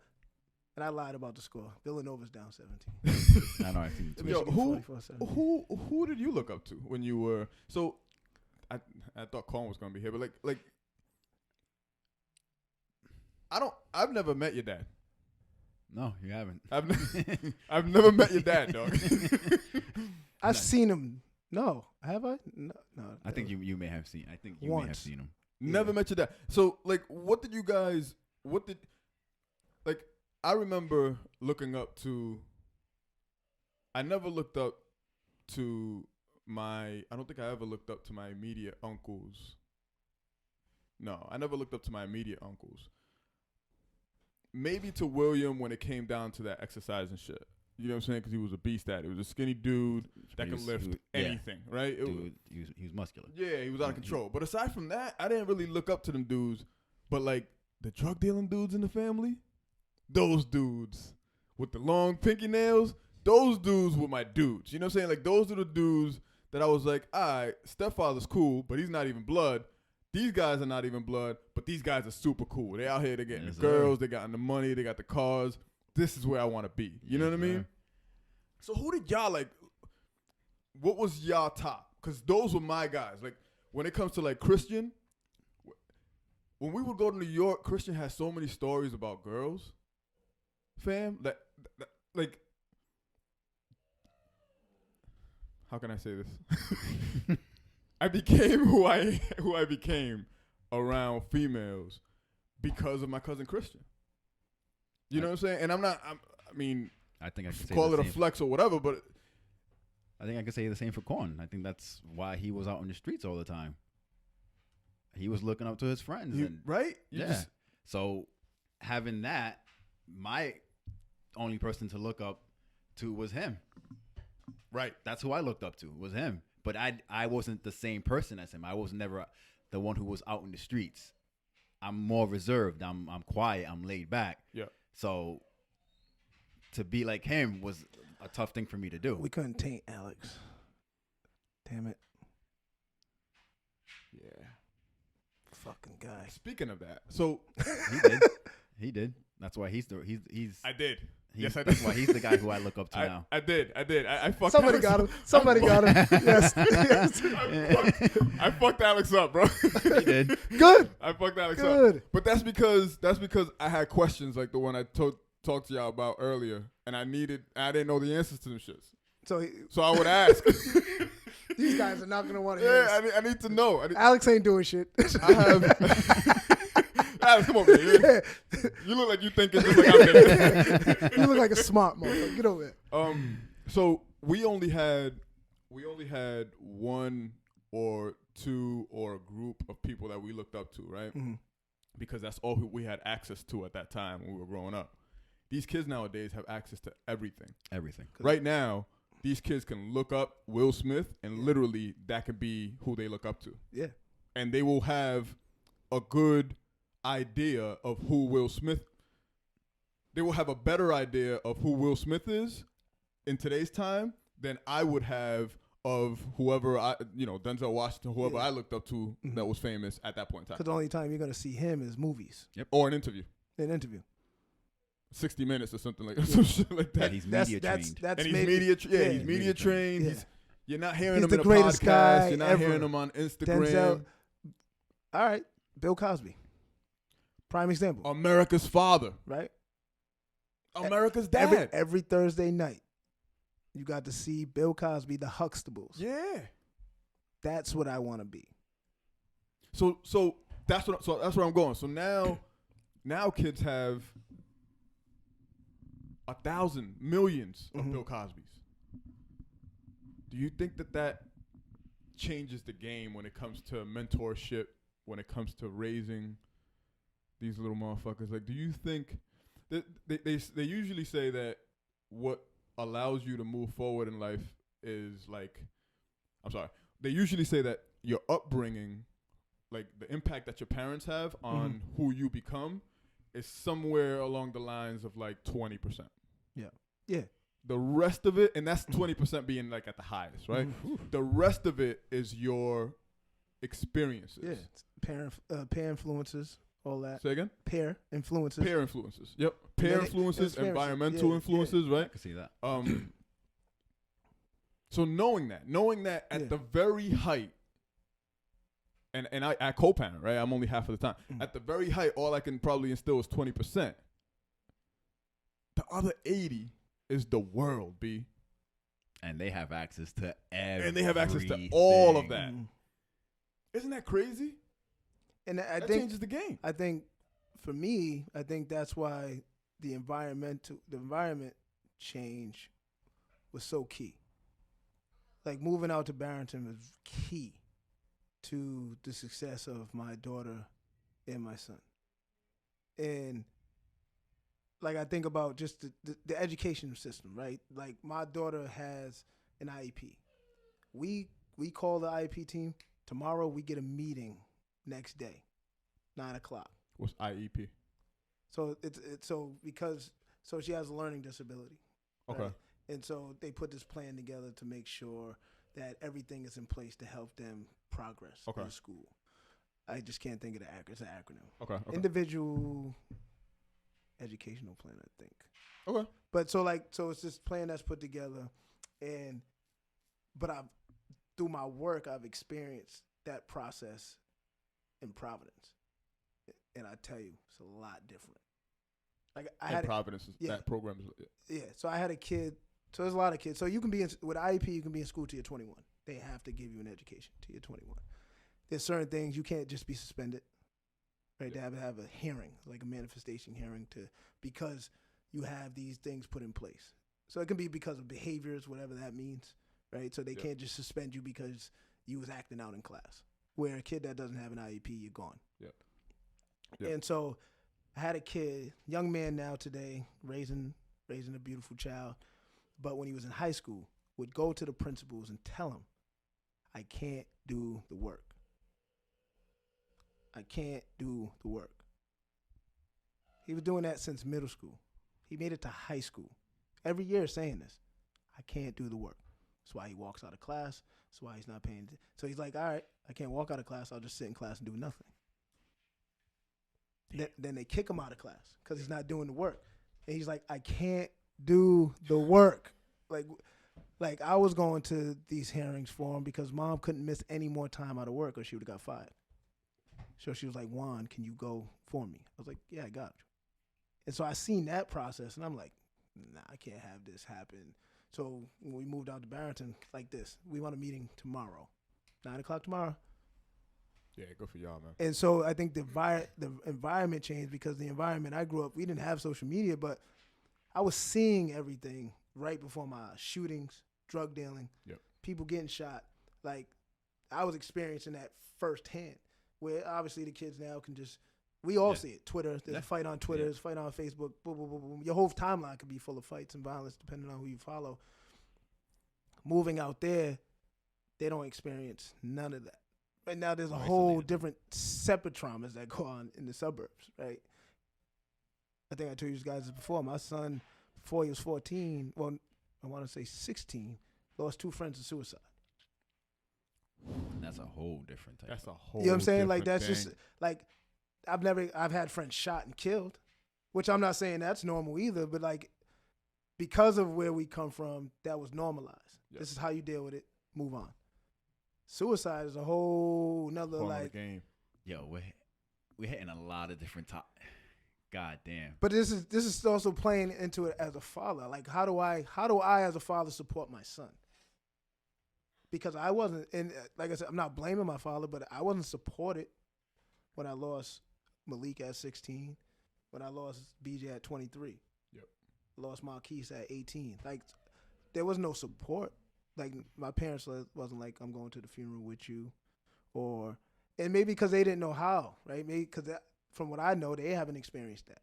[SPEAKER 2] And I lied about the score. Villanova's down 17.
[SPEAKER 3] I know. I think
[SPEAKER 1] Yo,
[SPEAKER 2] Michigan
[SPEAKER 1] who
[SPEAKER 2] 44-17.
[SPEAKER 1] who did you look up to when you were so? I thought Colin was gonna be here, but like I've never met your dad.
[SPEAKER 3] No, you haven't.
[SPEAKER 1] I've never met your dad, dog.
[SPEAKER 2] I've seen him. No, have I? No.
[SPEAKER 3] I think you may have seen. I think you may have
[SPEAKER 2] Once.
[SPEAKER 3] seen him.
[SPEAKER 1] Never met your dad. So like, I remember looking up to. I never looked up to I don't think I ever looked up to my immediate uncles. No, I never looked up to my immediate uncles. Maybe to William when it came down to that exercise and shit. You know what I'm saying? Because he was a beast at it. He was a skinny dude that could lift anything, right?
[SPEAKER 3] Dude, he was muscular.
[SPEAKER 1] Yeah, he was out of control. But aside from that, I didn't really look up to them dudes. But like the drug dealing dudes in the family, those dudes with the long pinky nails, those dudes were my dudes. You know what I'm saying? Like those are the dudes that I was like, all right, stepfather's cool, but he's not even blood. These guys are not even blood, but these guys are super cool. They out here, they're getting the girls, they got the money, they got the cars. This is where I want to be. You know what I mean? So who did y'all like? What was y'all top? Because those were my guys. Like when it comes to like Christian, when we would go to New York, Christian has so many stories about girls, fam. That like, how can I say this? I became who I became around females because of my cousin Christian. You know what I'm saying? And I mean,
[SPEAKER 3] I think I could say
[SPEAKER 1] call
[SPEAKER 3] the
[SPEAKER 1] it a
[SPEAKER 3] same.
[SPEAKER 1] flex or whatever, but
[SPEAKER 3] I think I could say the same for Corn. I think that's why he was out in the streets all the time. He was looking up to his friends,
[SPEAKER 1] right?
[SPEAKER 3] So having that, my only person to look up to was him.
[SPEAKER 1] Right.
[SPEAKER 3] That's who I looked up to, was him. But I wasn't the same person as him. I was never the one who was out in the streets. I'm more reserved. I'm quiet. I'm laid back.
[SPEAKER 1] Yeah.
[SPEAKER 3] So to be like him was a tough thing for me to do.
[SPEAKER 2] We couldn't taint Alex. Damn it.
[SPEAKER 1] Yeah.
[SPEAKER 2] Fucking guy.
[SPEAKER 1] Speaking of that, so
[SPEAKER 3] He did. That's why he's
[SPEAKER 1] I did.
[SPEAKER 3] He's,
[SPEAKER 1] Yes, I
[SPEAKER 3] that's
[SPEAKER 1] did.
[SPEAKER 3] why he's the guy who I look up to now.
[SPEAKER 1] I did. I fucked
[SPEAKER 2] Somebody
[SPEAKER 1] Alex
[SPEAKER 2] got
[SPEAKER 1] up.
[SPEAKER 2] him. Somebody got him. Yes.
[SPEAKER 1] I fucked Alex up, bro.
[SPEAKER 3] He did.
[SPEAKER 2] Good.
[SPEAKER 1] I fucked Alex
[SPEAKER 2] Good.
[SPEAKER 1] up. But that's because I had questions like the one I talked to y'all about earlier, and I didn't know the answers to them shits.
[SPEAKER 2] So
[SPEAKER 1] I would ask.
[SPEAKER 2] these guys are not going to want to hear
[SPEAKER 1] Yeah,
[SPEAKER 2] this.
[SPEAKER 1] I need to know.
[SPEAKER 2] Alex ain't doing shit.
[SPEAKER 1] I have. Alex, come over here. You look like you thinking just like I'm thinking.
[SPEAKER 2] You look like a smart motherfucker. Get over it.
[SPEAKER 1] So we only had one or two or a group of people that we looked up to, right?
[SPEAKER 2] Mm-hmm.
[SPEAKER 1] Because that's all we had access to at that time when we were growing up. These kids nowadays have access to everything.
[SPEAKER 3] Everything.
[SPEAKER 1] Right now, these kids can look up Will Smith, and literally that could be who they look up to.
[SPEAKER 2] Yeah.
[SPEAKER 1] And they will have a good idea of who Will Smith. They will have a better idea of who Will Smith is in today's time than I would have of whoever Denzel Washington, whoever I looked up to that was famous at that point in
[SPEAKER 2] Because
[SPEAKER 1] time.
[SPEAKER 2] the only time you're going to see him is movies.
[SPEAKER 3] Yep.
[SPEAKER 1] Or an interview.
[SPEAKER 2] An interview.
[SPEAKER 1] 60 Minutes or something like some shit like that.
[SPEAKER 3] That he's media
[SPEAKER 2] That's
[SPEAKER 3] trained.
[SPEAKER 2] that's
[SPEAKER 1] And he's
[SPEAKER 2] maybe,
[SPEAKER 1] media,
[SPEAKER 2] yeah.
[SPEAKER 1] he's media trained.
[SPEAKER 2] Yeah.
[SPEAKER 1] You're not hearing
[SPEAKER 2] He's
[SPEAKER 1] him
[SPEAKER 2] the
[SPEAKER 1] in a
[SPEAKER 2] greatest
[SPEAKER 1] podcast.
[SPEAKER 2] guy
[SPEAKER 1] You're not
[SPEAKER 2] ever.
[SPEAKER 1] hearing him on Instagram.
[SPEAKER 2] Denzel. All right. Bill Cosby. Prime example.
[SPEAKER 1] America's father.
[SPEAKER 2] Right?
[SPEAKER 1] America's dad.
[SPEAKER 2] Every Thursday night, you got to see Bill Cosby, the Huxtables.
[SPEAKER 1] Yeah.
[SPEAKER 2] That's what I want to be.
[SPEAKER 1] So that's where I'm going. So now kids have 1,000 millions of Bill Cosbys. Do you think that changes the game when it comes to mentorship, when it comes to raising these little motherfuckers? Like, do you think that they usually say that what allows you to move forward in life is they usually say that your upbringing, like the impact that your parents have on who you become, is somewhere along the lines of like 20%.
[SPEAKER 2] Yeah.
[SPEAKER 1] The rest of it, and that's 20% being like at the highest, right? The rest of it is your experiences.
[SPEAKER 2] Yeah. Peer influences, all that.
[SPEAKER 1] Say again?
[SPEAKER 2] Peer influences.
[SPEAKER 1] Peer influences. Yep. Peer
[SPEAKER 2] then
[SPEAKER 1] influences,
[SPEAKER 2] experiences.
[SPEAKER 1] environmental
[SPEAKER 2] Yeah,
[SPEAKER 1] influences,
[SPEAKER 3] I
[SPEAKER 1] right?
[SPEAKER 3] can see that.
[SPEAKER 1] So knowing that at the very height, and I co-parent, right? I'm only half of the time. At the very height, all I can probably instill is 20%. The other 80 is the world, B.
[SPEAKER 3] And they have access to everything.
[SPEAKER 1] And they have access to all of that.
[SPEAKER 2] Mhm.
[SPEAKER 1] Isn't that crazy?
[SPEAKER 2] And I
[SPEAKER 1] That
[SPEAKER 2] think
[SPEAKER 1] changes the game.
[SPEAKER 2] I think for me, I think that's why the environment change was so key. Like moving out to Barrington was key to the success of my daughter and my son. And like I think about just the education system, right? Like my daughter has an IEP. We call the IEP team. Tomorrow we get a meeting next day, 9:00.
[SPEAKER 1] What's IEP?
[SPEAKER 2] So it's because she has a learning disability.
[SPEAKER 1] Okay.
[SPEAKER 2] Right? And so they put this plan together to make sure that everything is in place to help them progress in school. I just can't think of the acronym. It's an acronym.
[SPEAKER 1] Okay.
[SPEAKER 2] Individual educational plan, I think.
[SPEAKER 1] Okay.
[SPEAKER 2] But so it's this plan that's put together, but through my work I've experienced that process in Providence, and I tell you it's a lot different. Like
[SPEAKER 1] Providence, that program is.
[SPEAKER 2] Yeah, so I had a kid. So there's a lot of kids. So you can be with IEP, you can be in school till you're 21. They have to give you an education till you're 21. There's certain things you can't just be suspended. Right, they have to have a hearing, like a manifestation hearing, because you have these things put in place. So it can be because of behaviors, whatever that means, right? So they can't just suspend you because you was acting out in class. Where a kid that doesn't have an IEP, you're gone.
[SPEAKER 1] Yeah.
[SPEAKER 2] And so I had a kid, young man now today, raising a beautiful child, but when he was in high school, would go to the principals and tell him, I can't do the work. I can't do the work. He was doing that since middle school. He made it to high school. Every year saying this, I can't do the work. That's why he walks out of class. That's why he's not paying. So he's like, all right, I can't walk out of class. I'll just sit in class and do nothing. Then they kick him out of class because he's not doing the work. And he's like, I can't do the work. Like I was going to these hearings for him because mom couldn't miss any more time out of work or she would have got fired. So she was like, Juan, can you go for me? I was like, yeah, I got you. And so I seen that process, and I'm like, nah, I can't have this happen. So when we moved out to Barrington, like this, we want a meeting tomorrow, 9:00 tomorrow.
[SPEAKER 1] Yeah, good for y'all, man.
[SPEAKER 2] And so I think the environment changed because the environment I grew up, we didn't have social media, but I was seeing everything right before my eyes. Shootings, drug dealing, people getting shot. Like I was experiencing that firsthand. Where obviously the kids now can just, we all see it. Twitter, there's a fight on Twitter, there's a fight on Facebook, boom, boom, boom, boom. Your whole timeline could be full of fights and violence depending on who you follow. Moving out there, they don't experience none of that. Right now there's a whole different separate traumas that go on in the suburbs, right? I think I told you guys this before. My son, before he was 14, well, I want to say 16, lost 2 friends to suicide.
[SPEAKER 3] That's a whole different type.
[SPEAKER 1] That's a whole.
[SPEAKER 2] You know what I'm saying? Like that's
[SPEAKER 1] thing.
[SPEAKER 2] just like I've had friends shot and killed, which I'm not saying that's normal either, but like because of where we come from, that was normalized. Yep. This is how you deal with it. Move on. Suicide is a whole nother like
[SPEAKER 1] game.
[SPEAKER 3] Yo, we're hitting a lot of different topics. God damn.
[SPEAKER 2] But this is also playing into it as a father. Like how do I as a father support my son? Because I wasn't, and like I said, I'm not blaming my father, but I wasn't supported when I lost Malik at 16, when I lost BJ at 23.
[SPEAKER 1] Yep.
[SPEAKER 2] Lost Marquise at 18. Like, there was no support. Like, my parents wasn't like, I'm going to the funeral with you. And maybe because they didn't know how, right? Maybe because from what I know, they haven't experienced that,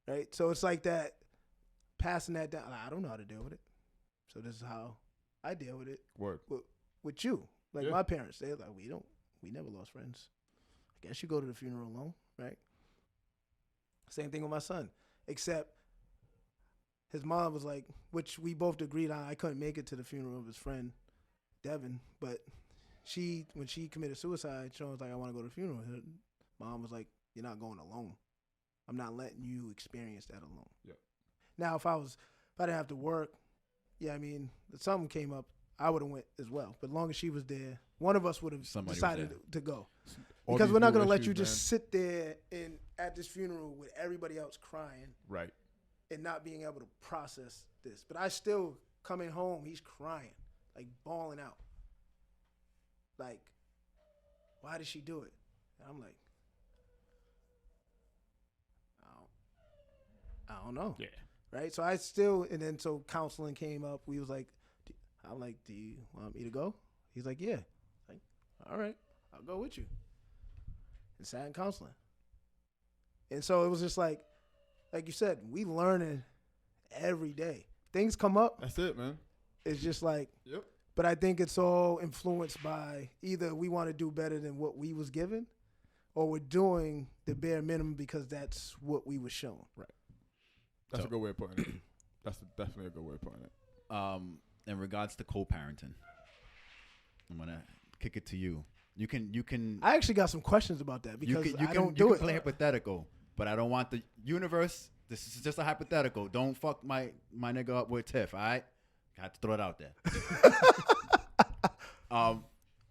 [SPEAKER 2] right? So it's like that, passing that down. I don't know how to deal with it. So this is how I deal with it.
[SPEAKER 1] Word.
[SPEAKER 2] With you. Like my parents, they're like, we never lost friends. I guess you go to the funeral alone, right? Same thing with my son, except his mom was like, which we both agreed on. I couldn't make it to the funeral of his friend, Devin, but when she committed suicide, she was like, I want to go to the funeral. Her mom was like, you're not going alone. I'm not letting you experience that alone.
[SPEAKER 1] Yep.
[SPEAKER 2] Now, if I didn't have to work, yeah, I mean, if something came up, I would have went as well. But as long as she was there, one of us would have decided to go.
[SPEAKER 1] All
[SPEAKER 2] Because
[SPEAKER 1] these
[SPEAKER 2] we're not
[SPEAKER 1] new
[SPEAKER 2] going to let
[SPEAKER 1] issues,
[SPEAKER 2] you just
[SPEAKER 1] man.
[SPEAKER 2] sit there at this funeral with everybody else crying
[SPEAKER 1] Right.
[SPEAKER 2] and not being able to process this. But I still, coming home, he's crying, like bawling out. Like, why did she do it? And I'm like, I don't know.
[SPEAKER 1] Yeah.
[SPEAKER 2] Right? So I still, and then so counseling came up. We was like, I'm like, do you want me to go? He's like, yeah. Like, all right, I'll go with you. And sat in counseling. And so it was just like you said, we learning every day. Things come up.
[SPEAKER 1] That's it, man.
[SPEAKER 2] It's just like,
[SPEAKER 1] Yep.
[SPEAKER 2] but I think it's all influenced by either we want to do better than what we was given, or we're doing the bare minimum because that's what we was shown.
[SPEAKER 1] Right. That's
[SPEAKER 3] So-
[SPEAKER 1] a good way of putting it. That's definitely a good way of putting it.
[SPEAKER 3] In regards to co-parenting, I'm gonna kick it to you. You can
[SPEAKER 2] I actually got some questions about that because I don't do
[SPEAKER 3] you
[SPEAKER 2] it.
[SPEAKER 3] can play hypothetical, but I don't want the universe. This is just a hypothetical. Don't fuck my nigga up with Tiff. All right, got to throw it out there.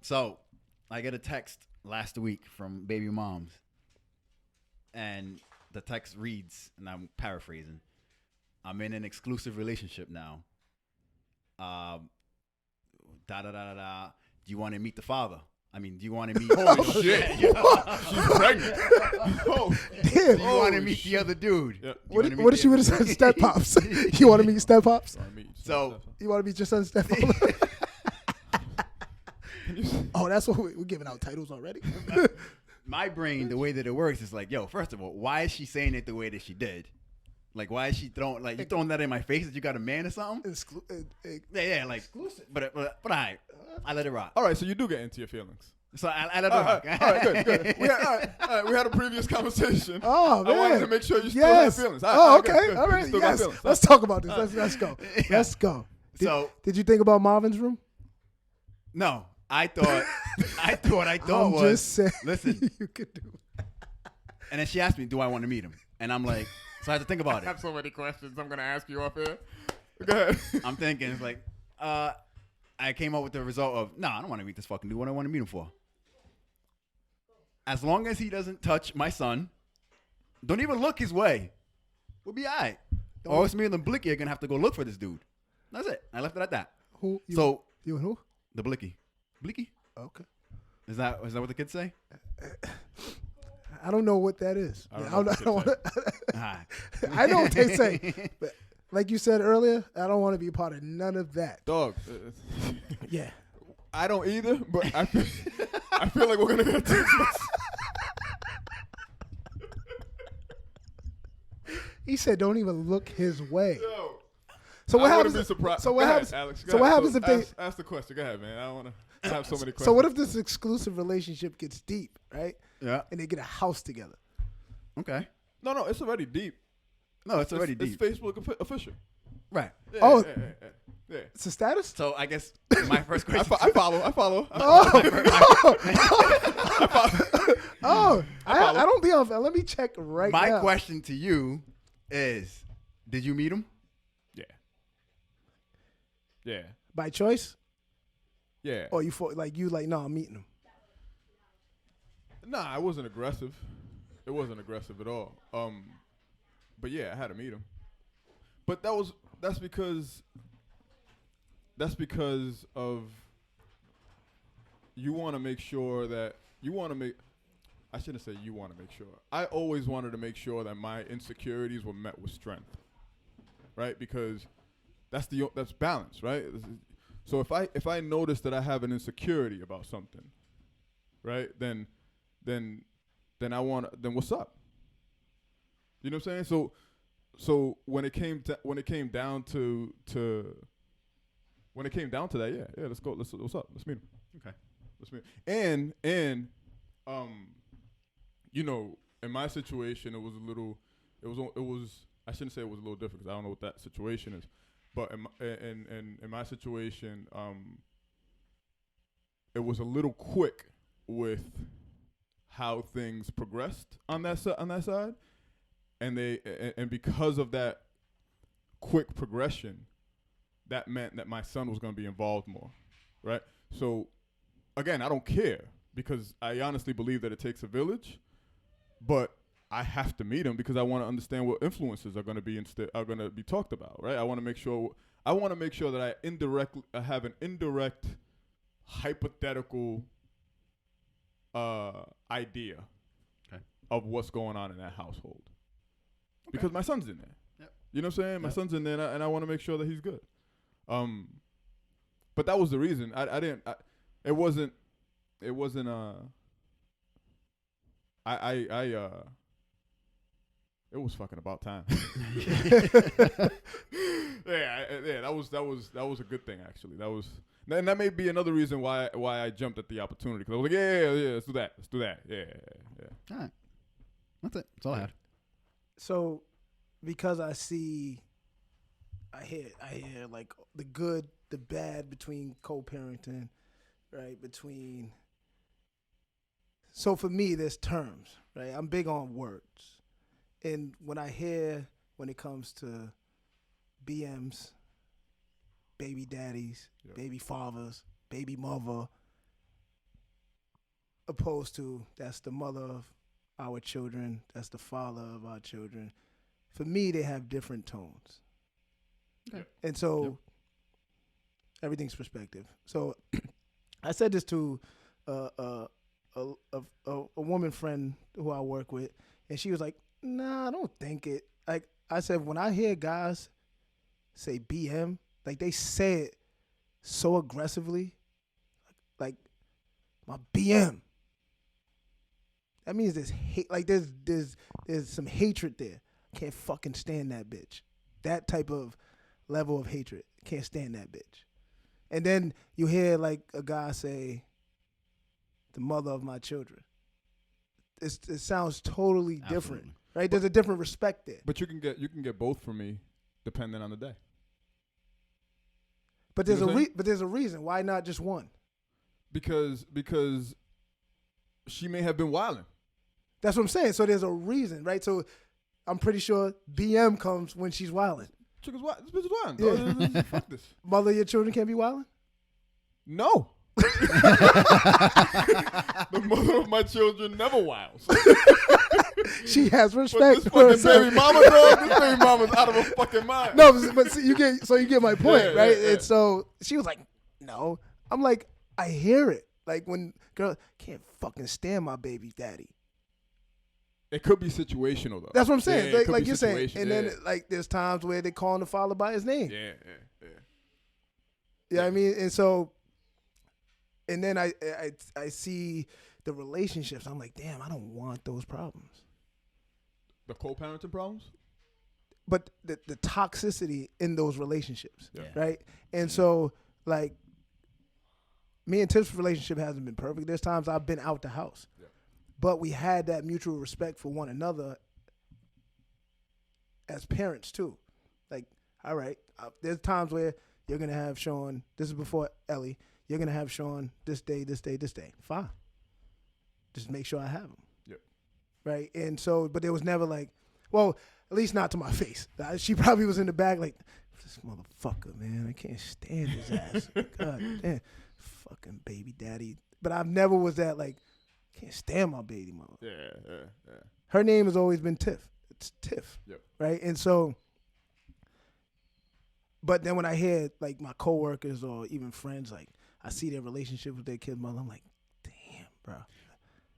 [SPEAKER 3] So I get a text last week from baby moms, and the text reads, and I'm paraphrasing: I'm in an exclusive relationship now. Da da da da da. Do you want to meet the father? I mean, do you want to meet?
[SPEAKER 1] Holy shit. She's pregnant. Oh.
[SPEAKER 2] Damn.
[SPEAKER 3] Do you want to meet the other dude?
[SPEAKER 1] Yep.
[SPEAKER 2] What if she would have said step pops? You want to meet step pops?
[SPEAKER 3] So-
[SPEAKER 2] You want to meet your son step pops? Oh, that's what we're giving out titles already.
[SPEAKER 3] My brain, the way that it works is like, yo, first of all, why is she saying it the way that she did? Like, why is she throwing you throwing that in my face that you got a man or something? Yeah, like, but I let it rock.
[SPEAKER 1] All right, so you do get into your feelings.
[SPEAKER 3] So I let it
[SPEAKER 1] All
[SPEAKER 3] rock.
[SPEAKER 1] right, all right, good. All right, we had a previous conversation.
[SPEAKER 2] Oh, man.
[SPEAKER 1] I wanted to make sure you still
[SPEAKER 2] Yes.
[SPEAKER 1] have feelings.
[SPEAKER 2] Oh,
[SPEAKER 1] good,
[SPEAKER 2] okay.
[SPEAKER 1] good.
[SPEAKER 2] All
[SPEAKER 1] You
[SPEAKER 2] right.
[SPEAKER 1] still got
[SPEAKER 2] Yes.
[SPEAKER 1] feelings.
[SPEAKER 2] Let's talk about this. Let's go.
[SPEAKER 3] Yeah.
[SPEAKER 2] Let's go. Did
[SPEAKER 3] So
[SPEAKER 2] you think about Marvin's Room?
[SPEAKER 3] no, I thought
[SPEAKER 2] I'm
[SPEAKER 3] was
[SPEAKER 2] just saying.
[SPEAKER 3] listen.
[SPEAKER 2] You could do it.
[SPEAKER 3] And then she asked me, do I want to meet him? And I'm like, so I had to think about
[SPEAKER 1] I have
[SPEAKER 3] it.
[SPEAKER 1] so many questions I'm going to ask you off here. Go ahead.
[SPEAKER 3] I'm thinking, it's like, I came up with the result of, no, I don't want to meet this fucking dude. What do I want to meet him for? As long as he doesn't touch my son, don't even look his way, we'll be all right. Or it's me and the Blicky are going to have to go look for this dude. That's it. I left it at that.
[SPEAKER 2] Who? You,
[SPEAKER 3] So,
[SPEAKER 2] you and who?
[SPEAKER 3] the Blicky. Blicky?
[SPEAKER 2] Okay.
[SPEAKER 3] Is that what the kids say?
[SPEAKER 2] I don't know what that is.
[SPEAKER 1] I don't
[SPEAKER 2] Yeah,
[SPEAKER 1] know what
[SPEAKER 2] I don't
[SPEAKER 1] the
[SPEAKER 3] Ah.
[SPEAKER 2] I know what they say, but like you said earlier, I don't want to be a part of none of that.
[SPEAKER 1] Dog.
[SPEAKER 2] Yeah.
[SPEAKER 1] I don't either, but I feel like we're going to get a text message.
[SPEAKER 2] He said, "Don't even look his way."
[SPEAKER 1] Yo.
[SPEAKER 2] So what
[SPEAKER 1] I
[SPEAKER 2] happens?
[SPEAKER 1] wouldn't be surprised.
[SPEAKER 2] So what
[SPEAKER 1] Go ahead,
[SPEAKER 2] happens?
[SPEAKER 1] Alex, go
[SPEAKER 2] So what
[SPEAKER 1] ahead.
[SPEAKER 2] happens if they?
[SPEAKER 1] Ask the question. Go ahead, man. I don't want to have so many questions.
[SPEAKER 2] So what if this exclusive relationship gets deep, right?
[SPEAKER 3] Yeah.
[SPEAKER 2] And they get a house together.
[SPEAKER 3] Okay.
[SPEAKER 1] No, it's already deep.
[SPEAKER 3] No, it's already deep.
[SPEAKER 1] It's Facebook official.
[SPEAKER 3] Right.
[SPEAKER 1] Yeah,
[SPEAKER 2] Oh.
[SPEAKER 1] yeah.
[SPEAKER 2] It's a status.
[SPEAKER 3] So I guess my first question.
[SPEAKER 1] I follow.
[SPEAKER 2] Oh, I
[SPEAKER 1] follow.
[SPEAKER 2] don't be on. Let me check right
[SPEAKER 3] My
[SPEAKER 2] now.
[SPEAKER 3] question to you is, did you meet him?
[SPEAKER 1] Yeah.
[SPEAKER 2] By choice,
[SPEAKER 1] Yeah.
[SPEAKER 2] or you like no, I'm meeting him.
[SPEAKER 1] Nah, I wasn't aggressive. It wasn't aggressive at all. But yeah, I had to meet him. But that's because of you want to make sure that I shouldn't say you want to make sure. I always wanted to make sure that my insecurities were met with strength. Right? Because that's balance, right? So if I notice that I have an insecurity about something, right? Then what's up? You know what I'm saying? So when it came down to that, yeah, let's go. What's up? Let's meet him.
[SPEAKER 3] Okay.
[SPEAKER 1] Let's meet him. And you know, in my situation, it was a little It was. I shouldn't say it was a little different because I don't know what that situation is. But in my situation, it was a little quick with how things progressed on that side, and because of that quick progression, that meant that my son was going to be involved more, right? So, again, I don't care because I honestly believe that it takes a village, but I have to meet him because I want to understand what influences are going to be talked about, right? I want to make sure that I have an indirect hypothetical idea of what's going on in that household because my son's in there.
[SPEAKER 3] Yep.
[SPEAKER 1] You know what I'm saying? My son's in there, and I want to make sure that he's good. But that was the reason. It wasn't. It was fucking about time. Yeah. That was a good thing actually. And that may be another reason why I jumped at the opportunity because I was like, yeah, let's do that. Yeah.
[SPEAKER 3] All right, that's it. That's all I had.
[SPEAKER 2] So, because I hear like the good, the bad between co-parenting, right? So for me, there's terms, right? I'm big on words. And when it comes to BMs, baby daddies, baby fathers, baby mother, opposed to that's the mother of our children, that's the father of our children. For me, they have different tones.
[SPEAKER 3] Okay.
[SPEAKER 2] And so everything's perspective. So I said this to a woman friend who I work with, and she was like, nah, I don't think it. Like I said, when I hear guys say BM, like they say it so aggressively, like my BM. That means there's hate. Like there's some hatred there. Can't fucking stand that bitch. That type of level of hatred. Can't stand that bitch. And then you hear like a guy say, the mother of my children. It sounds totally different.
[SPEAKER 3] Absolutely.
[SPEAKER 2] Right? There's a different respect there.
[SPEAKER 1] But you can get both from me, depending on the day.
[SPEAKER 2] But there's a reason. Why not just one?
[SPEAKER 1] Because she may have been wilding.
[SPEAKER 2] That's what I'm saying. So there's a reason, right? So I'm pretty sure BM comes when she's wilding.
[SPEAKER 1] Chick is wild. This bitch is wilding.
[SPEAKER 2] Yeah.
[SPEAKER 1] Fuck this.
[SPEAKER 2] Mother of your children can't be wilding?
[SPEAKER 1] No. The mother of my children never wilds.
[SPEAKER 2] She has
[SPEAKER 1] But
[SPEAKER 2] respect
[SPEAKER 1] this
[SPEAKER 2] for
[SPEAKER 1] fucking
[SPEAKER 2] herself.
[SPEAKER 1] baby mama, dog. This baby mama's out of her fucking mind.
[SPEAKER 2] No, but see, you get my point,
[SPEAKER 1] Yeah,
[SPEAKER 2] right?
[SPEAKER 1] yeah, yeah.
[SPEAKER 2] And so she was like, no. I'm like, I hear it. Like when girl can't fucking stand my baby daddy.
[SPEAKER 1] It could be situational though.
[SPEAKER 2] That's what I'm saying.
[SPEAKER 1] Yeah, it could
[SPEAKER 2] like
[SPEAKER 1] be
[SPEAKER 2] you're saying.
[SPEAKER 1] situation,
[SPEAKER 2] And
[SPEAKER 1] yeah.
[SPEAKER 2] then like there's times where they calling the father by his name.
[SPEAKER 1] Yeah.
[SPEAKER 2] You know what I mean? And so, and then I see the relationships. I'm like, damn, I don't want those problems.
[SPEAKER 1] The co-parenting problems?
[SPEAKER 2] But the toxicity in those relationships,
[SPEAKER 1] Yeah.
[SPEAKER 2] right? And so, like, me and Tiff's relationship hasn't been perfect. There's times I've been out the house.
[SPEAKER 1] Yeah.
[SPEAKER 2] But we had that mutual respect for one another as parents, too. Like, all right, there's times where you're going to have Sean, this is before Ellie, you're going to have Sean this day. Fine. Just make sure I have him.
[SPEAKER 1] Yep.
[SPEAKER 2] Right? And so, but there was never like, well, at least not to my face. She probably was in the back like, this motherfucker, man, I can't stand his ass. God damn, fucking baby daddy. But I've never was that like, can't stand my baby mama.
[SPEAKER 1] Yeah.
[SPEAKER 2] Her name has always been Tiff. It's Tiff.
[SPEAKER 1] Yep.
[SPEAKER 2] Right? And so, but then when I hear like my coworkers or even friends, like I see their relationship with their kid's mother, I'm like, damn, bro.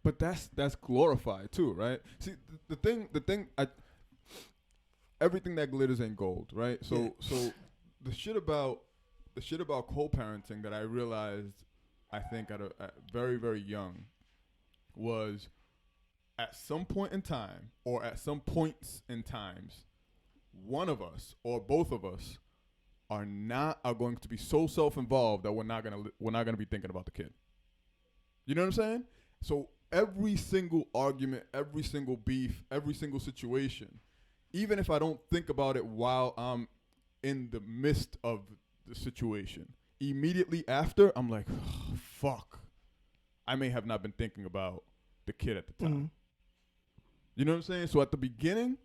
[SPEAKER 1] But that's glorified too, right? See, the thing, everything that glitters ain't gold, right? So the shit about co-parenting that I realized, I think at very, very young, was at some point in time, or at some points in times, one of us or both of us are going to be so self-involved that we're not gonna be thinking about the kid. You know what I'm saying? So every single argument, every single beef, every single situation even if I don't think about it while I'm in the midst of the situation, immediately after, I'm like, oh, fuck. I may have not been thinking about the kid at the time.
[SPEAKER 2] Mm-hmm.
[SPEAKER 1] You know what I'm saying? So at the beginning,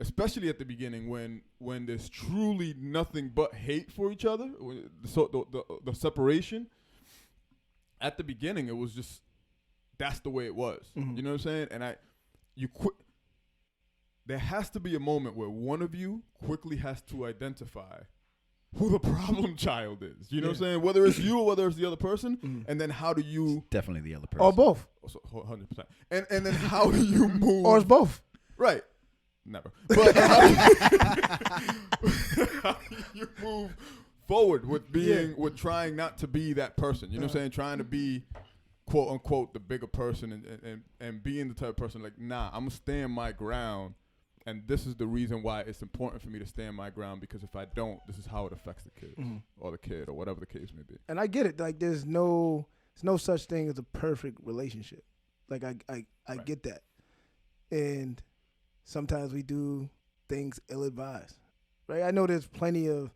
[SPEAKER 1] especially at the beginning when there's truly nothing but hate for each other, the separation, at the beginning it was just, that's the way it was.
[SPEAKER 2] Mm-hmm.
[SPEAKER 1] You know what I'm saying? And there has to be a moment where one of you quickly has to identify who the problem child is. You know what I'm saying? Whether it's you or whether it's the other person. And then how do you...
[SPEAKER 3] Definitely the other person.
[SPEAKER 2] Or both.
[SPEAKER 1] 100%. And then how do you move...
[SPEAKER 2] Or it's both.
[SPEAKER 1] Right. Never. But how do you move forward with being, with trying not to be that person? You know what I'm saying? Trying to be, quote unquote, the bigger person and being the type of person like, nah, I'm going to stand my ground. And this is the reason why it's important for me to stand my ground, because if I don't, this is how it affects the kid or the kid or whatever the case may be.
[SPEAKER 2] And I get it. Like there's no such thing as a perfect relationship. Like I get that. And sometimes we do things ill-advised, right? I know there's plenty of.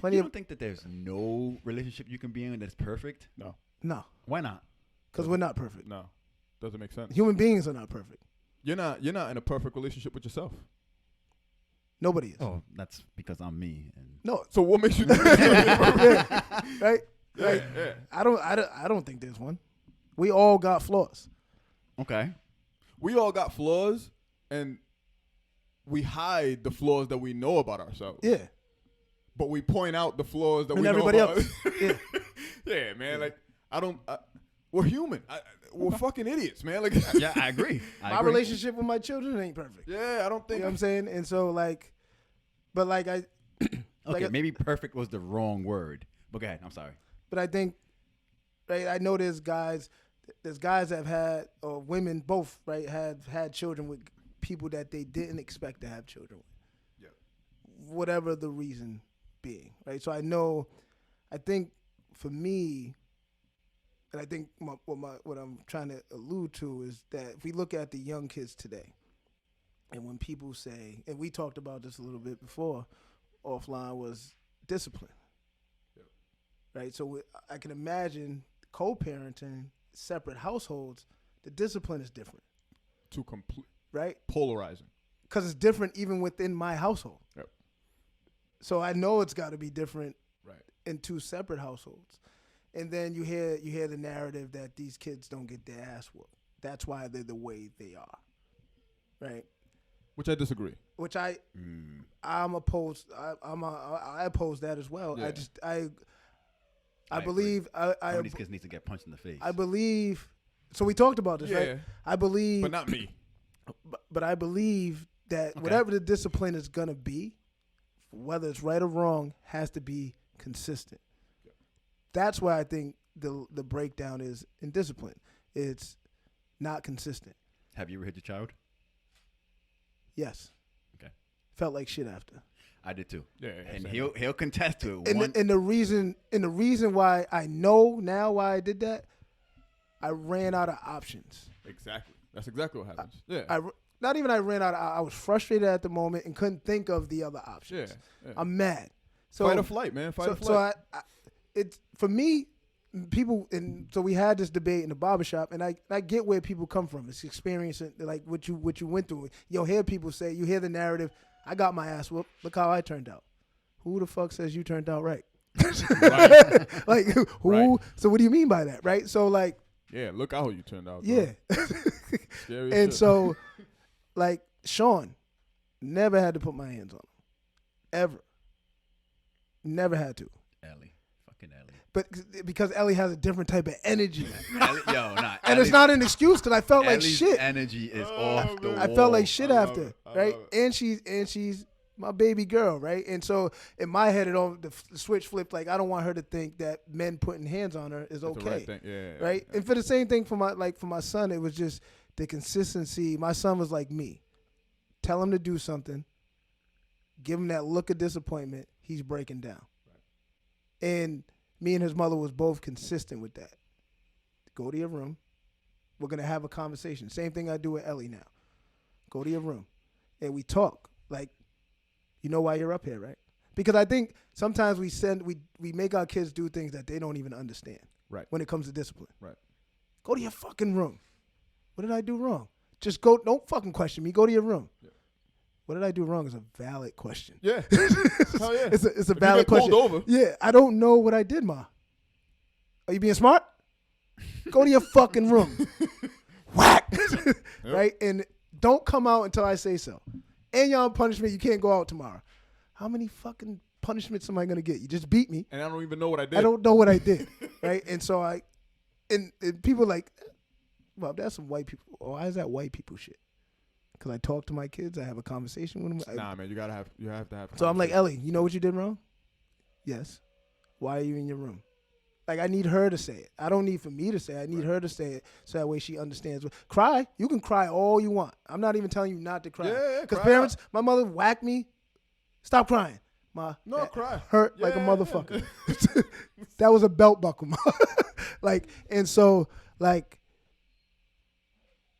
[SPEAKER 3] You don't think that there's no relationship you can be in that's perfect?
[SPEAKER 2] No.
[SPEAKER 3] Why not?
[SPEAKER 2] Because we're not perfect.
[SPEAKER 1] No, doesn't make sense.
[SPEAKER 2] Human beings are not perfect.
[SPEAKER 1] You're not in a perfect relationship with yourself.
[SPEAKER 2] Nobody is.
[SPEAKER 3] Oh, that's because I'm me. And
[SPEAKER 2] No.
[SPEAKER 1] So what makes you?
[SPEAKER 2] Yeah. Right.
[SPEAKER 1] Yeah.
[SPEAKER 2] I don't think there's one. We all got flaws.
[SPEAKER 3] okay.
[SPEAKER 1] We all got flaws, and we hide the flaws that we know about ourselves.
[SPEAKER 2] Yeah.
[SPEAKER 1] But we point out the flaws that
[SPEAKER 2] And
[SPEAKER 1] we
[SPEAKER 2] everybody
[SPEAKER 1] know about.
[SPEAKER 2] else. Yeah.
[SPEAKER 1] Yeah, man. Like we're human. We're fucking idiots, man. Like,
[SPEAKER 3] Yeah, I agree.
[SPEAKER 2] My relationship with my children ain't perfect.
[SPEAKER 1] yeah, I don't
[SPEAKER 2] You
[SPEAKER 1] think.
[SPEAKER 2] know what I'm saying? And so but
[SPEAKER 3] Okay, maybe perfect was the wrong word. But go ahead. I'm sorry.
[SPEAKER 2] But I think, right, I know there's guys that have had, or women both, right, have had children with people that they didn't expect to have children with.
[SPEAKER 1] Yeah.
[SPEAKER 2] Whatever the reason being, right? So I think for me, and I think what I'm trying to allude to is that if we look at the young kids today, and when people say, and we talked about this a little bit before offline, was discipline. Right, so I can imagine co-parenting, separate households. The discipline is different.
[SPEAKER 1] Too complete,
[SPEAKER 2] right?
[SPEAKER 1] Polarizing.
[SPEAKER 2] Because it's different even within my household.
[SPEAKER 1] Yep.
[SPEAKER 2] So I know it's got to be different,
[SPEAKER 1] right,
[SPEAKER 2] in two separate households. And then you hear the narrative that these kids don't get their ass whooped. That's why they're the way they are, right?
[SPEAKER 1] Which I disagree.
[SPEAKER 2] Which I'm opposed. I oppose that as well.
[SPEAKER 1] Yeah.
[SPEAKER 2] I believe
[SPEAKER 3] Some of these kids need to get punched in the face.
[SPEAKER 2] I believe. So we talked about this, right? I believe,
[SPEAKER 1] but not me.
[SPEAKER 2] But I believe that whatever the discipline is gonna be, whether it's right or wrong, has to be consistent. Yeah. That's why I think the breakdown is in discipline. It's not consistent.
[SPEAKER 3] Have you ever hit your child?
[SPEAKER 2] Yes.
[SPEAKER 3] Okay.
[SPEAKER 2] Felt like shit after.
[SPEAKER 3] I did too.
[SPEAKER 1] Yeah,
[SPEAKER 3] and he'll contest to it.
[SPEAKER 2] And the reason why I know now why I did that, I ran out of options.
[SPEAKER 1] Exactly. That's exactly what happens.
[SPEAKER 2] I ran out. I was frustrated at the moment and couldn't think of the other options.
[SPEAKER 1] Yeah.
[SPEAKER 2] I'm mad. So
[SPEAKER 1] fight or flight, man. Fight or flight.
[SPEAKER 2] So it's for me. People, and so we had this debate in the barbershop, and I get where people come from. It's experiencing like what you went through. You'll hear people say, you hear the narrative, I got my ass whooped. Look how I turned out. Who the fuck says you turned out right?
[SPEAKER 1] Right.
[SPEAKER 2] Like who? Right. So what do you mean by that, right? So like,
[SPEAKER 1] yeah, look how you turned out.
[SPEAKER 2] Yeah.
[SPEAKER 1] Scary
[SPEAKER 2] and
[SPEAKER 1] shit.
[SPEAKER 2] so, like Sean, never had to put my hands on him, ever. Never had to.
[SPEAKER 3] Ellie. Fucking Ellie.
[SPEAKER 2] But because Ellie has a different type of energy.
[SPEAKER 3] And
[SPEAKER 2] Ellie's, it's not an excuse because I felt
[SPEAKER 3] Ellie's
[SPEAKER 2] like shit.
[SPEAKER 3] energy is off the wall.
[SPEAKER 2] I felt like shit after, right?
[SPEAKER 1] And
[SPEAKER 2] she's my baby girl, right? And so in my head, the switch flipped. Like I don't want her to think that men putting hands on her is okay,
[SPEAKER 1] right thing. Yeah,
[SPEAKER 2] right?
[SPEAKER 1] Yeah.
[SPEAKER 2] And for the same thing for my son, it was just the consistency. My son was like me. Tell him to do something, give him that look of disappointment. He's breaking down, right. And me and his mother was both consistent with that. Go to your room. We're going to have a conversation. Same thing I do with Ellie now. Go to your room. and we talk. Like, you know why you're up here, right? Because I think sometimes we make our kids do things that they don't even understand.
[SPEAKER 1] Right.
[SPEAKER 2] When it comes to discipline.
[SPEAKER 1] Right.
[SPEAKER 2] Go to your fucking room. What did I do wrong? Just go. Don't fucking question me. Go to your room. Yeah. What did I do wrong is a valid question.
[SPEAKER 1] Yeah. Hell yeah.
[SPEAKER 2] It's a
[SPEAKER 1] if
[SPEAKER 2] valid
[SPEAKER 1] you get
[SPEAKER 2] question.
[SPEAKER 1] pulled over.
[SPEAKER 2] Yeah. I don't know what I did, Ma. Are you being smart? Go to your fucking room. Whack. Right? And don't come out until I say so. And you're on punishment. You can't go out tomorrow. How many fucking punishments am I going to get? You just beat me.
[SPEAKER 1] And I don't even know what I did.
[SPEAKER 2] I don't know what I did. Right? And so and people like, well, that's some white people. Why is that white people shit? Because I talk to my kids. I have a conversation with them.
[SPEAKER 1] Nah, man, you have to have.
[SPEAKER 2] So I'm like, Ellie, you know what you did wrong? Yes. Why are you in your room? Like, I need her to say it. I don't need for me to say it. I need her to say it so that way she understands. Cry. You can cry all you want. I'm not even telling you not to cry.
[SPEAKER 1] Yeah,
[SPEAKER 2] because parents, my mother whacked me. Stop crying.
[SPEAKER 1] No, cry.
[SPEAKER 2] Hurt like a motherfucker. That was a belt buckle. Like, and so, like,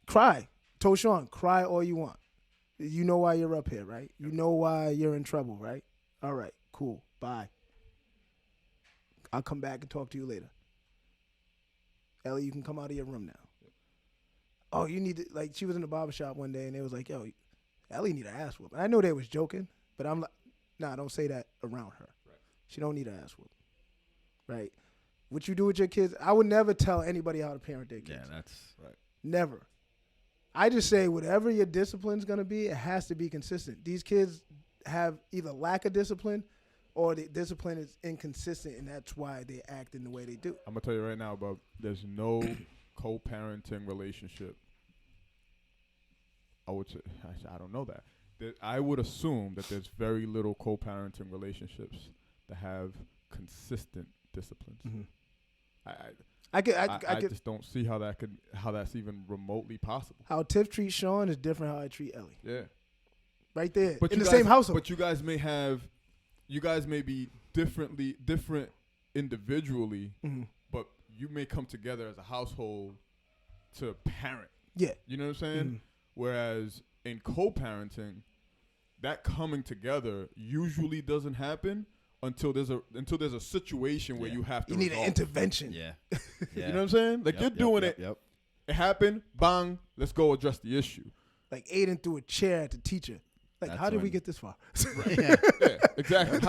[SPEAKER 2] cry. Told Sean, cry all you want. You know why you're up here, right? You know why you're in trouble, right? All right, cool. Bye. I'll come back and talk to you later. Ellie, you can come out of your room now. Oh, you need to, like, she was in the barbershop one day and they was like, yo, Ellie need an ass whoop. And I know they was joking, but I'm like, nah, don't say that around her. Right. She don't need an ass whoop. Right? What you do with your kids, I would never tell anybody how to parent their kids.
[SPEAKER 3] Yeah, that's
[SPEAKER 1] right.
[SPEAKER 2] Never. I just say whatever your discipline's going to be, it has to be consistent. These kids have either lack of discipline or the discipline is inconsistent, and that's why they act in the way they do.
[SPEAKER 1] I'm going to tell you right now, Bob, there's no co-parenting relationship. I would say, I don't know that. I would assume that there's very little co-parenting relationships that have consistent disciplines.
[SPEAKER 2] Mm-hmm.
[SPEAKER 1] I just don't see how that's even remotely possible.
[SPEAKER 2] How Tiff treats Sean is different how I treat Ellie.
[SPEAKER 1] Yeah.
[SPEAKER 2] Right there.
[SPEAKER 1] But
[SPEAKER 2] in the same household.
[SPEAKER 1] But you guys may be different individually,
[SPEAKER 2] mm-hmm.
[SPEAKER 1] but you may come together as a household to parent.
[SPEAKER 2] Yeah.
[SPEAKER 1] You know what I'm saying?
[SPEAKER 2] Mm-hmm.
[SPEAKER 1] Whereas in co-parenting, that coming together usually doesn't happen until there's a situation where you have to.
[SPEAKER 2] You need an intervention.
[SPEAKER 3] Yeah.
[SPEAKER 1] You know what I'm saying? Like you're doing it.
[SPEAKER 3] Yep.
[SPEAKER 1] It happened. Bang. Let's go address the issue.
[SPEAKER 2] Like Aiden threw a chair at the teacher. Like, how did we get this far?
[SPEAKER 1] Right. Yeah, exactly.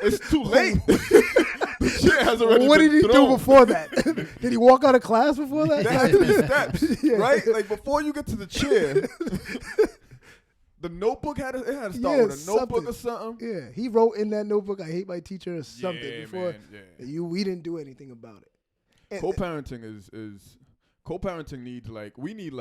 [SPEAKER 1] It's too late. The chair has already
[SPEAKER 2] what did he
[SPEAKER 1] thrown.
[SPEAKER 2] do before that? Did he walk out of class before that?
[SPEAKER 1] There has to be steps, right? Like before you get to the chair, the notebook had to start with a notebook or something.
[SPEAKER 2] Yeah, he wrote in that notebook, "I hate my teacher" or something before.
[SPEAKER 1] Man,
[SPEAKER 2] we didn't do anything about it. And
[SPEAKER 1] co-parenting is co-parenting needs we need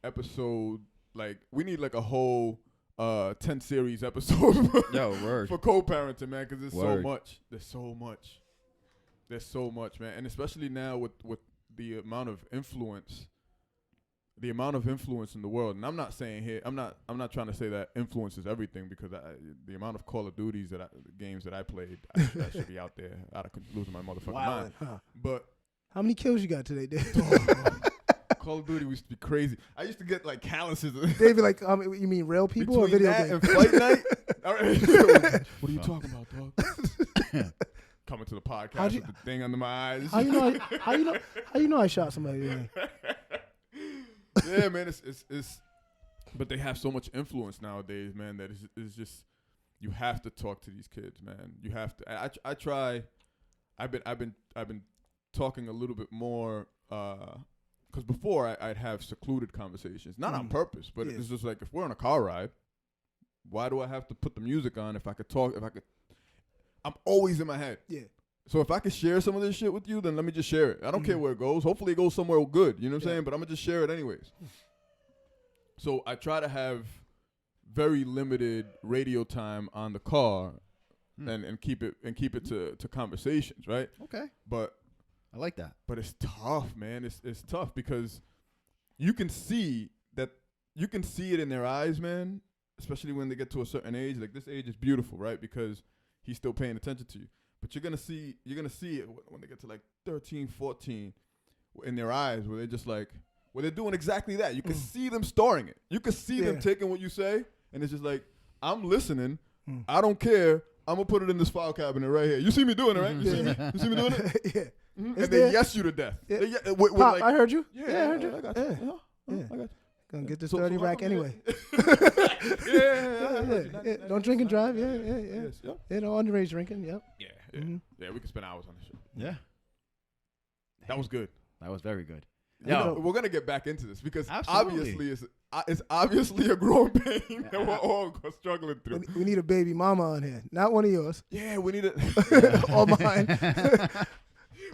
[SPEAKER 1] episode. Like, we need, like, a whole 10 series episode for co-parenting, man, because there's so much. There's so much, man. And especially now with the amount of influence in the world. And I'm not saying here, I'm not trying to say that influence is everything, because the amount of Call of Duties games that I played, I should be out there losing my motherfucking mind.
[SPEAKER 2] Huh?
[SPEAKER 1] But
[SPEAKER 2] how many kills you got today, Dave?
[SPEAKER 1] Call of Duty used to be crazy. I used to get like calluses.
[SPEAKER 2] They'd be like, you mean real people or video games?
[SPEAKER 1] And Fight Night? What are you talking about, dog? Coming to the podcast with the thing under my eyes.
[SPEAKER 2] How you know I shot somebody today?
[SPEAKER 1] Yeah, man, it's but they have so much influence nowadays, man, that it's just, you have to talk to these kids, man. You have to. I try. I've been talking a little bit more. Because before I'd have secluded conversations, not on purpose, but it's just like, if we're on a car ride, why do I have to put the music on if I could talk? I'm always in my head.
[SPEAKER 2] Yeah.
[SPEAKER 1] So if I could share some of this shit with you, then let me just share it. I don't care where it goes. Hopefully it goes somewhere good. You know what I'm saying? But I'm gonna just share it anyways. So I try to have very limited radio time on the car, and keep it to conversations, right?
[SPEAKER 3] Okay.
[SPEAKER 1] But
[SPEAKER 3] I like that.
[SPEAKER 1] But it's tough, man. It's tough because you can see it in their eyes, man, especially when they get to a certain age. Like, this age is beautiful, right? Because he's still paying attention to you. But you're going to see it when they get to like 13, 14 in their eyes, where they're just like, where they're doing exactly that. You can see them storing it. You can see them
[SPEAKER 2] Yeah.
[SPEAKER 1] taking what you say, and it's just like, I'm listening.
[SPEAKER 2] Mm.
[SPEAKER 1] I don't care. I'm gonna put it in this file cabinet right here. You see me doing it, right? You see me? You see me doing it?
[SPEAKER 2] yeah.
[SPEAKER 1] Mhm.
[SPEAKER 2] It's
[SPEAKER 1] And they
[SPEAKER 2] there.
[SPEAKER 1] yes you to death.
[SPEAKER 2] Yeah.
[SPEAKER 1] They with
[SPEAKER 2] Pop,
[SPEAKER 1] like,
[SPEAKER 2] I heard you.
[SPEAKER 1] yeah,
[SPEAKER 2] I heard you.
[SPEAKER 1] I got you.
[SPEAKER 2] Yeah.
[SPEAKER 1] Yeah. I got you.
[SPEAKER 2] Gonna get this
[SPEAKER 1] So-
[SPEAKER 2] dirty
[SPEAKER 1] so how
[SPEAKER 2] rack
[SPEAKER 1] come you
[SPEAKER 2] anyway.
[SPEAKER 1] Yeah.
[SPEAKER 2] Don't drink and drive. Yeah.
[SPEAKER 1] Yes, yep.
[SPEAKER 2] Yeah, no underage drinking. Yep.
[SPEAKER 1] Yeah.
[SPEAKER 2] Mhm.
[SPEAKER 1] Yeah, we could spend hours on this shit.
[SPEAKER 3] Yeah,
[SPEAKER 1] That was good.
[SPEAKER 3] that was very good.
[SPEAKER 2] Yeah.
[SPEAKER 1] We're gonna get back into this because
[SPEAKER 3] Absolutely.
[SPEAKER 1] obviously it's obviously a growing pain that we're all struggling through.
[SPEAKER 2] We need a baby mama on here, not one of yours
[SPEAKER 1] Yeah, we need it.
[SPEAKER 2] or mine,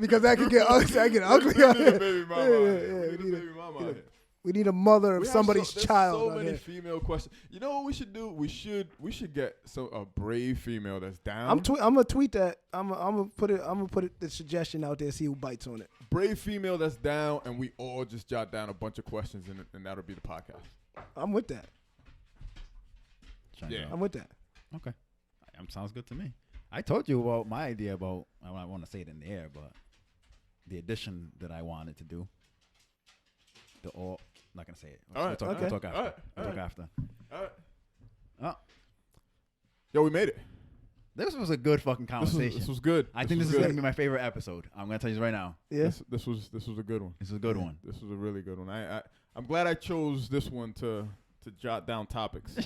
[SPEAKER 2] because that could get ugly. That get ugly.
[SPEAKER 1] We
[SPEAKER 2] out
[SPEAKER 1] need a
[SPEAKER 2] here.
[SPEAKER 1] baby mama.
[SPEAKER 2] Yeah,
[SPEAKER 1] out
[SPEAKER 2] yeah,
[SPEAKER 1] here.
[SPEAKER 2] yeah,
[SPEAKER 1] We
[SPEAKER 2] we
[SPEAKER 1] need a
[SPEAKER 2] need a-
[SPEAKER 1] baby mama.
[SPEAKER 2] we
[SPEAKER 1] out
[SPEAKER 2] need
[SPEAKER 1] here.
[SPEAKER 2] We need a mother of
[SPEAKER 1] We have
[SPEAKER 2] somebody's
[SPEAKER 1] there's
[SPEAKER 2] child.
[SPEAKER 1] so
[SPEAKER 2] on
[SPEAKER 1] many
[SPEAKER 2] here.
[SPEAKER 1] female questions. You know what we should do? We should get a brave female that's down.
[SPEAKER 2] I'm gonna tweet that. I'm gonna put it. I'm gonna put the suggestion out there. See who bites on it.
[SPEAKER 1] brave female that's down, and we all just jot down a bunch of questions, and that'll be the podcast.
[SPEAKER 2] I'm with that.
[SPEAKER 1] Yeah.
[SPEAKER 2] I'm with that.
[SPEAKER 3] Okay. Sounds good to me. I told you about my idea about, I don't want to say it in the air, but the addition that I wanted to do. I'm not going to say it.
[SPEAKER 1] All right,
[SPEAKER 3] We'll talk after.
[SPEAKER 1] all right,
[SPEAKER 3] We'll
[SPEAKER 1] all
[SPEAKER 3] talk
[SPEAKER 1] right.
[SPEAKER 3] after.
[SPEAKER 1] All right.
[SPEAKER 3] Oh,
[SPEAKER 1] Yo, we made it.
[SPEAKER 3] this was a good fucking conversation.
[SPEAKER 1] This was good.
[SPEAKER 3] I think this is
[SPEAKER 1] good.
[SPEAKER 3] going to be my favorite episode. I'm going to tell you right now.
[SPEAKER 2] Yeah.
[SPEAKER 1] This was a good one.
[SPEAKER 3] This is a good one.
[SPEAKER 1] This was a really good one. I'm glad I chose this one to jot down topics.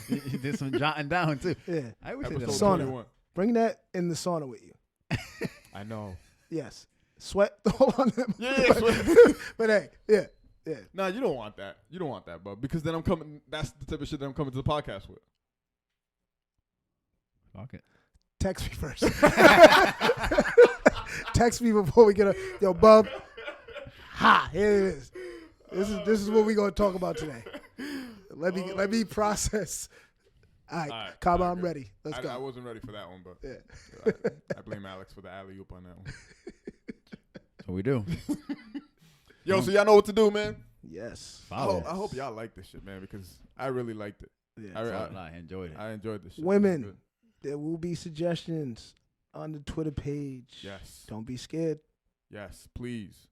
[SPEAKER 3] You did some jotting down, too.
[SPEAKER 2] Yeah.
[SPEAKER 3] I always say
[SPEAKER 1] Episode
[SPEAKER 3] that.
[SPEAKER 2] Sauna.
[SPEAKER 1] 21.
[SPEAKER 2] Bring that in the sauna with you.
[SPEAKER 1] I know.
[SPEAKER 2] Yes. Sweat all on them.
[SPEAKER 1] Yeah,
[SPEAKER 2] But hey, yeah.
[SPEAKER 1] Nah, you don't want that. You don't want that, bub. Because then I'm coming. That's the type of shit that I'm coming to the podcast with.
[SPEAKER 3] Fuck it.
[SPEAKER 2] Text me first. Text me before we get yo, bub. Ha, here it is. This is what we gonna talk about today. Let me process. All right, Kaba, I'm
[SPEAKER 1] good.
[SPEAKER 2] ready. Let's go.
[SPEAKER 1] I wasn't ready for that one, but
[SPEAKER 2] Yeah.
[SPEAKER 1] I blame Alex for the alley oop on that one.
[SPEAKER 3] That's what we do.
[SPEAKER 1] Yo, so y'all know what to do, man.
[SPEAKER 2] Yes.
[SPEAKER 3] Follow.
[SPEAKER 1] I hope y'all like this shit, man, because I really liked it.
[SPEAKER 2] Yeah.
[SPEAKER 3] I enjoyed it.
[SPEAKER 1] I enjoyed this shit.
[SPEAKER 2] Women.
[SPEAKER 1] It was good.
[SPEAKER 2] There will be suggestions on the Twitter page.
[SPEAKER 1] Yes.
[SPEAKER 2] Don't be scared.
[SPEAKER 1] Yes. Please.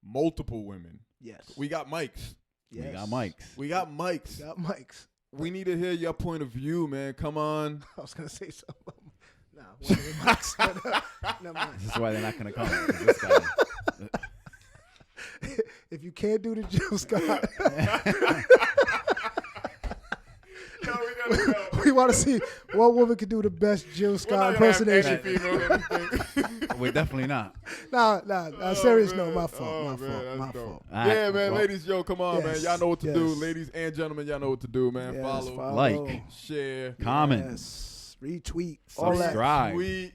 [SPEAKER 1] Multiple women.
[SPEAKER 2] Yes.
[SPEAKER 1] We got mics.
[SPEAKER 2] yes.
[SPEAKER 3] We got mics.
[SPEAKER 1] We got mics.
[SPEAKER 2] We got mics.
[SPEAKER 1] We need to hear your point of view, man. Come on.
[SPEAKER 2] I was gonna say something. Nah, one of the mics. Never mind.
[SPEAKER 3] This is why they're not going to come. 'Cause this guy.
[SPEAKER 2] If you can't do the Jill Scott, we want to see what woman can do the best Jill Scott impersonation.
[SPEAKER 3] We're definitely not.
[SPEAKER 2] Nah. Serious note, my fault. My fault.
[SPEAKER 3] All
[SPEAKER 1] Yeah,
[SPEAKER 3] right,
[SPEAKER 1] man,
[SPEAKER 3] well,
[SPEAKER 1] ladies, yo, come on, man.
[SPEAKER 2] Yes,
[SPEAKER 1] Y'all know what to do.
[SPEAKER 2] yes.
[SPEAKER 1] Ladies and gentlemen, y'all know what to do, man.
[SPEAKER 2] Yes,
[SPEAKER 1] Follow,
[SPEAKER 3] like,
[SPEAKER 1] share,
[SPEAKER 3] comment,
[SPEAKER 2] Yes. Retweet. All that.
[SPEAKER 3] subscribe.
[SPEAKER 1] tweet.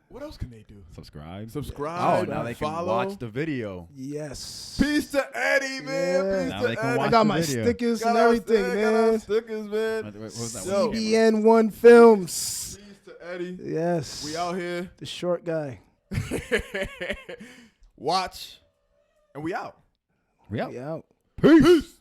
[SPEAKER 1] What else can they do?
[SPEAKER 3] Subscribe.
[SPEAKER 1] Subscribe.
[SPEAKER 3] Oh, now they can
[SPEAKER 1] follow.
[SPEAKER 3] watch the video.
[SPEAKER 2] Yes.
[SPEAKER 1] Peace to Eddie, man.
[SPEAKER 2] Yeah.
[SPEAKER 1] Peace
[SPEAKER 3] Now
[SPEAKER 1] to
[SPEAKER 3] they can
[SPEAKER 1] Eddie.
[SPEAKER 2] I
[SPEAKER 3] watch
[SPEAKER 2] got
[SPEAKER 3] the
[SPEAKER 2] my
[SPEAKER 3] video.
[SPEAKER 2] stickers
[SPEAKER 1] Got
[SPEAKER 2] and
[SPEAKER 1] our
[SPEAKER 2] everything,
[SPEAKER 1] stick- got our
[SPEAKER 2] man.
[SPEAKER 1] stickers, man.
[SPEAKER 3] What was that?
[SPEAKER 1] Yo.
[SPEAKER 3] What's the camera?
[SPEAKER 2] CBN1 Films.
[SPEAKER 1] Peace to Eddie.
[SPEAKER 2] Yes.
[SPEAKER 1] We out here.
[SPEAKER 2] The short guy.
[SPEAKER 1] Watch. And we out.
[SPEAKER 3] We out.
[SPEAKER 2] We out.
[SPEAKER 3] Peace.